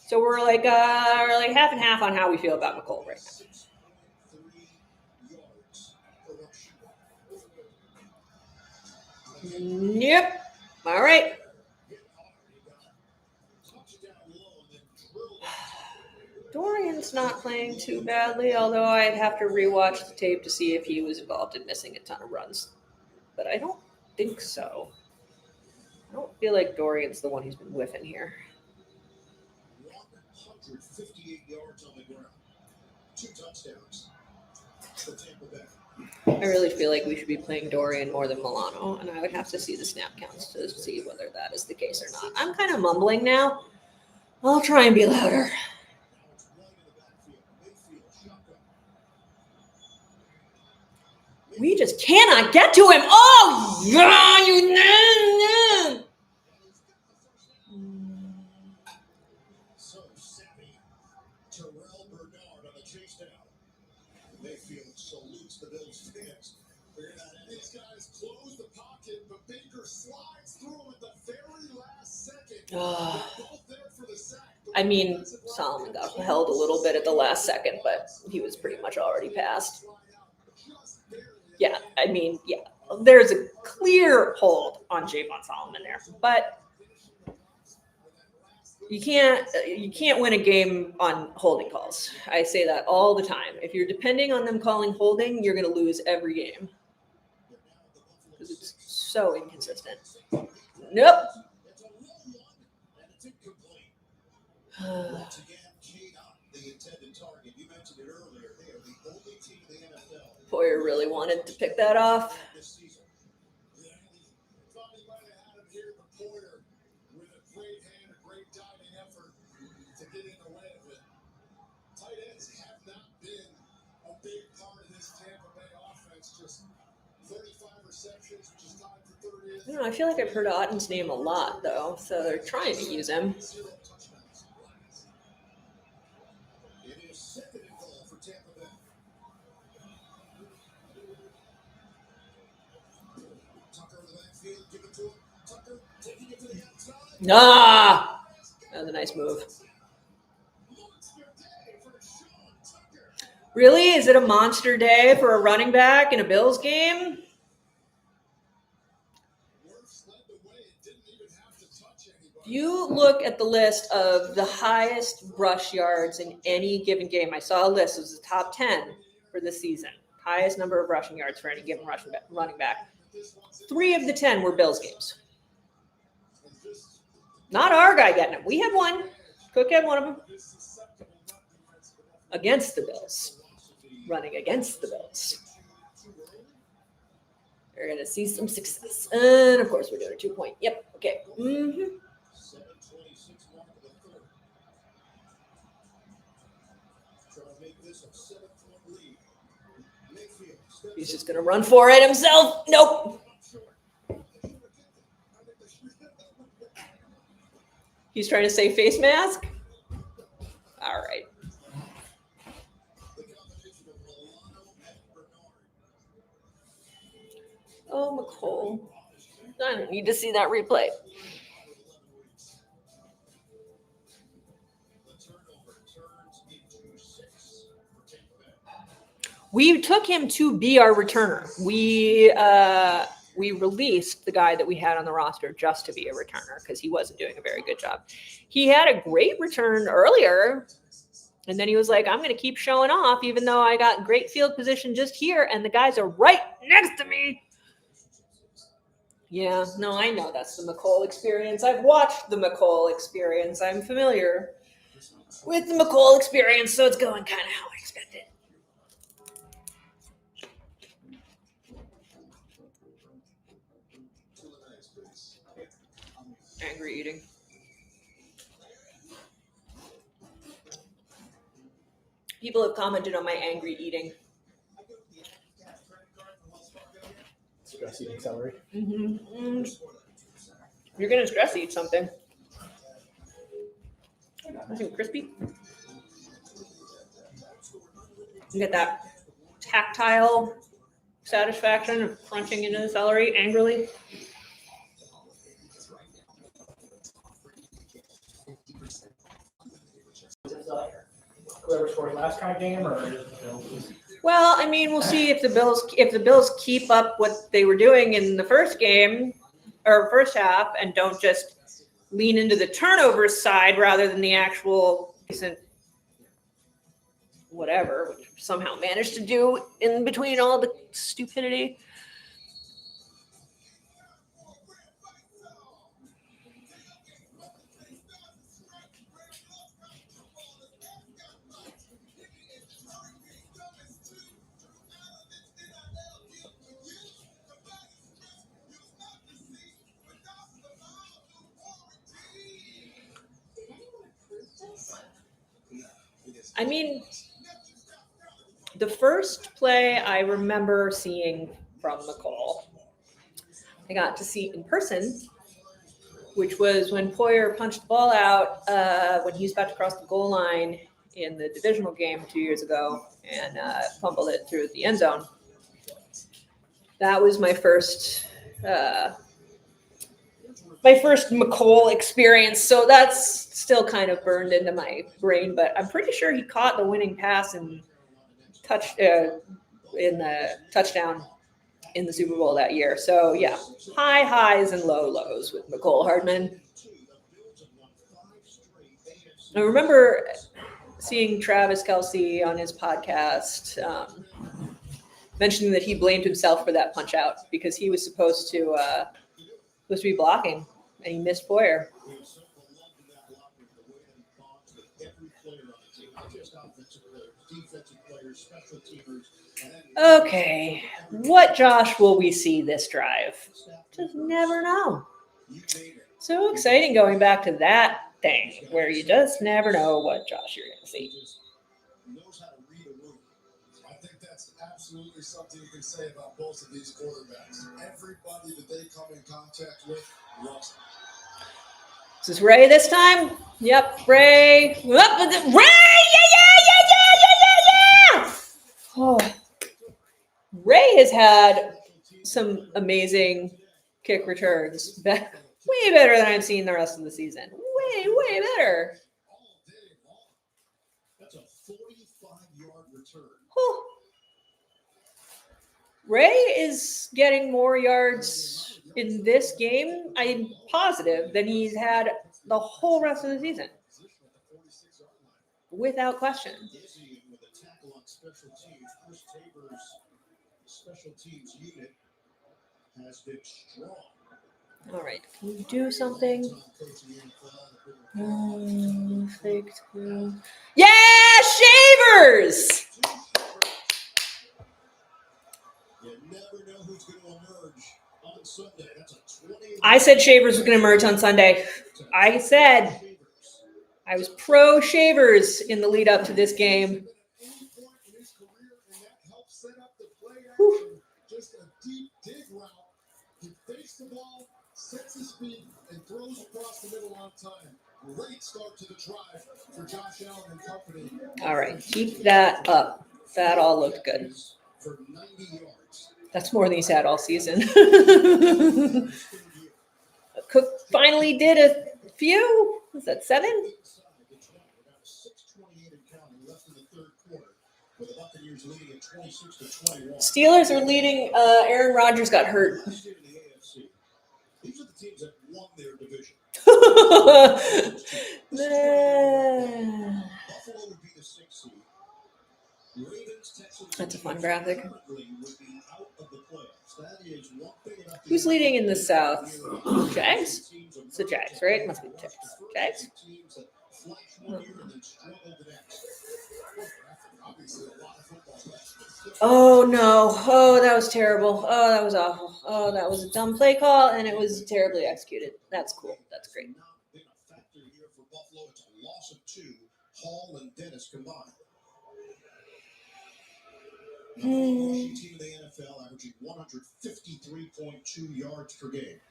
So we're like half and half on how we feel about Mecole right now. Yep. All right. Dorian's not playing too badly, although I'd have to rewatch the tape to see if he was involved in missing a ton of runs. But I don't think so. I don't feel like Dorian's the one who's been whiffing here. 158 yards on the ground. 2 touchdowns for Tampa Bay. I really feel like we should be playing Dorian more than Milano, and I would have to see the snap counts to see whether that is the case or not. I'm kind of mumbling now. I'll try and be louder. We just cannot get to him. Oh, yeah, you know. Mayfield salutes the Bills fans. These guys close the pocket, but Baker slides through at the very last second. They're both there for the sack. I mean, Solomon got held a little bit at the last second, but he was pretty much already passed. Yeah, I mean, yeah, there's a clear hold on Javon Solomon there, but you can't win a game on holding calls. I say that all the time. If you're depending on them calling holding, you're going to lose every game because it's so inconsistent. Nope. Once again, Keon, the intended target. You mentioned it earlier. They are the only team in the NFL. Poyer really wanted to pick that off. This season. Yeah, thought he might have had him here, but Poyer, with a great hand, a great diving effort to get in the way of it. Tight ends have not been a big part of this Tampa Bay offense. Just 35 receptions, which is tied for 30th. I don't know. I feel like I've heard Otten's name a lot, though, so they're trying to use him. 0 touchdowns. It is 2nd and goal for Tampa Bay. Tucker in the backfield, give it to him. Tucker taking it to the outside. Ah, that was a nice move. Monster day for Sean Tucker. Really? Is it a monster day for a running back in a Bills game? Wirfs led the way. It didn't even have to touch anybody. You look at the list of the highest rush yards in any given game. I saw a list. It was the top 10 for this season. Highest number of rushing yards for any given running back. 3 of the 10 were Bills games. Not our guy getting it. We had one. Cook had one of them. Against the Bills. Running against the Bills. We're going to see some success. And, of course, we're doing a 2-point. Yep. Okay. 7:26 mark of the third. Trying to make this a 7-point lead. Mayfield steps He's just going to run for it himself. Nope. He's trying to say face mask. All right. the combination of Milano and Bernard. Oh, Mecole. I don't need to see that replay. The turnover turns into 6 for Tampa Bay. We took him to be our returner. We released the guy that we had on the roster just to be a returner because he wasn't doing a very good job. He had a great return earlier, and then he was like, I'm going to keep showing off even though I got great field position just here, and the guys are right next to me. Yeah, no, I know that's the Mecole experience. I've watched the Mecole experience. I'm familiar with the Mecole experience, so it's going kind of how I expected. Angry eating. People have commented on my angry eating. Stress eating celery. Mm-hmm. You're gonna stress eat something. Something crispy. You get that tactile satisfaction of crunching into the celery angrily. Whoever scored last kind of game, or is it the Bills? Well, I mean, we'll see if the Bills keep up what they were doing in the first game or first half and don't just lean into the turnovers side rather than the actual decent whatever, which we somehow managed to do in between all the stupidity. I mean, the first play I remember seeing from Mecole, I got to see in person, which was when Poyer punched the ball out when he was about to cross the goal line, in the divisional game 2 years ago and fumbled it through the end zone. That was my first Mecole experience. So that's still kind of burned into my brain, but I'm pretty sure he caught the winning pass and in the touchdown in the Super Bowl that year. So yeah, high highs and low lows with Mecole Hardman. I remember seeing Travis Kelce on his podcast mentioning that he blamed himself for that punch out because he was supposed to be blocking and he missed Poyer. Okay, what Josh will we see this drive? Just never know. So exciting going back to that thing where you just never know what Josh you're going to see. I think that's absolutely something you can say about both of these quarterbacks. Everybody that they come in contact with loves them. Is this Ray this time? Yep, Ray. Ray! Yeah! Oh. Ray has had some amazing kick returns. Way better than I've seen the rest of the season. Way better. That's a 45-yard return. Whew. Ray is getting more yards in this game, I'm positive, than he's had the whole rest of the season. Without question. Special teams unit has been strong. All right, can we do something? Faked. Yeah, Shavers! You never know who's going to emerge on Sunday. That's a 20. I said Shavers was going to emerge on Sunday. I said I was pro Shavers in the lead up to this game. Just a deep dig route. He fakes the ball, sets his feet, and throws across the middle on time. Great start to the drive for Josh Allen and company. All right, keep that up. That all looked good. For 90 yards. That's more than he's had all season. Cook finally did a few. Was that 7? 6:28 and counting left in the third quarter. With the Buccaneers leading at 26-21. Steelers are leading. Aaron Rodgers got hurt. These are the teams that won their division. Buffalo would be the 6th seed. Ravens, Texans, That's a fun graphic. would be out of the playoffs. That is one thing about Who's leading in the South? Jags? It's the Jags, right? Must be the Jags. Jags? Oh, no. Oh, that was terrible. Oh, that was awful. Oh, that was a dumb play call, and it was terribly executed. That's cool. That's great. Been a factor here for Buffalo. It's a loss of 2. Hall and Dennis combined. Number one rushing team in the NFL, averaging 153.2 yards per game.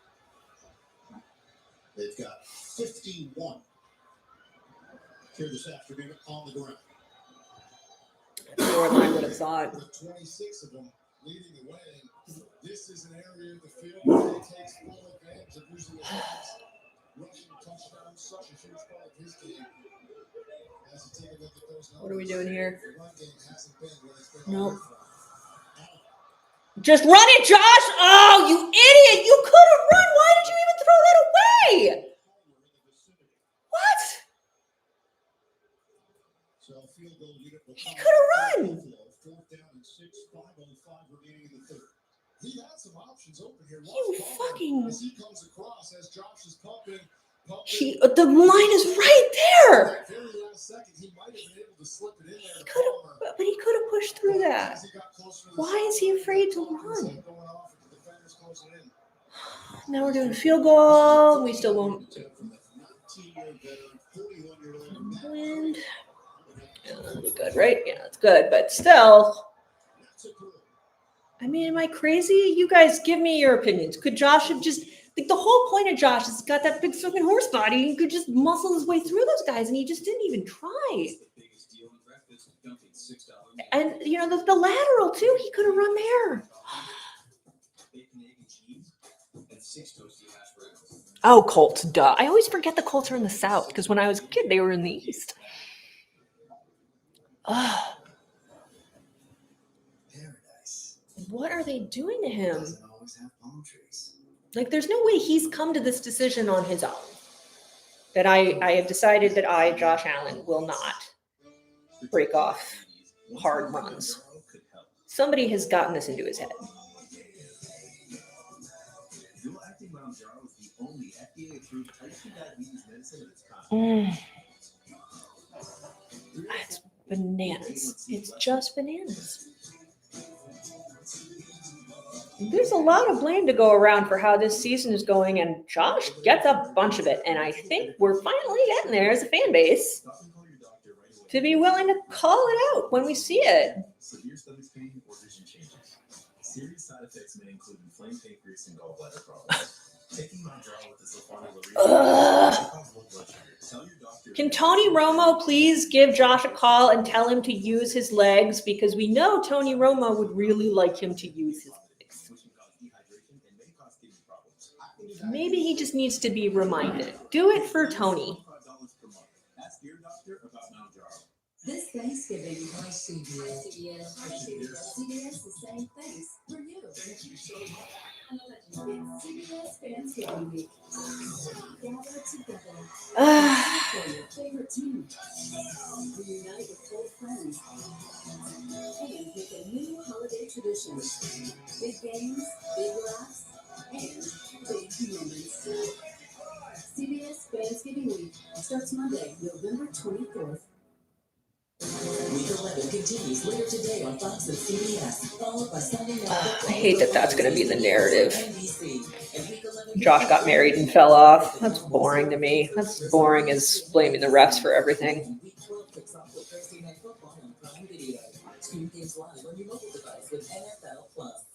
They've got 51 here this afternoon on the ground. More than I would have thought. With 26 of them leading the way, this is an area of the field where he takes full advantage of using the hands. Rushing touchdowns, such a huge part of his game. As you take a look at those numbers, What are we doing here? the run game hasn't been what it's been. Nope. Just run it, Josh! Oh, you idiot! You could have run! Why did you even throw that away? What? So field goal unit will He come could have run! Buffalo, 4th down and 6, 5:05 remaining in the third. He had some options open here. You fucking... As he comes across, as Josh is pumping. The line is right there! Very last second, he might have been able to slip it in there. But he could have pushed through that. Why is he afraid to run? Now we're doing a field goal. We still won't win. Yeah, that'll be good, right? Yeah, it's good, but still. I mean, am I crazy? You guys give me your opinions. Could Josh have just, like, the whole point of Josh is he's got that big fucking horse body. He could just muscle his way through those guys, and he just didn't even try. And, you know, the lateral, too. He could have run there. Oh, Colts, duh. I always forget the Colts are in the South because when I was a kid, they were in the East. Ugh. What are they doing to him? Like, there's no way he's come to this decision on his own. That I have decided that I, Josh Allen, will not break off hard runs. Somebody has gotten this into his head. It's bananas. It's just bananas. There's a lot of blame to go around for how this season is going, and Josh gets a bunch of it. And I think we're finally getting there as a fan base to be willing to call it out when we see it. Severe stomach pain or vision changes. Serious side effects may include inflamed pancreas and gallbladder problems. Taking Mounjaro with the sulfonylurea. Can Tony Romo please give Josh a call and tell him to use his legs? Because we know Tony Romo would really like him to use his legs. Maybe he just needs to be reminded. Do it for Tony. This Thanksgiving, my CBS, the same thanks for you. Thank you so much. It's CBS Thanksgiving week. Gather together for your favorite team. Reunite with old friends. And with a new holiday tradition. Big games, big laughs, and big moments. CBS Thanksgiving week starts Monday, November 24th. Week 11 continues later today on Fox and CBS, followed by Sunday night. I hate that that's going to be the narrative. Josh got married and fell off. That's boring to me. That's boring as blaming the refs for everything. Week 12 kicks off with Thursday Night Football on Prime Video. Stream games live on your mobile device with NFL Plus.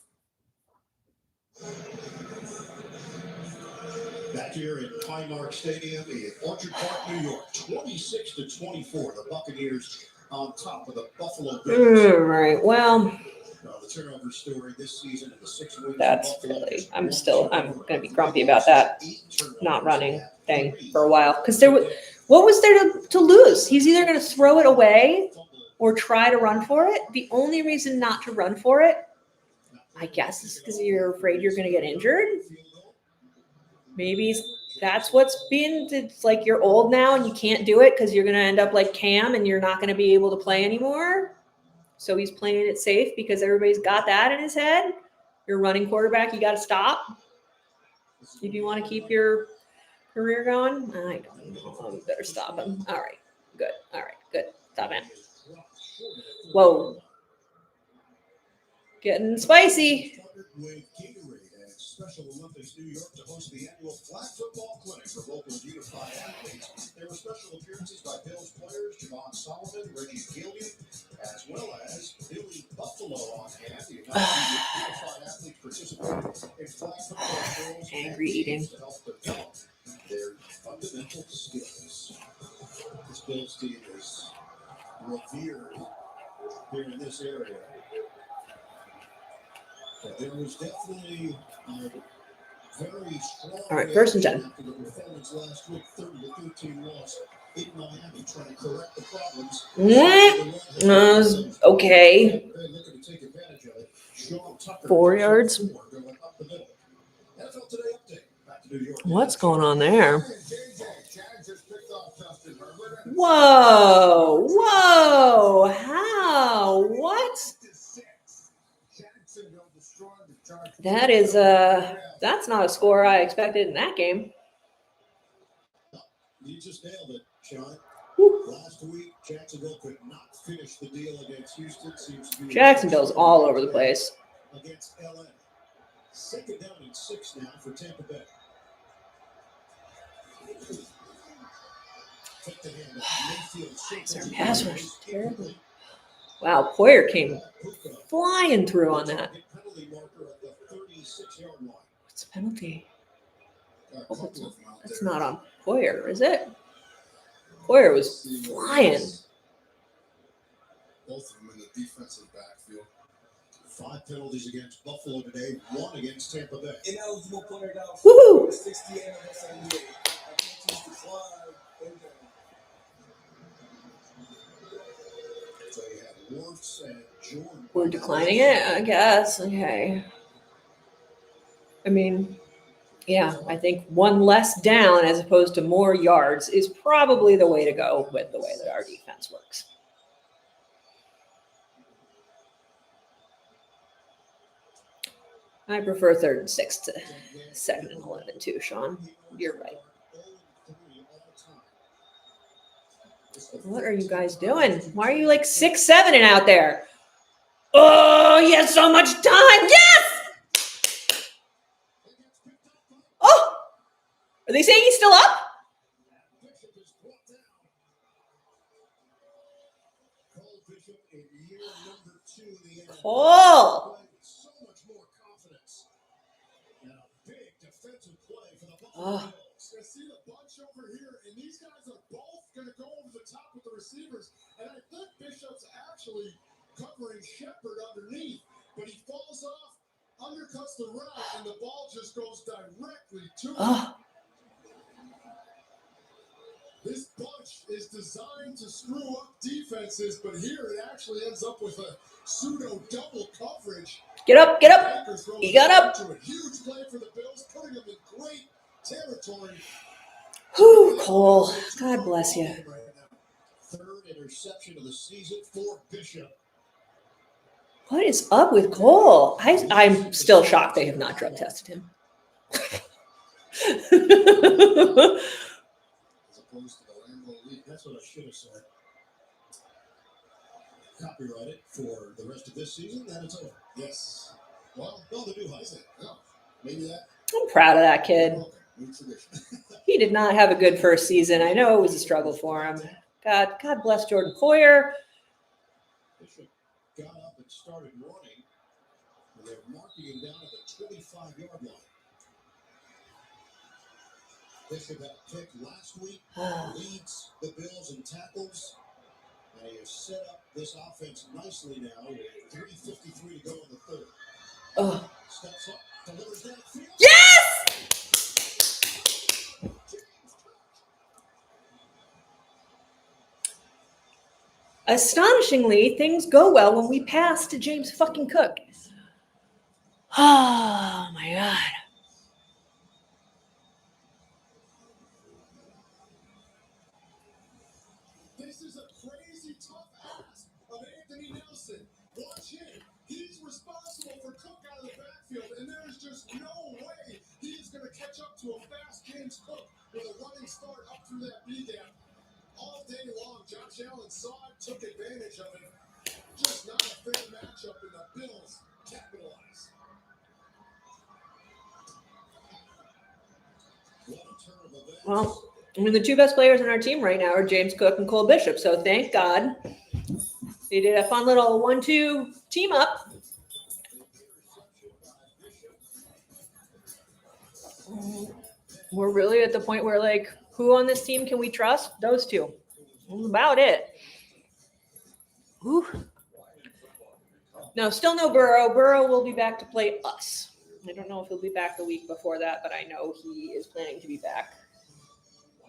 Back here at Highmark Stadium in Orchard Park, New York, 26-24. The Buccaneers on top of the Buffalo Bills. All right. Well, The turnover story this season in the 6 wins. that's really. I'm going to be grumpy about that not running thing for a while because what was there to lose? He's either going to throw it away or try to run for it. The only reason not to run for it, I guess, is because you're afraid you're going to get injured. Maybe that's what's been. It's like you're old now and you can't do it because you're going to end up like Cam and you're not going to be able to play anymore. So he's playing it safe because everybody's got that in his head. You're a running quarterback. You got to stop if you want to keep your career going. I don't know. You better stop him. All right. Good. All right. Good. Stop him. Whoa. Getting spicy. Special Olympics New York to host the annual flag football clinic for local unified athletes. There were special appearances by Bills players Javon Solomon, Reggie Gillian, as well as Billy Buffalo on hand. The unified athletes participated in flag football drills Angry eating. to help develop their fundamental skills. This Bills team is revered here in this area. There was definitely very strong. All right, first and 10. After the performance last week, 30-13 loss in Miami, trying to correct the problems. Okay. They're looking to take advantage of it. Sean Tucker, 4 yards. going up the middle. NFL Today update. Back to New York. What's going on there? Jags just picked off Justin Herbert. Whoa. Whoa. How? What? That is that's not a score I expected in that game. You just nailed it, Sean. Last week, Jacksonville could not finish the deal against Houston. Seems to be Jacksonville's all over the place. against LA. 2nd down and 6 now for Tampa Bay. Their pass rush is terrible. Wow, Poyer came flying through on that. What's the penalty? Oh, that's not on Poyer, is it? Poyer was flying. both of them in the defensive backfield. 5 penalties against Buffalo today, 1 against Tampa Bay. Ineligible player down. Woohoo! 68 of 78. Attention to slide. So you had Wirfs and Jordan. We're declining it, I guess. Okay. I mean, yeah, I think 1 less down as opposed to more yards is probably the way to go with the way that our defense works. I prefer 3rd and 6 to 2nd and 11 too, Sean. You're right. What are you guys doing? Why are you like 6-7 and out there? Oh, you have so much time. Yes! Oh! Are they saying he's still up? Cole! So much more confidence. And a big defensive play for the Bucs. Oh. I see the bunch over here, and these guys are both going to go over the top with the receivers. And I think Bishop's actually covering Shepard underneath, but he falls off, undercuts the route, and the ball just goes directly to him. Oh. This bunch is designed to screw up defenses, but here it actually ends up with a pseudo double coverage. Get up, get up. He got up. To a huge play for the Bills, putting them in great territory. Whew, Cole. God bless you. 3rd interception of the season for Bishop. What is up with Cole? I'm still shocked they have not drug tested him. As opposed to the Lambeau League. That's what I should have said. Copyrighted for the rest of this season, then it's over. Yes. Well, no, the new Heisman. No. Maybe that. I'm proud of that kid. Okay. New tradition. He did not have a good first season. I know it was a struggle for him. God bless Jordan Poyer. Bishop got up and started running. And they're marking him down at the 25-yard line. Bishop had a pick last week. Leads the Bills in tackles. And he has set up this offense nicely now with 3:53 to go in the 3rd. Oh. Steps up, delivers downfield. Yes! Astonishingly, things go well when we pass to James fucking Cook. Oh my God. This is a crazy tough ass of Anthony Nelson. Watch him. He's responsible for Cook out of the backfield, and there is just no way he is going to catch up to a fast James Cook with a running start up through that B-gap. All day long, Josh Allen saw it, took advantage of it. Just not a fair matchup, and the Bills capitalize. What a turn of events. Well, I mean, the 2 best players on our team right now are James Cook and Cole Bishop. So thank God they did a fun little 1-2 team up. We're really at the point where, like, who on this team can we trust? Those 2. That's about it. Whew. No, still no Burrow. Burrow will be back to play us. I don't know if he'll be back the week before that, but I know he is planning to be back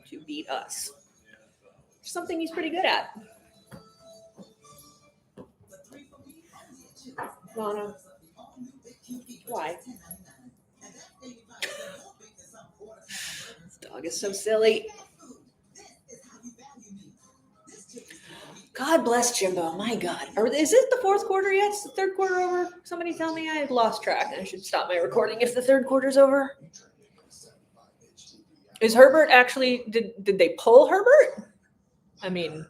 to beat us. Something he's pretty good at. Lana. Why? This dog is so silly. God bless Jimbo. My God. Is it the 4th quarter yet? Is the 3rd quarter over? Somebody tell me I had lost track. I should stop my recording if the 3rd quarter's over. Is Herbert actually, did they pull Herbert? I mean,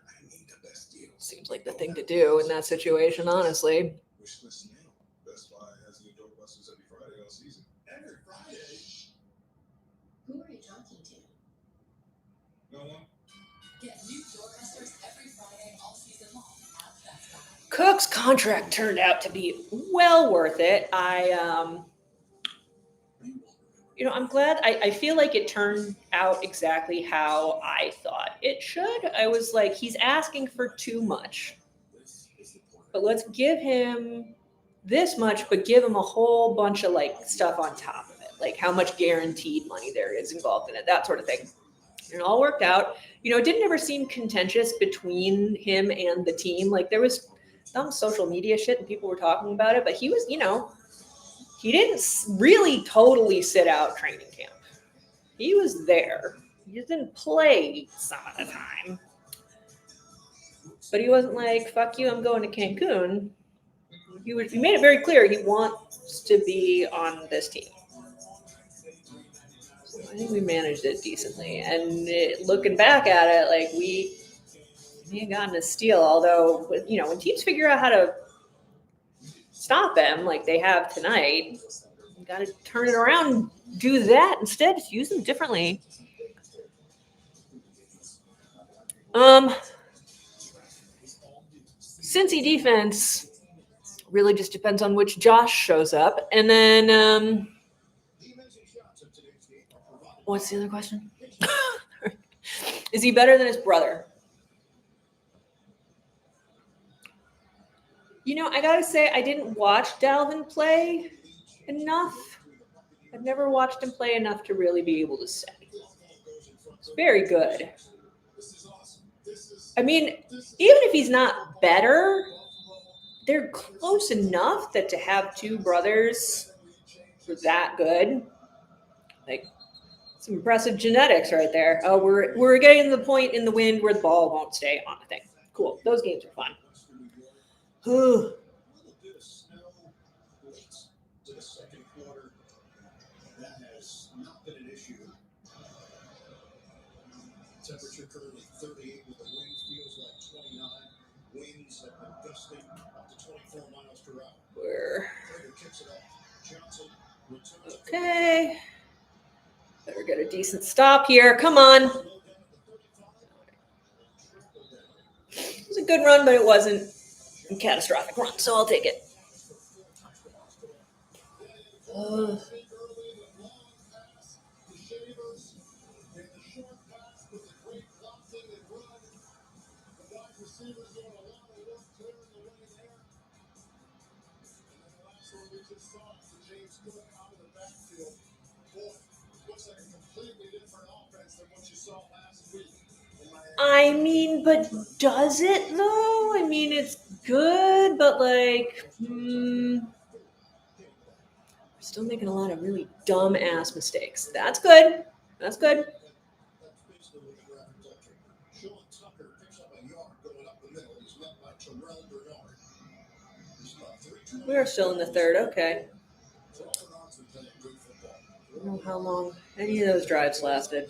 seems like the thing to do in that situation, honestly. Best Buy has new door busters every Friday all season. Every Friday? Who are you talking to? No one? Get new doorbusters every Friday all season long at Best Buy. Cook's contract turned out to be well worth it. I'm glad. I feel like it turned out exactly how I thought it should. I was like, he's asking for too much. but let's give him this much, but give him a whole bunch of like stuff on top of it, like how much guaranteed money there is involved in it, that sort of thing. And it all worked out. You know, it didn't ever seem contentious between him and the team. Like there was some social media shit and people were talking about it, but he was, you know, he didn't really totally sit out training camp. He was there. He just didn't play some of the time. But he wasn't like, fuck you, I'm going to Cancun. He made it very clear he wants to be on this team. So I think we managed it decently. And looking back at it, like we ain't gotten a steal. Although, you know, when teams figure out how to stop them like they have tonight, you got to turn it around and do that instead. Just use them differently. Cincy defense really just depends on which Josh shows up. And then, what's the other question? Is he better than his brother? You know, I gotta say, I didn't watch Dalvin play enough. I've never watched him play enough to really be able to say. It's very good. I mean, even if he's not better, they're close enough that to have two brothers who are that good, like some impressive genetics right there. Oh, we're getting to the point in the wind where the ball won't stay on the thing. Cool. Those games are fun. little bit of snow late to the second quarter. That has not been an issue. Temperature currently 38 with the wind feels like 29. Winds have been gusting up to 24 miles per hour. Trader kicks it off. Johnson returns it. Okay. Better get a decent stop here. Come on. It was a good run, but it wasn't a catastrophic run, so I'll take it. I mean, but does it though? I mean, it's good, but like, we're still making a lot of really dumb ass mistakes. That's good. That's good. We are still in the third. Okay. I don't know how long any of those drives lasted.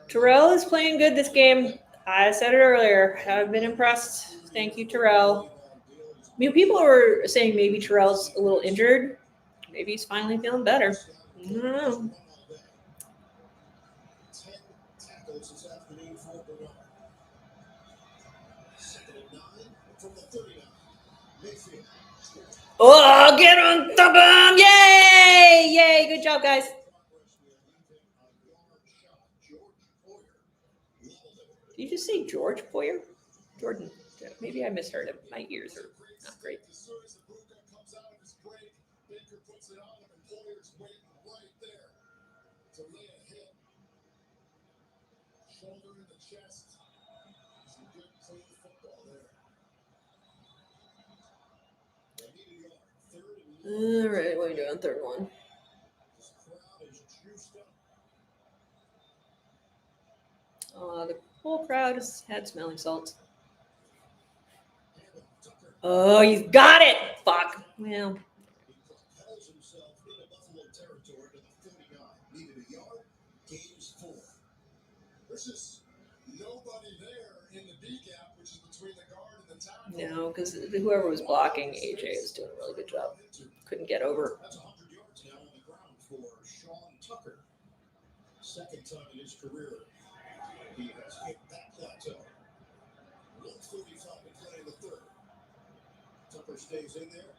Terrell is playing good this game. I said it earlier. I've been impressed. Thank you, Terrell. I mean, people were saying maybe Terrell's a little injured. Maybe he's finally feeling better. I don't know. Oh, get on top of him! Yay! Yay! Good job, guys. Did you just say George Poyer? Jordan. Maybe I misheard him. My ears are not great. All right, what are you doing? Third one. The whole crowd has had smelling salts. Oh, you got it! Fuck. Well. No, because whoever was blocking AJ is doing a really good job. Couldn't get over. That's 100 yards now on the ground for Sean Tucker. Second time in his career he has hit that plateau. 1:35 to play in the third. Tucker stays in there.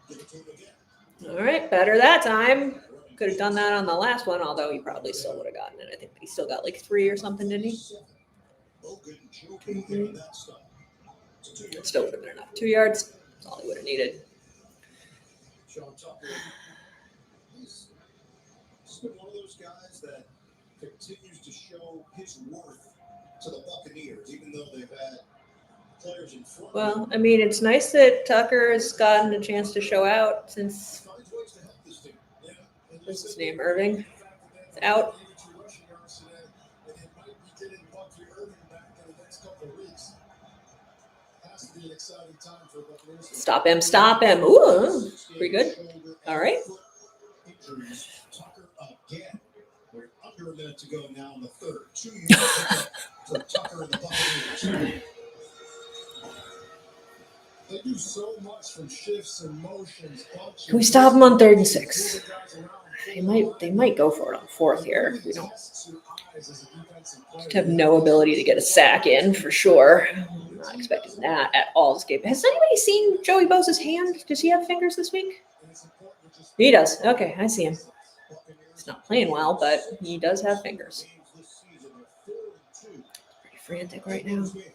Give it to him again. All right, better that time. Could have done that on the last one, although he probably still would have gotten it. I think he still got like 3 or something, didn't he? It still would have been enough. 2 yards. That's all he would have needed. Sean Tucker, he's been one of those guys that continues to show his worth to the Buccaneers, even though they've had players in front. Well, I mean, it's nice that Tucker has gotten a chance to show out since Finds ways to help this team. Yeah. what's his name, Irving? It's out. Stop him! Stop him! Ooh, pretty good. All right. Tucker again. We're under a minute to go now in the third. 2 yards for Tucker and the Buccaneers. They do so much from shifts and motions. Can we stop him on 3rd and 6? They might go for it on 4th here. We don't just have no ability to get a sack in for sure. I'm not expecting that at all this game. Has anybody seen Joey Bosa's hand? Does he have fingers this week? He does. Okay, I see him. He's not playing well, but he does have fingers. Pretty frantic right now. I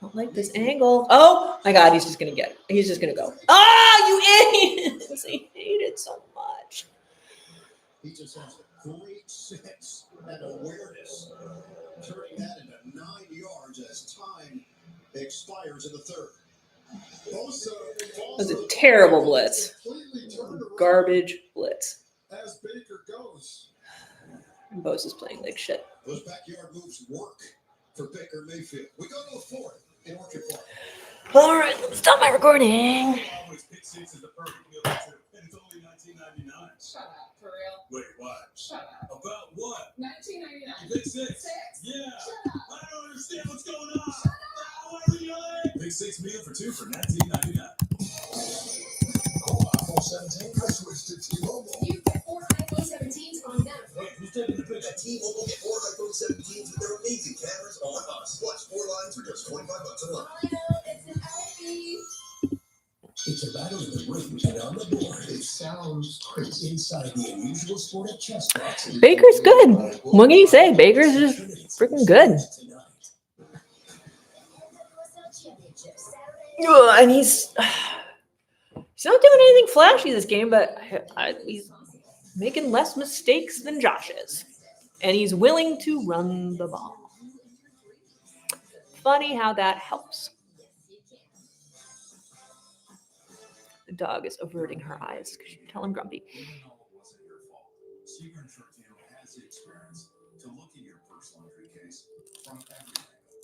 don't like this angle. Oh my God, he's just gonna get it. He's just gonna go. Ah, you idiots! I hate it so much. He just has a great sense and awareness, turning that into 9 yards as time expires in the third. That was a terrible blitz. Garbage blitz. As Baker goes. And Bosa's playing like shit. Those backyard moves work for Baker Mayfield. We go to the fourth in Orchard Park. All right, let's stop my recording. Pick six is the perfect meal too, and it's only $19.99. Shut up, for real? Wait, what? Shut up. About what? $19.99. Pick six. Six? Yeah. Shut up. I don't understand what's going on. What are you like? Pick six meal for two for $19.99. Oh, iPhone 17. I switched to T-Mobile. You get 4 iPhone 17s on them. Wait, who's taking the pick? At T-Mobile, get 4 iPhone 17s with their amazing cameras on us. Plus 4 lines for just $25 a month. I know, it's an Alfie. It's a battle in the ring and on the board. It sounds great inside the unusual sport of chess box. Baker's good. What can you say? Baker's just freaking good. Ugh, and he's not doing anything flashy this game, but he's making less mistakes than Josh is. And he's willing to run the ball. Funny how that helps. The dog is averting her eyes because you can tell I'm grumpy. Even though it wasn't your fault, Seaburn Shortino has the experience to look at your personal injury case from every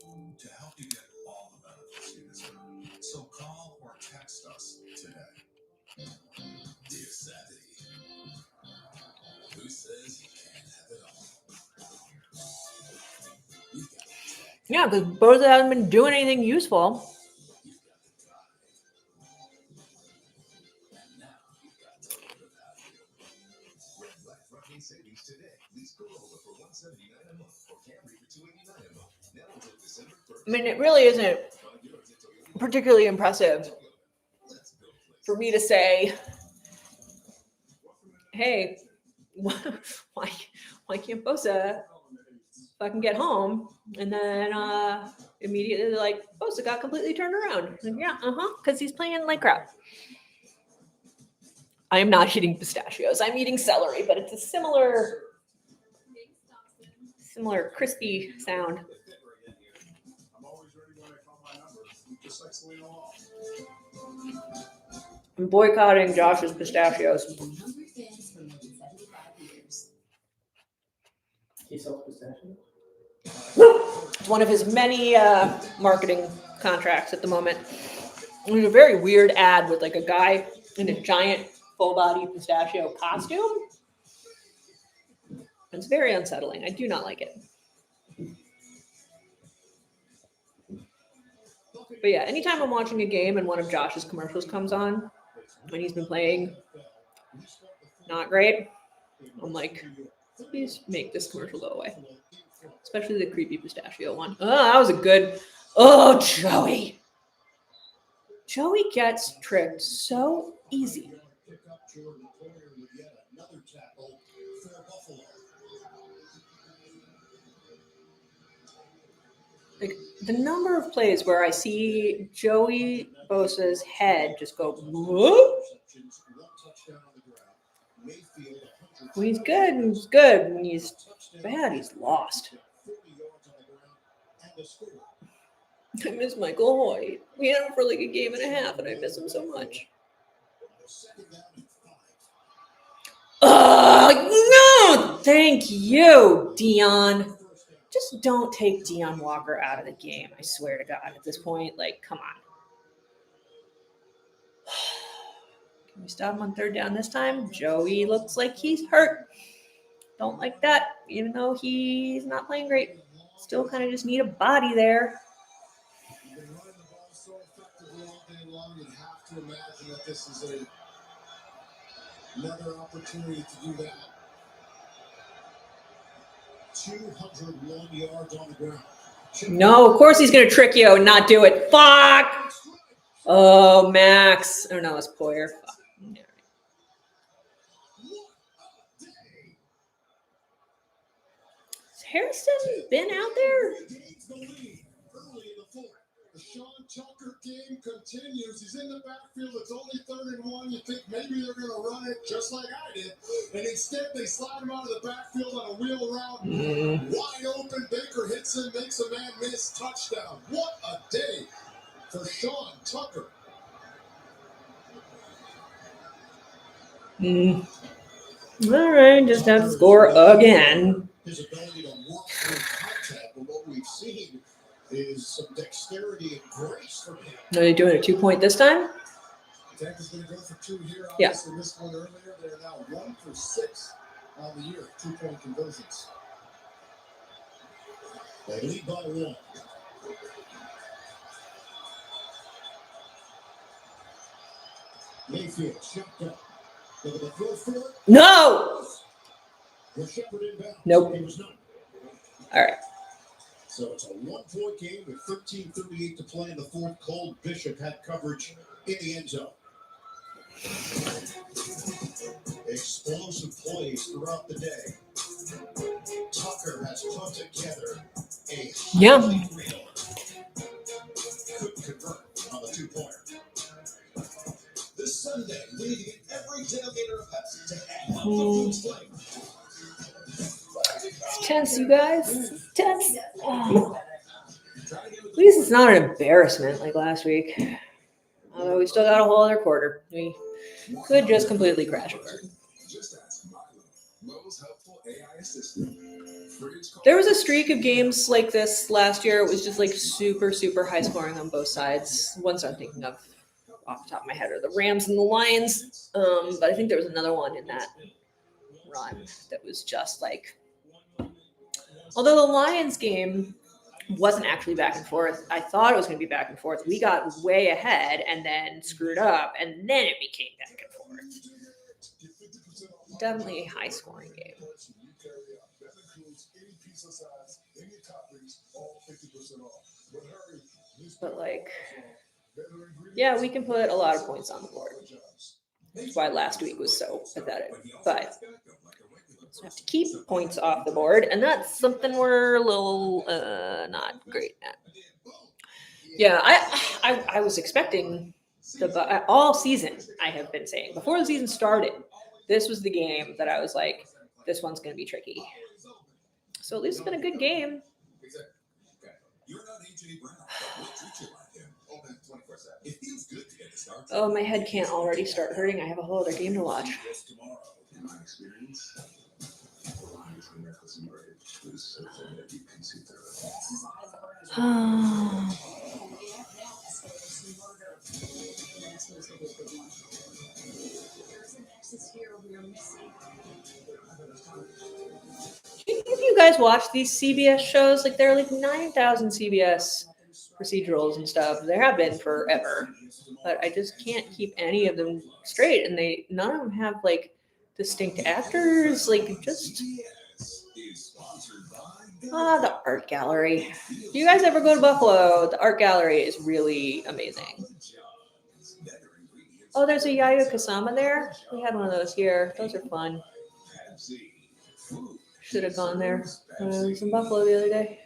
angle to help you get all the benefits you deserve. So call or text us today. Dear Savvy, who says you can't have it all? You've got the tech, Yeah, because both haven't been doing anything useful. you've got the drive, and now you've got total value. Red Black Friday savings today. Lease Corolla for $179 a month or Camry for $289 a month. Now until December 1st. I mean, it really isn't 5 yards at Toyota. particularly impressive Let's go places. for me to say, hey, why can't Bosa fucking get home? And then immediately like, Bosa got completely turned around. Like, yeah, because he's playing like crap. I am not eating pistachios. I'm eating celery, but it's a similar crispy sound. I'm always ready when I call my number, just like Selena Hall. I'm boycotting Josh's pistachios. Hungry fans for more than 75 years. He sells pistachio. It's one of his many marketing contracts at the moment. There's a very weird ad with like a guy in a giant full-body pistachio costume. It's very unsettling. I do not like it. But yeah, anytime I'm watching a game and one of Josh's commercials comes on, when he's been playing not great, I'm like, please make this commercial go away. Especially the creepy pistachio one. Oh, that was a good. Oh, Joey. Joey gets tricked so easy. for Buffalo. Like the number of plays where I see Joey Bosa's head just go whoop. When he's good, he's good. When he's bad, he's lost. I miss Michael Hoyt. We had him for like a game and a half, and I miss him so much. No! Thank you, Dion. Just don't take Dion Walker out of the game. I swear to God, at this point, like, come on. Can we stop him on third down this time? Joey looks like he's hurt. Don't like that, even though he's not playing great. Still kind of just need a body there. You've been running the ball so effectively all day long, you have to imagine that this is another opportunity to do that. 201 yards on the ground. No, of course he's going to trick you and not do it. Fuck! Oh, Max. Oh, no, it's Poyer. Fuck. Has Harrison been out there? The Sean Tucker game continues. He's in the backfield. It's only 3rd and 1. You think maybe they're going to run it just like I did. And instead, they slide him out of the backfield on a wheel route. Wide open. Baker hits him, makes a man miss. Touchdown. What a day for Sean Tucker. All right, just have to score again. His ability to work through contact, but what we've seen is some dexterity and grace from him. Are they doing a 2-point this time? Tech is going to go for 2 here. Yeah. Obviously, missed one earlier. They're now 1 for 6 on the year. 2-point conversions. They lead by 1. Mayfield, shotgun. Look at the throw for it. No! Was Shepard inbound? Nope. He was not. All right. So it's a 1-point game with 13:38 to play in the fourth. Cole Bishop had coverage in the end zone. Explosive plays throughout the day. Tucker has put together a highlight reel. Couldn't convert on the 2-pointer. This Sunday, we need to get every tailgater of Pepsi to add up the food slate. It's tense, you guys. It's tense. Oh. At least it's not an embarrassment like last week. Although we still got a whole other quarter. We could just completely crash and burn. There was a streak of games like this last year. It was just like super, super high scoring on both sides. The ones I'm thinking of off the top of my head are the Rams and the Lions. But I think there was another one in that run that was just like, although the Lions game wasn't actually back and forth, I thought it was going to be back and forth. We got way ahead and then screwed up, and then it became back and forth. Definitely a high scoring game. But like, yeah, we can put a lot of points on the board. That's why last week was so pathetic. But we have to keep points off the board, and that's something we're a little not great at. Yeah, I was expecting all season. I have been saying before the season started, this was the game that I was like, this one's going to be tricky. So at least it's been a good game. Oh, my head can't already start hurting. I have a whole other game to watch. If you guys watch these CBS shows, like there are like 9,000 CBS procedurals and stuff. There have been forever, but I just can't keep any of them straight, and none of them have like distinct actors. Like just the art gallery. If you guys ever go to Buffalo, the art gallery is really amazing. Oh, there's a Yayo Kasama there. We had one of those here. Those are fun. Should have gone there. I was in Buffalo the other day.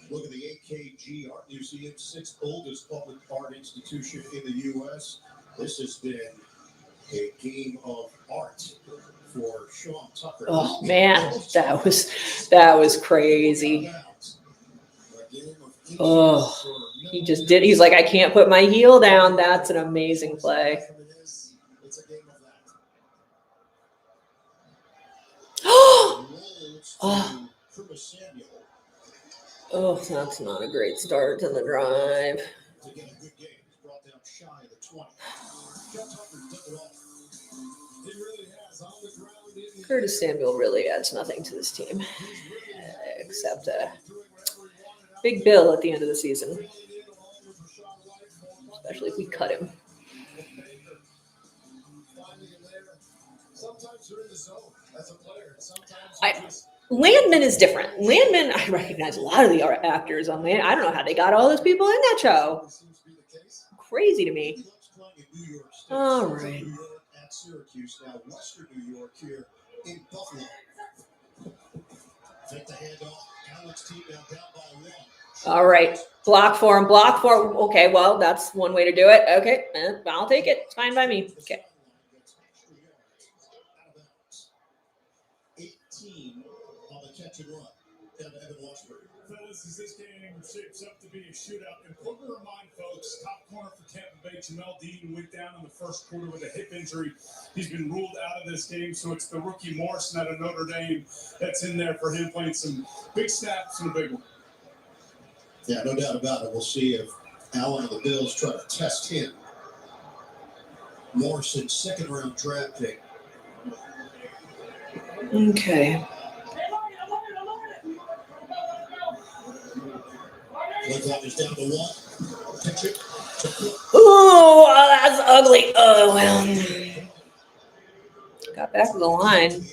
Look at the AKG Art Museum, 6th oldest public art institution in the U.S. This has been a game of art for Sean Tucker. Oh man, that was crazy. Oh, he just did. He's like, I can't put my heel down. That's an amazing play. It's a game of that. Oh, oh, that's not a great start to the drive. To get a good game, he's brought down shy of the 20. Sean Tucker took it off. He really has on the ground. Curtis Samuel really adds nothing to this team, except a big bill at the end of the season, especially if we cut him. Landman is different. Landman, I recognize a lot of the actors on Landman. I don't know how they got all those people in that show. Crazy to me. All right. At Syracuse, now Western New York here in Buffalo. Take the handoff. Alex team now down by 1. All right. Block for him. Block for him. Okay, well, that's one way to do it. Okay, I'll take it. It's fine by me. Okay. 18 on the catch and run. Down to Evan Washburn. Fellas, as this game shapes up to be a shootout, important to remind folks, top corner for Tampa Bay, Jamel Dean went down in the first quarter with a hip injury. He's been ruled out of this game, so it's the rookie Morrison out of Notre Dame that's in there for him, playing some big snaps and a big one. Yeah, no doubt about it. We'll see if Allen of the Bills try to test him. Morrison, 2nd-round draft pick. Okay. Play clock is down to 1. Pitch it. Oh, that's ugly. Oh, well. Got back to the line,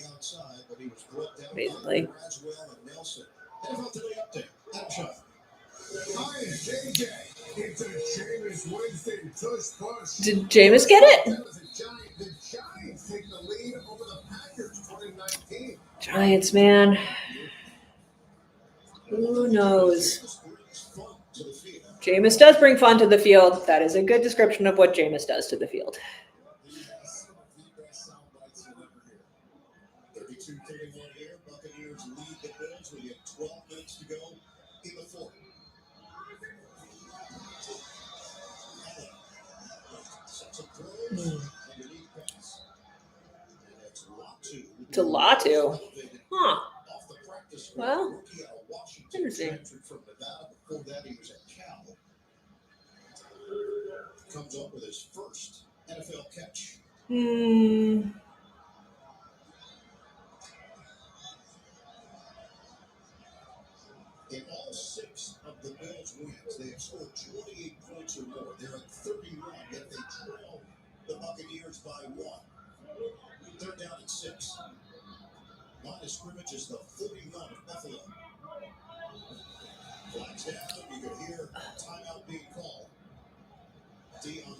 basically. Did Jameis get it? Giants, man. Who knows? Jameis does bring fun to the field. That is a good description of what Jameis does to the field. 32-31 here. Buccaneers lead the Bills. We have 12 minutes to go in the 4th. It's a Latu. Huh. Well, interesting. Before that, he was at Cal. Comes up with his first NFL catch. Hmm. In all 6 of the Bills' wins, they have scored 28 points or more. They're at 31, yet they trail the Buccaneers by 1. 3rd down and 6. Line of scrimmage is the 41 of Buffalo. Flags down, you can hear timeout being called. Keon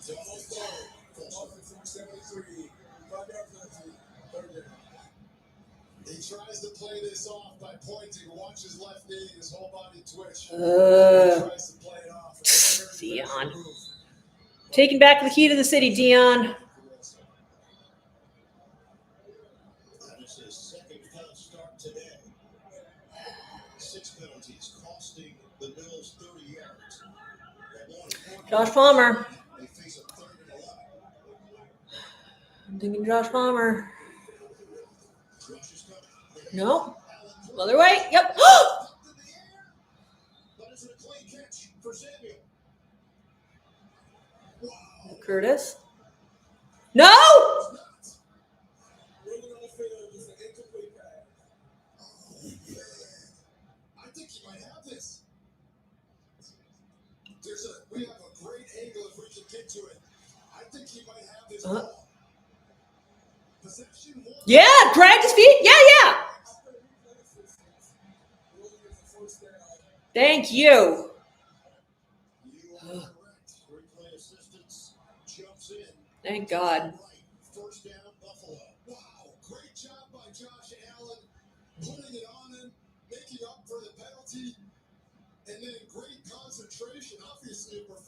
he tries to play this off by pointing. Watch his left knee, his whole body twitch. He tries to play it off. Keon. Taking back the key to the city, Keon. That is his 2nd foul start today. 6 penalties costing the Bills 30 yards. Josh Palmer. They face a 3rd and 11. I'm thinking Josh Palmer. No. Other way. Yep. Curtis. No. I think he might have this. We have a great angle if we can get to it. I think he might have this ball. Possession. Yeah, dragged his feet. Yeah. Thank you. You are correct. Replay assistance jumps in. Thank God. First down, Buffalo. Wow,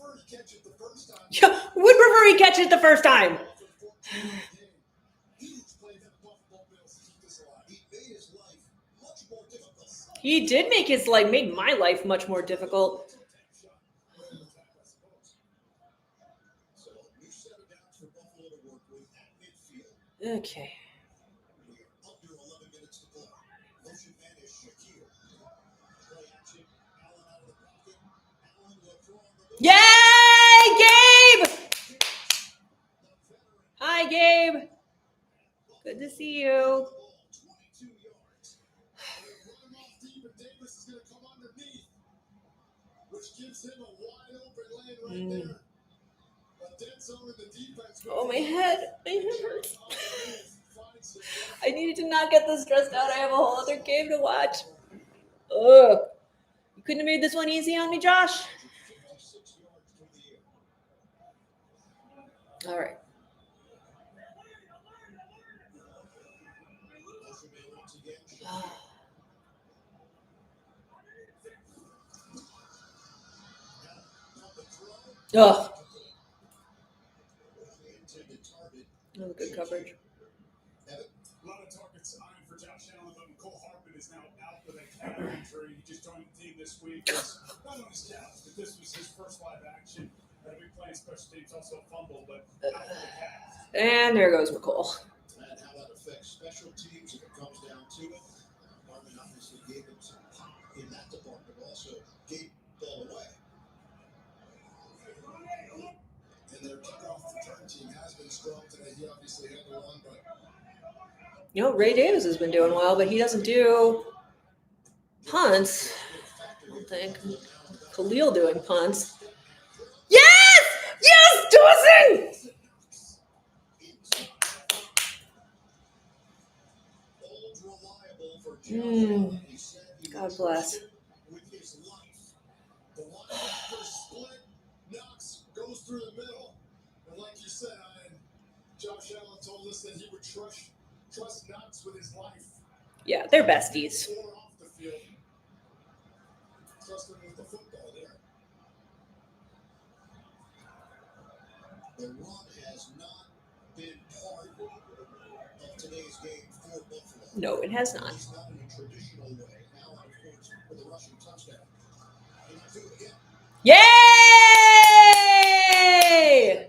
prefer he catch it the first time. Yeah, would prefer he catch it the first time. Huge play for the Buffalo Bills to keep this alive. He made his life much more difficult. He did make my life much more difficult. So new set of downs for Buffalo to work with at midfield. Okay. We are under 11 minutes to play. Motion man is Shaquille. Play action. Allen out of the pocket. Allen will throw on the move. Yay, Gabe! Hi, Gabe. Good to see you. 22 yards. They're running off deep, and Davis is going to come underneath, which gives him a wide open lane right there. A dead zone in the defense. Oh, my head. My head hurts. I needed to not get this stressed out. I have a whole other game to watch. Ugh. You couldn't have made this one easy on me, Josh. 56 yards through the air. All right. Motion man once again. Ugh. Intended target. That was good coverage. A lot of targets ironed for Josh Allen, but Mecole is now out with a calf injury. He just joined the team this week. It's not on his calf, but this was his first live action. He'll be playing special teams, also a fumble, but out with a calf. And there goes Mecole. And how that affects special teams if it comes down to it. Marvin obviously gave him some pop in that department, also gave the ball away. And their kickoff return team has been strong today. He obviously had the one, but You know, Ray Davis has been doing well, but he doesn't do punts. I don't think. Khalil doing punts. Yes! Yes, Dawson! old reliable for Joe. He said he God would bless. trust it with his life. The linebacker split, Knox goes through the middle. And like you said, Josh Allen told us that he would trust Knox with his life. Yeah, they're besties. Or off the field. Trust him with the football there. The run has not been part of today's game for Buffalo. No, it has not. At least not in a traditional way. Allen, of course, with a rushing touchdown. And I do it again. Yay!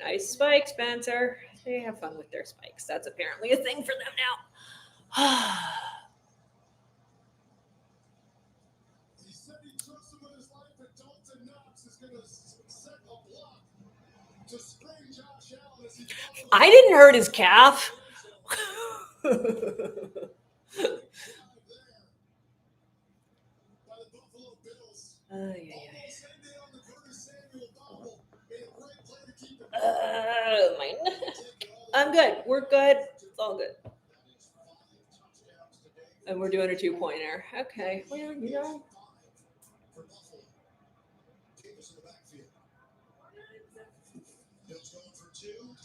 Nice spike, Spencer. They have fun with their spikes. That's apparently a thing for them now. He said he trusts him with his life, and Dalton Knox is going to set a block to spring Josh Allen as he follows. I didn't hurt his calf. By the Buffalo Bills. Almost ended on the Curtis Samuel bobble. Made a great play to keep it. Mine. I'm good. We're good. It's all good. That is 5 touchdowns today. And we're doing a 2-pointer. Okay. Well, you know. 5 for Buffalo. Davis in the backfield. Bills going for 2.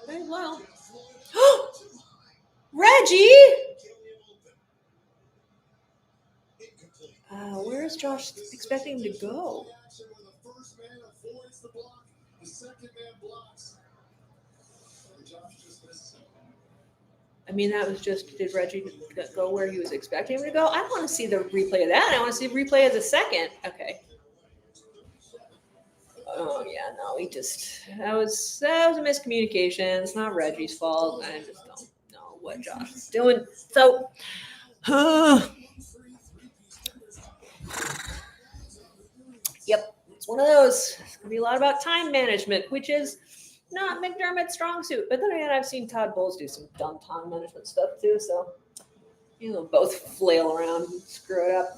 Very well. Gonna float it out too high. Reggie! Killian open. Incomplete. Where's Josh expecting him to go? Action where the first man avoids the block, the second man blocks. And Josh just misses him. I mean, that was just, did Reggie go where he was expecting him to go? I want to see the replay of that. I want to see the replay of the second. Okay. Oh, yeah, no, that was a miscommunication. It's not Reggie's fault. I just don't know what Josh is doing. So, yep, it's one of those. It's going to be a lot about time management, which is not McDermott's strong suit. But then again, I've seen Todd Bowles do some dumb time management stuff too. So, both flail around and screw it up.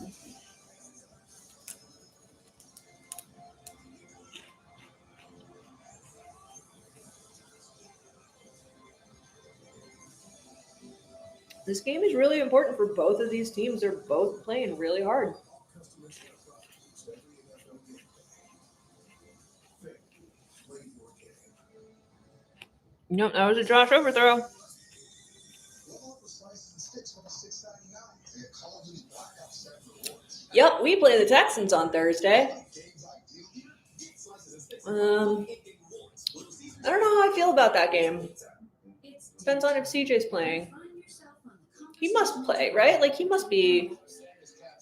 This game is really important for both of these teams. They're both playing really hard. Nope, that was a Josh overthrow. Yep, we play the Texans on Thursday. I don't know how I feel about that game. Depends on if CJ's playing. He must play, right? Like, he must be.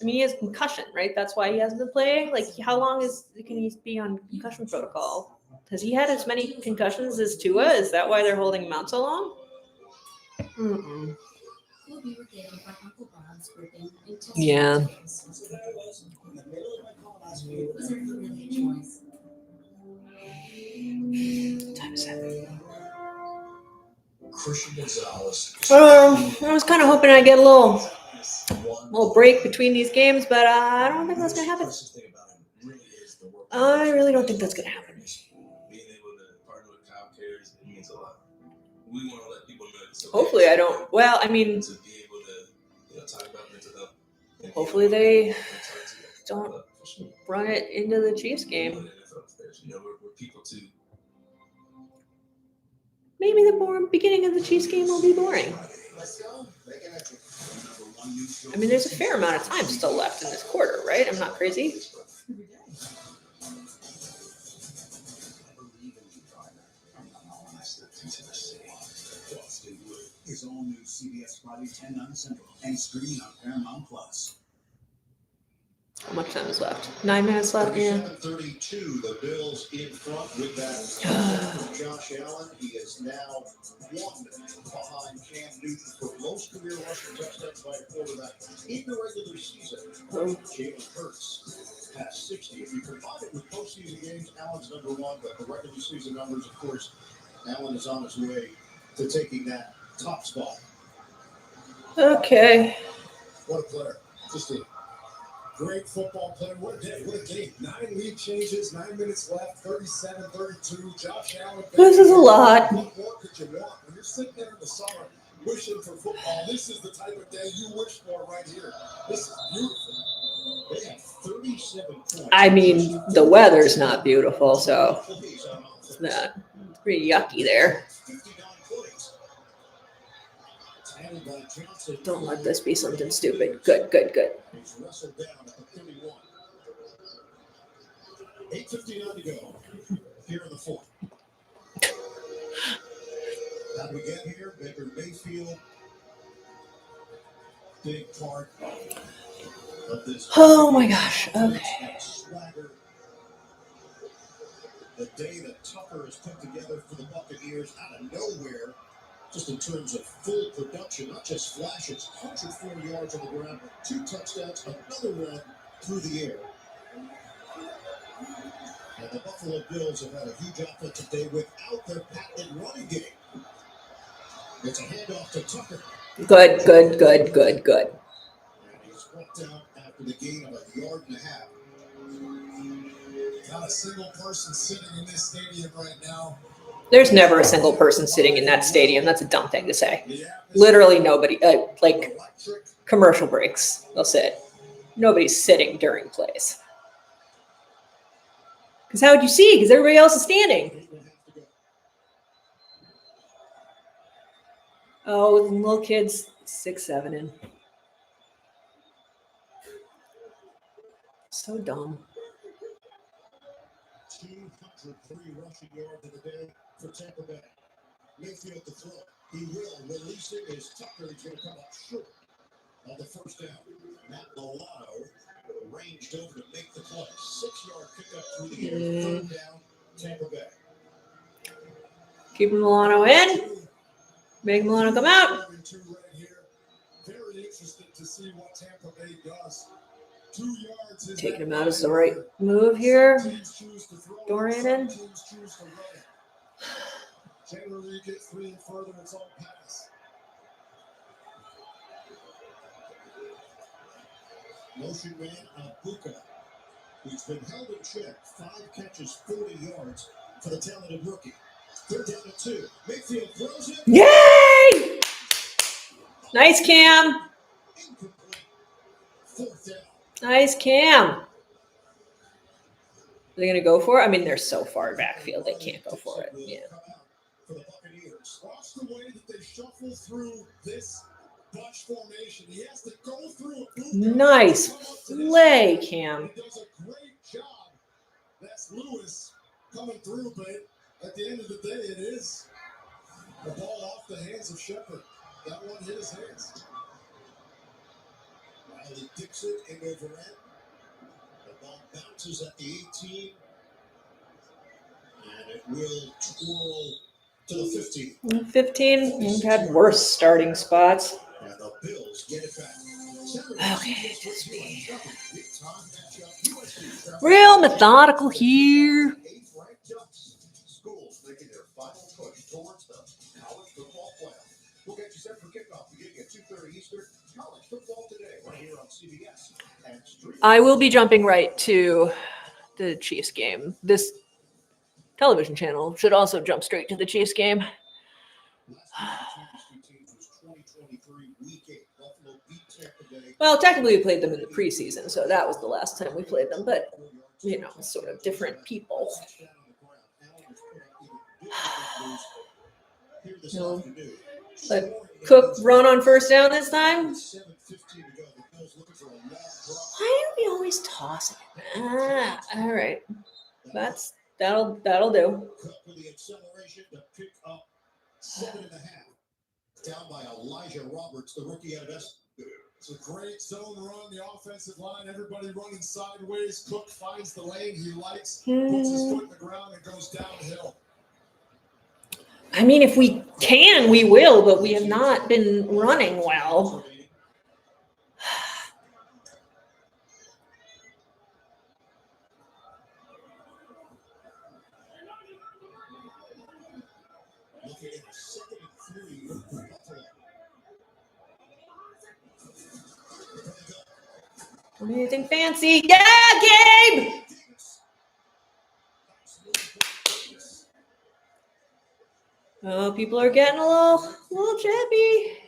I mean, he has concussion, right? That's why he hasn't been playing. Like, how long can he be on concussion protocol? Has he had as many concussions as Tua? Is that why they're holding him out so long? Mm-mm. Yeah. Time is it? Christian Gonzalez. I was kind of hoping I'd get a little break between these games, but I don't think that's gonna happen. I really don't think that's gonna happen. Being able to partner with Kyle Cares, it means a lot. We want to let people know it's okay Hopefully, I don't. Well, I mean, to be able to talk about mental health. And hopefully they don't don't run it into the Chiefs game. We're people too. Maybe the beginning of the Chiefs game will be boring. I mean, there's a fair amount of time still left in this quarter, right? I'm not crazy. His all new CBS Friday 10 9 Central and streaming on Paramount Plus. How much time is left? 9 minutes left. Yeah. 7:32. The Bills in front with that from Josh Allen. He is now one behind Cam Newton for most career rushing touchdowns by a quarterback in the regular season. Jalen Hurts has 60. If you combine it with postseason games, Allen's number one. But the regular season numbers, of course, Allen is on his way to taking that top spot. Okay. What a player. Just a great football player. What a day. What a game. 9 lead changes, 9 minutes left, 37-32. Josh Allen. This is a lot. What more could you want? When you're sitting there in the summer wishing for football, this is the type of day you wish for right here. This is beautiful. They have 37 points. I mean, the weather's not beautiful, so it's not. It's pretty yucky there. Don't let this be something stupid. Good, good, good. He's wrestled down at the 31. 8:59 to go here in the fourth. How do we get here? Baker Mayfield, big part of this. Oh my gosh. Okay. Swagger. The day that Tucker has put together for the Buccaneers out of nowhere. Just in terms of full production, not just flashes, 140 yards on the ground, 2 touchdowns, another one through the air. And the Buffalo Bills have had a huge offensive day without their patented running game. It's a handoff to Tucker. Good, good, good, good, good. And he's walked out after the gain of a yard and a half. Not a single person sitting in this stadium right now. There's never a single person sitting in that stadium. That's a dumb thing to say. Literally nobody, like commercial breaks, they'll sit. Nobody's sitting during plays. Because how would you see? Because everybody else is standing. Oh, little kids, 6, 7 in. So dumb. 203 rushing yards in the day for Tampa Bay. Mayfield to throw. He will release it as Tucker is going to come up short on the first down. Matt Milano ranged over to make the play. 6-yard pickup through the air. Third down, Tampa Bay. Keep Milano in. Make Milano come out. Very interested to see what Tampa Bay does. 2 yards is Taking him out is the right move here. Dorian in. Generally, you get 3 and further, it's all pass. Motion man, Buka, who's been held in check. 5 catches, 40 yards for the talented rookie. They're down to 2. Mayfield throws it. Yay! Nice, Cam. Incomplete. 4th down. Nice, Cam. Are they going to go for it? I mean, they're so far backfield, they can't go for it. Yeah. For the Buccaneers. Watch the way that they shuffle through this bunch formation. He has to go through a boot. Nice play, Cam. He does a great job. That's Lewis coming through, but at the end of the day, it is the ball off the hands of Shepard. That one hit his hands. Riley Dixon in over end. The ball bounces at the 18. And it will twirl to the 15. 15. We've had worse starting spots. And the Bills get it back. Okay, just be real methodical here. Schools making their final push towards the college football playoff. We'll get you set for kickoff beginning at 2:30 Eastern. College football today, right here on CBS. And I will be jumping right to the Chiefs game. This television channel should also jump straight to the Chiefs game. Well, technically we played them in the preseason, so that was the last time we played them, but, you know, sort of different people. No. Let Cook run on first down this time. Why do we always toss it? Ah, all right. That'll do. Down by Elijah Roberts, the rookie out of S. It's a great zone run, the offensive line, everybody running sideways. Cook finds the lane he likes, puts his foot in the ground, and goes downhill. I mean, if we can, we will, but we have not been running well. Looking at a 2nd and 3 for Buffalo. Anything fancy? Yeah, Gabe! Oh, people are getting a little chippy.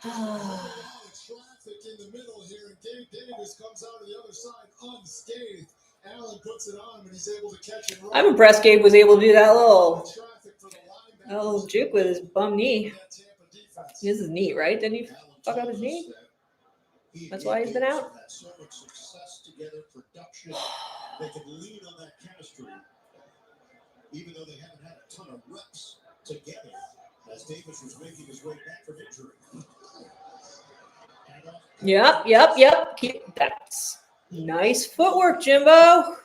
Traffic in the middle here, and Gabe Davis comes out of the other side unscathed. Allen puts it on, but he's able to catch it. I'm impressed Gabe was able to do that little juke with his bum knee. This is knee, right? Didn't he fuck up his knee? That's why he's been out? So much success together, production. They can lean on that chemistry, even though they haven't had a ton of reps together, as Davis was making his way back from injury. Yep. That's nice footwork, Jimbo.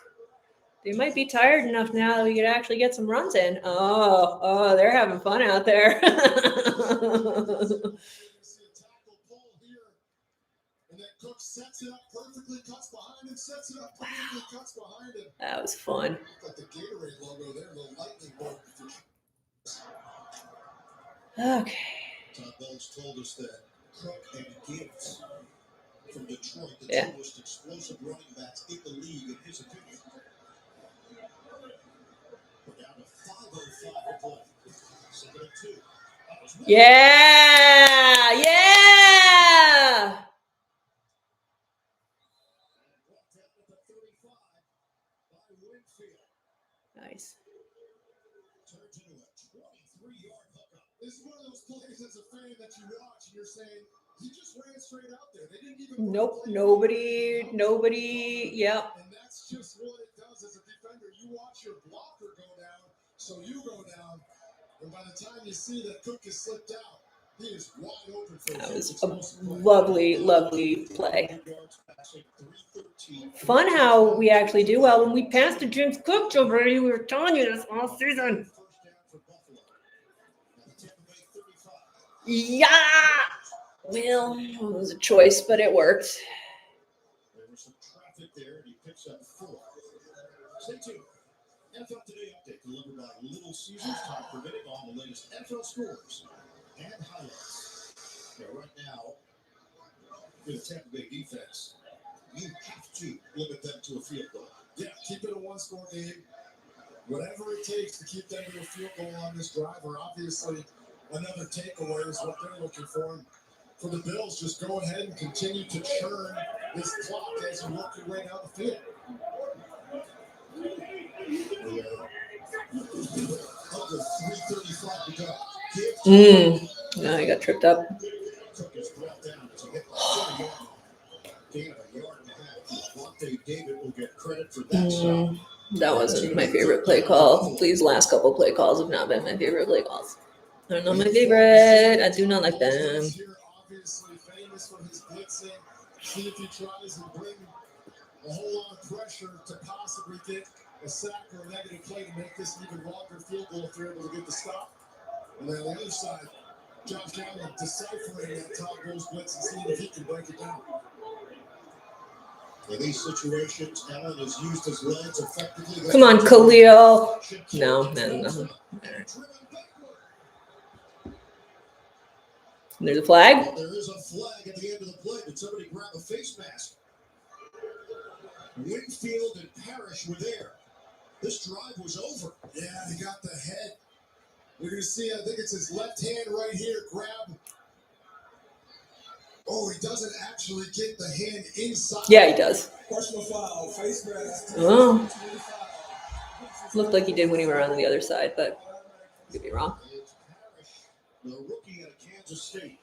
They might be tired enough now that we could actually get some runs in. Oh, they're having fun out there. Cook sets it up perfectly, cuts behind him, sets it up perfectly, cuts behind him. That was fun. Got the Gatorade logo there, the lightning bolt. Okay. Todd Bowles told us that Cook and Gibbs from Detroit, the Yeah. two most explosive running backs in the league, in his opinion. We're down to 5:05 to play. 2nd and 2. Yeah. Nice. Turns into a 23-yard hookup. This is one of those plays as a fan that you watch and you're saying, he just ran straight out there. They didn't even. Nope. Nobody. Yep. And that's just what it does as a defender. You watch your blocker go down, so you go down. And by the time you see that Cook has slipped out, he is wide open for That was a lovely play. Fun how we actually do well when we pass to James Cook, Joe Brady. We were telling you this all season. Yeah. Well, it was a choice, but it worked. There was some traffic there, and he picks up 4. Stay tuned. NFL Today update delivered by Little Caesars, time permitting on the latest NFL scores and highlights. Now, right now, for the Tampa Bay defense, you have to limit them to a field goal. Yeah, keep it a one-score game. Whatever it takes to keep them to a field goal on this drive, or obviously another takeaway is what they're looking for. For the Bills, just go ahead and continue to churn this clock as you work your way down the field. Under 3:35 to go. No, he got tripped up. Took his breath down as he hit the 4-yard line. Gain of a yard and a half. Vontae David will get credit for that stop. That wasn't my favorite play call. These last couple play calls have not been my favorite play calls. They're not my favorite. I do not like them. Here, obviously famous for his blitzing. See if he tries and bring a whole lot of pressure to possibly get a sack or a negative play to make this an even longer field goal if they're able to get the stop. And then on the other side, Josh Allen deciphering that top goals blitz and seeing if he can break it down. In these situations, Allen is used his legs effectively. Come on, Khalil. No. There's a flag. There is a flag at the end of the play. Did somebody grab a face mask? Winfield and Parrish were there. This drive was over. Yeah, he got the head. We're going to see, I think it's his left hand right here, grab. Oh, he doesn't actually get the hand inside. Yeah, he does. Personal foul, face mask. Oh. Looked like he did when he were on the other side, but could be wrong. It's Parrish, the rookie out of Kansas State.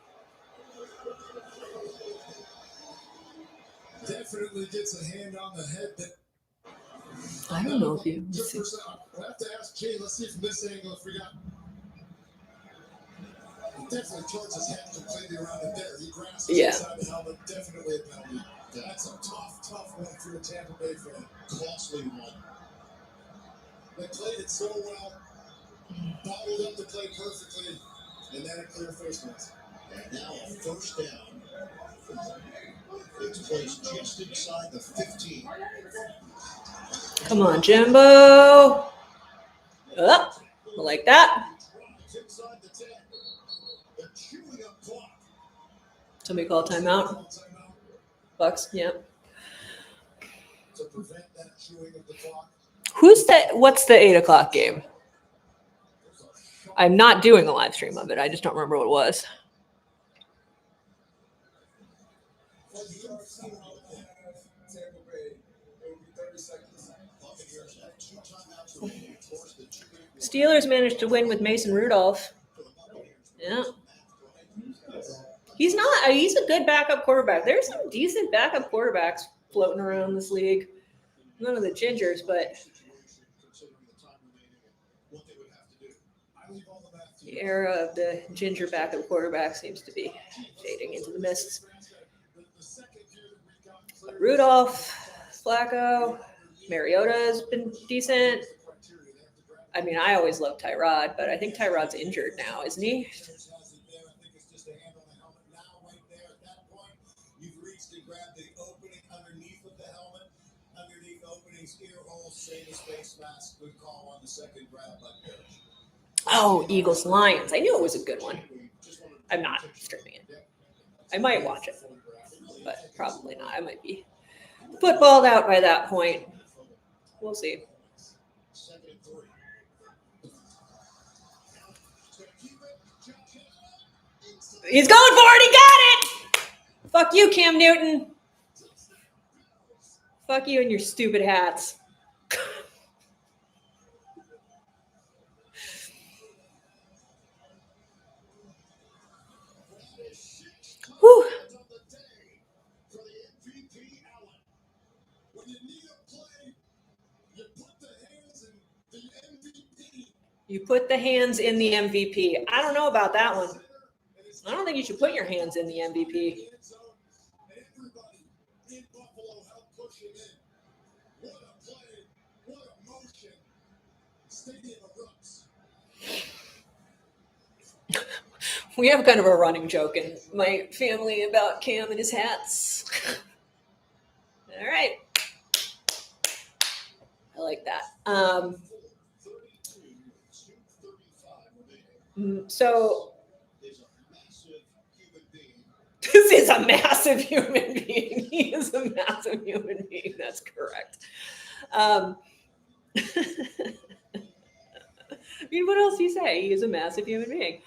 Definitely gets a hand on the head that. I don't know if you. Just for a second, I'll have to ask Jay. Let's see from this angle if we got. He definitely turns his head completely around it there. He grasps inside the helmet. Definitely a penalty. That's a tough one for a Tampa Bay fan. Costly one. They played it so well, bottled up the play perfectly, and then a clear face mask. And now a first down. It's placed just inside the 15. Come on, Jimbo. Oh, I like that. Inside the 10. They're chewing up clock. Somebody call timeout. Bucs, yep. To prevent that chewing of the clock. What's the 8 o'clock game? I'm not doing a live stream of it. I just don't remember what it was. Steelers managed to win with Mason Rudolph. Yeah. He's a good backup quarterback. There's some decent backup quarterbacks floating around this league. None of the gingers, but the era of the ginger backup quarterback seems to be fading into the mists. But Rudolph, Flacco, Mariota's been decent. I mean, I always loved Tyrod, but I think Tyrod's injured now, isn't he? Oh, Eagles Lions. I knew it was a good one. I'm not streaming it. I might watch it, but probably not. I might be footballed out by that point. We'll see. He's going for it. He got it. Fuck you, Cam Newton. Fuck you and your stupid hats. Whew. You put the hands in the MVP. I don't know about that one. I don't think you should put your hands in the MVP. We have kind of a running joke in my family about Cam and his hats. All right. I like that. So this is a massive human being. He is a massive human being. That's correct. I mean, what else do you say? He is a massive human being.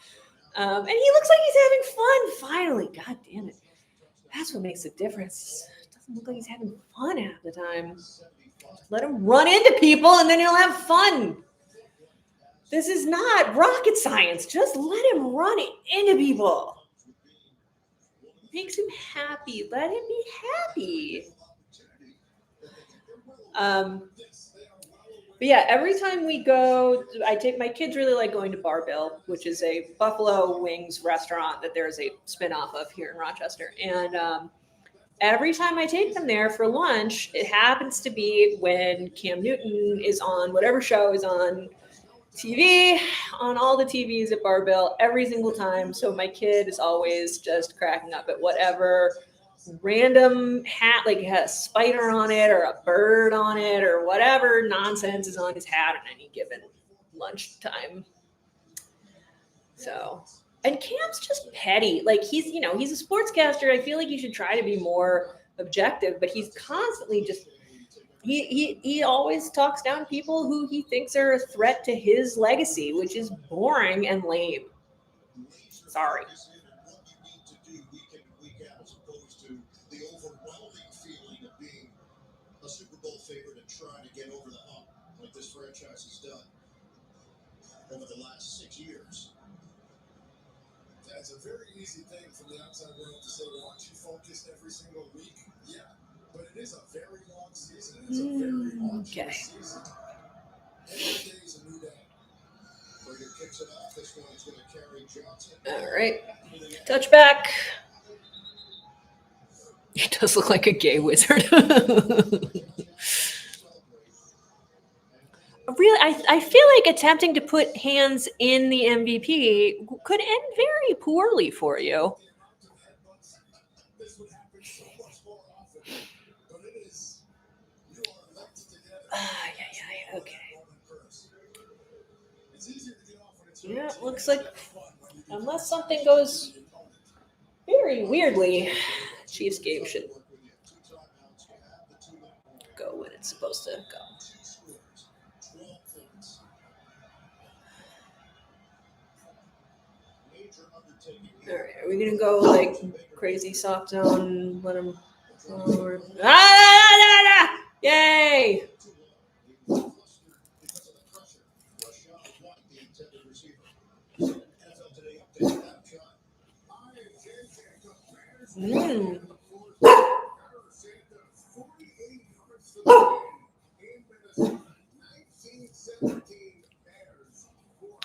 And he looks like he's having fun, finally. God damn it. That's what makes a difference. It doesn't look like he's having fun half the time. Let him run into people, and then he'll have fun. This is not rocket science. Just let him run it into people. Makes him happy. Let him be happy. But yeah, every time we go, my kids really like going to Barbell, which is a Buffalo Wings restaurant that there's a spinoff of here in Rochester. And every time I take them there for lunch, it happens to be when Cam Newton is on whatever show is on TV, on all the TVs at Barbell every single time. So my kid is always just cracking up at whatever random hat, like it has a spider on it or a bird on it or whatever nonsense is on his hat at any given lunchtime. So, and Cam's just petty. Like he's a sportscaster. I feel like you should try to be more objective, but he's constantly just he always talks down to people who he thinks are a threat to his legacy, which is boring and lame. Sorry. The overwhelming feeling of being a Super Bowl favorite and trying to get over the hump like this franchise has done over the last 6 years. That's a very easy thing from the outside world to say, well, aren't you focused every single week? Yeah, but it is a very long season. It's a very arduous season. Every day is a new day. Brady kicks it off. This one's going to carry Johnson. All right. Touchback. He does look like a gay wizard. Really, I feel like attempting to put hands in the MVP could end very poorly for you. This would happen so much more often, but it is, you are linked together. Okay. It's easier to get off when it's Yeah, it looks like unless something goes very weirdly, Chiefs game should go when it's supposed to go. All right, are we gonna go like crazy soft zone? Let him forward. Yay!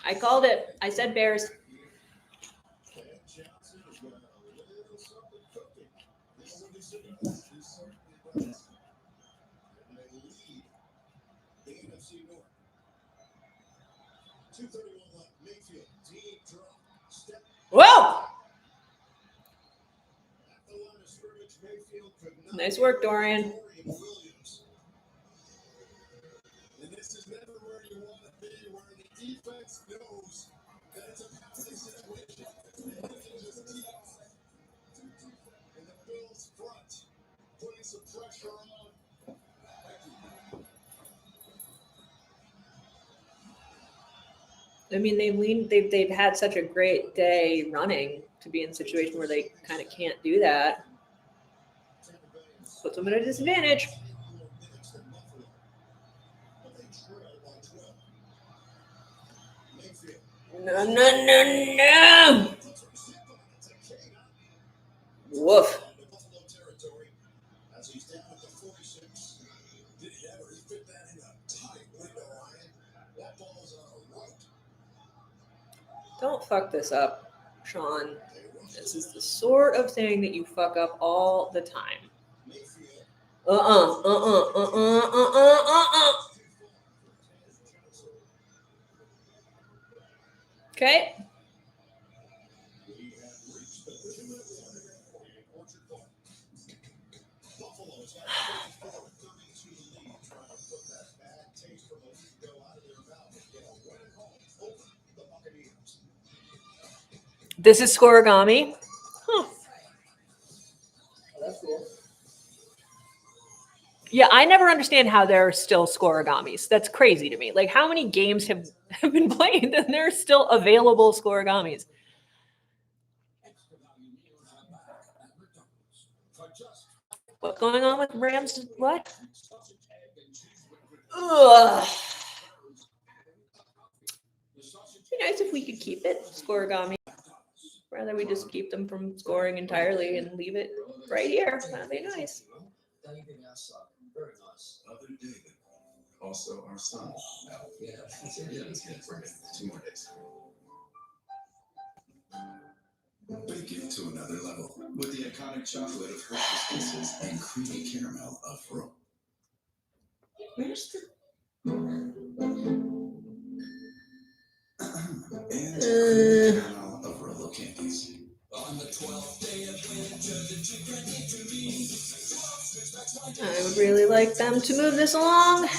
I called it. I said Bears. Whoa! Nice work, Dorian. And this is never where you want to be, where the defense knows that it's a passing situation. And the Bills front, putting some pressure on. I mean, they've had such a great day running to be in a situation where they kind of can't do that. Puts them at a disadvantage. No. Woof. Don't fuck this up, Sean. This is the sort of thing that you fuck up all the time. Okay. This is scoregami. Huh. Yeah, I never understand how there are still scoregamis. That's crazy to me. Like, how many games have been played and there are still available scoregamis? What's going on with Rams? What? Ugh. nice if we could keep it, Scorigami. Rather we just keep them from scoring entirely and leave it right here. That'd be nice. Other David. Also our son. Yeah, that's good. We're good. 2 more days. Bake it to another level with the iconic chocolate of Hershey's Kisses and creamy caramel of Ro. Where's the And creamy caramel of Rolo candies. On the 12th day of winter, the chicken I would really like them to move this along.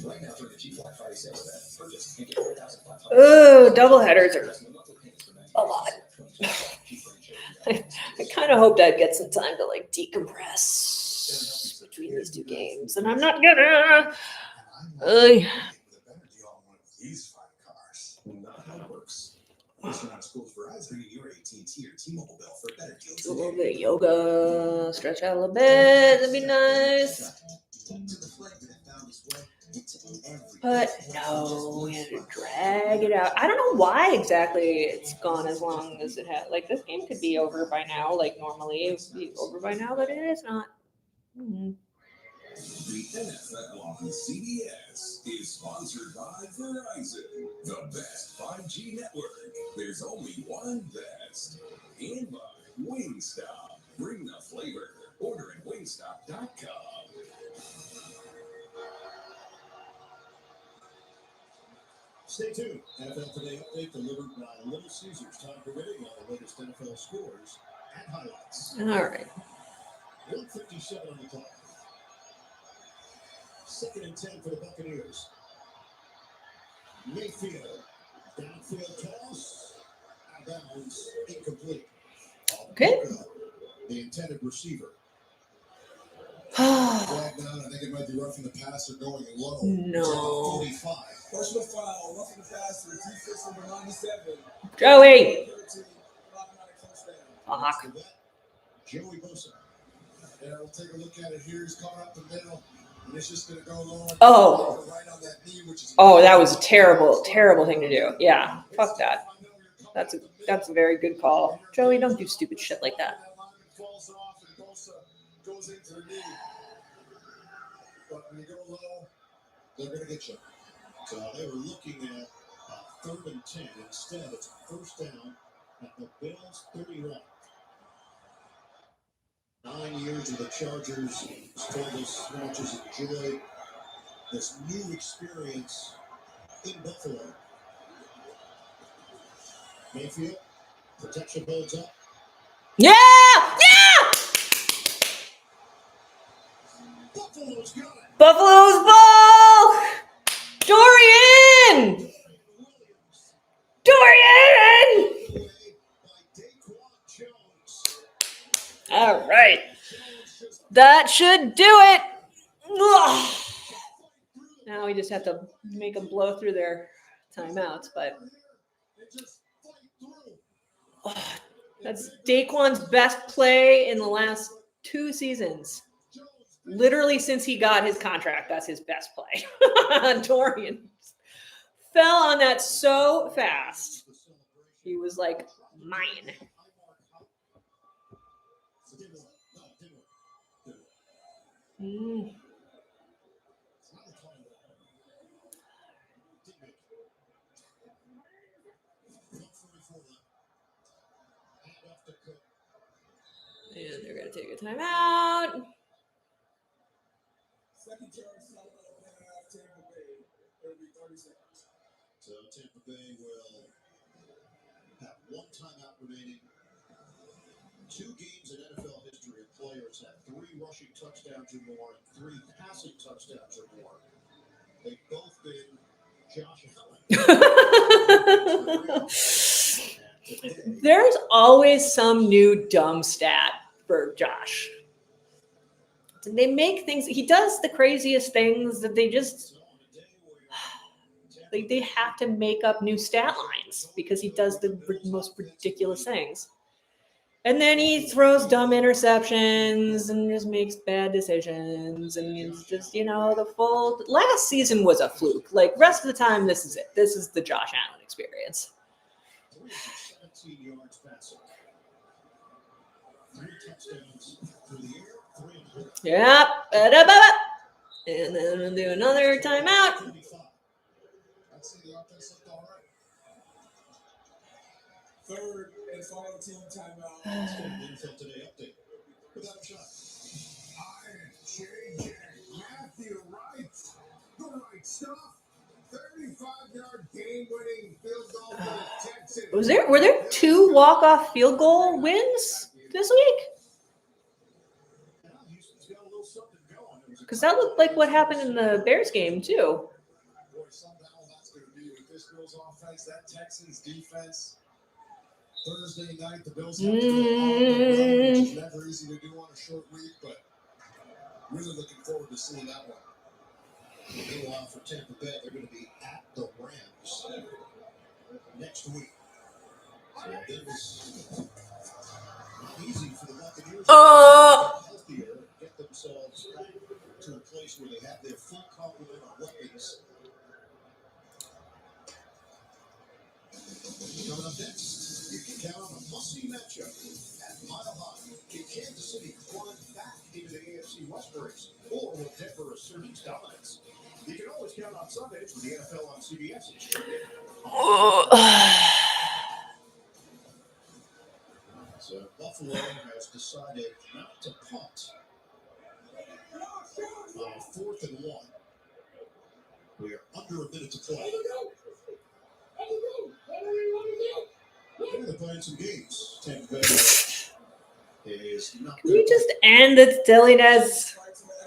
Right now for the cheap Black Friday sale event, purchase and get 4,500. Oh, double headers are a lot. I kind of hoped I'd get some time to like decompress between these 2 games, and I'm not gonna. These 5 cars. Not how it works. Listen on schools Verizon, bringing your AT&T or T-Mobile bill for a better deal. Do a little bit of yoga, stretch out a little bit. That'd be nice. But no, we had to drag it out. I don't know why exactly it's gone as long as it has. Like, this game could be over by now. Like, normally it would be over by now, but it is not. The NFL on CBS is sponsored by Verizon, the best 5G network. There's only one best. And by Wingstop. Bring the flavor. Order at wingstop.com. Stay tuned. NFL Today update delivered by Little Caesars. Time permitting all the latest NFL scores and highlights. All right. 1:57 on the clock. 2nd and 10 for the Buccaneers. Mayfield. Downfield toss. Out of bounds. Incomplete. Okay. The intended receiver. Flag down. I think it might be roughing the passer going low. No. 45. Personal foul. Roughing the passer. Defense number 97. Joey. Fuck. Joey Bosa. And we'll take a look at it here. He's coming up the middle. And it's just going to go low. Oh. Right on that knee, which is That was a terrible, terrible thing to do. Yeah. Fuck that. That's a very good call. Joey, don't do stupid shit like that. Falls off and Bosa goes into the knee. But when you go low, they're going to get you. So they were looking at 3rd and 10. Instead, it's 1st down at the Bills' 30-yard. 9 years of the Chargers has told us how much has enjoyed this new experience in Buffalo. Mayfield, protection holds up. Yeah! Yeah! Buffalo's got it. Buffalo's ball! Dorian! Dorian! All right. That should do it. Ugh. Now we just have to make them blow through their timeouts, but that's Daquan's best play in the last 2 seasons. Literally since he got his contract, that's his best play. Dorian fell on that so fast. He was like, mine. And they're going to take a timeout. Second chance, Tampa Bay. It'll be 30 seconds. So Tampa Bay will have 1 timeout remaining. 2 games in NFL history of players have 3 rushing touchdowns or more and 3 passing touchdowns or more. They've both been Josh Allen. There's always some new dumb stat for Josh. They make things, he does the craziest things that they just, like they have to make up new stat lines because he does the most ridiculous things. And then he throws dumb interceptions and just makes bad decisions. And it's just, the full last season was a fluke. Like, rest of the time, this is it. This is the Josh Allen experience. 17 yards passing. 3 touchdowns through the air, 3 on the ground. Yep. And then we'll do another timeout. 25. I'd say the offense looked all right. Third and final team timeout. Let's get an NFL Today update. Without a shot. JJ Matthew Wright. The right stuff. 35-yard game-winning field goal for the Texans. Were there 2 walk-off field goal wins this week? Houston's got a little something going. Because that looked like what happened in the Bears game too. Boy, somehow that's going to be with this Bills offense, that Texans defense. Thursday night, the Bills have to go on the road, which is never easy to do on a short week, but really looking forward to seeing that one. Meanwhile, for Tampa Bay, they're going to be at the Rams next week. So it was not easy for the Buccaneers to get healthier, get themselves back to a place where they have their full complement of weapons. Coming up next, you can count on a must-see matchup at Mile High. Can Kansas City climb back into the AFC West race, or will Denver assert its dominance? You can always count on Sundays with the NFL on CBS. So Buffalo has decided not to punt on 4th and 1. We are under a minute to play. Yeah, they're playing some games. Tampa Bay is not. Can we just end the silliness?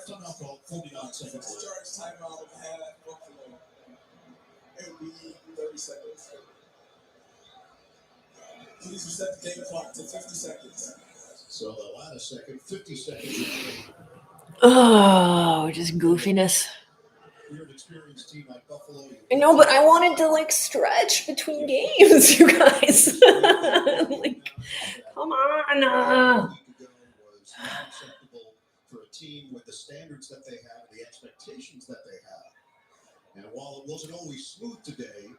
Timeout called 49 seconds. Discharge timeout at Buffalo. It will be 30 seconds. Please reset the game clock to 50 seconds. So the last second, 50 seconds. Oh, just goofiness. You're an experienced team like Buffalo. No, but I wanted to stretch between games, you guys. Come on. A week ago was not acceptable for a team with the standards that they have and the expectations that they have. And while it wasn't always smooth today,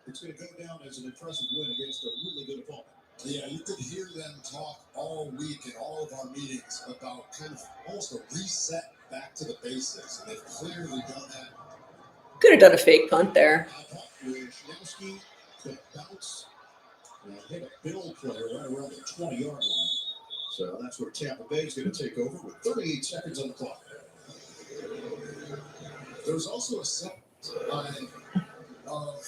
it's going to go down as an impressive win against a really good opponent. Yeah, you could hear them talk all week in all of our meetings about kind of almost a reset back to the basics, and they've clearly done that. Could have done a fake punt there. Wisniewski could bounce and hit a Bill player right around the 20-yard line. So that's where Tampa Bay is going to take over with 38 seconds on the clock. There's also a second line of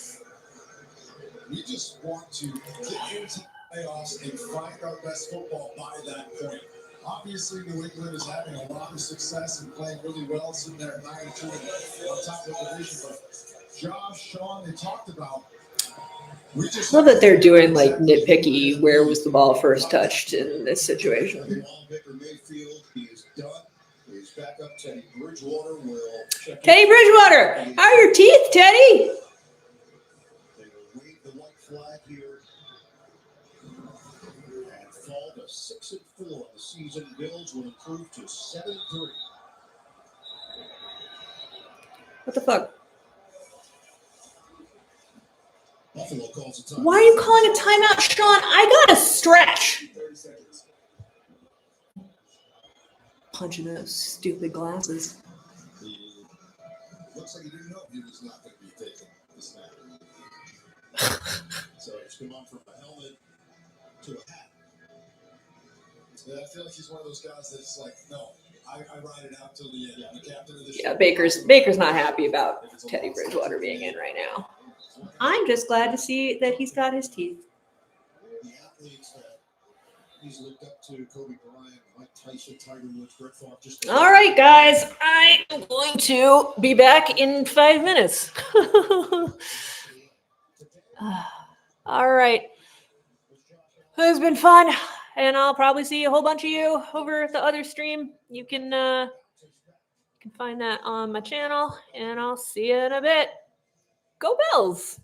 we just want to get into playoffs and find our best football by that point. Obviously, New England is having a lot of success and playing really well, sitting there at 9-2 on top of the division. But Josh, Sean, they talked about. We just Love that they're doing nitpicky. Where was the ball first touched in this situation? Baker Mayfield, he is done. He's back up. Teddy Bridgewater will check. Teddy Bridgewater, how are your teeth, Teddy? They will wave the white flag here and fall to 6-4 in the season. Bills will improve to 7-3. What the fuck? Buffalo calls a time. Why are you calling a timeout, Sean? I got to stretch. 30 seconds. Punching those stupid glasses. Looks like he didn't know he was not going to be taking the snap. So he's come on from a helmet to a hat. I feel like he's one of those guys that's like, no, I ride it out till the end. I'm the captain of the show. Yeah, Baker's not happy about Teddy Bridgewater being in right now. I'm just glad to see that he's got his teeth. The athletes that he's looked up to, Kobe Bryant, Mike Tyson, Tiger Woods, Brett Favre. Just All right, guys, I am going to be back in 5 minutes. All right. It's been fun, and I'll probably see a whole bunch of you over at the other stream. You can find that on my channel, and I'll see you in a bit. Go Bills!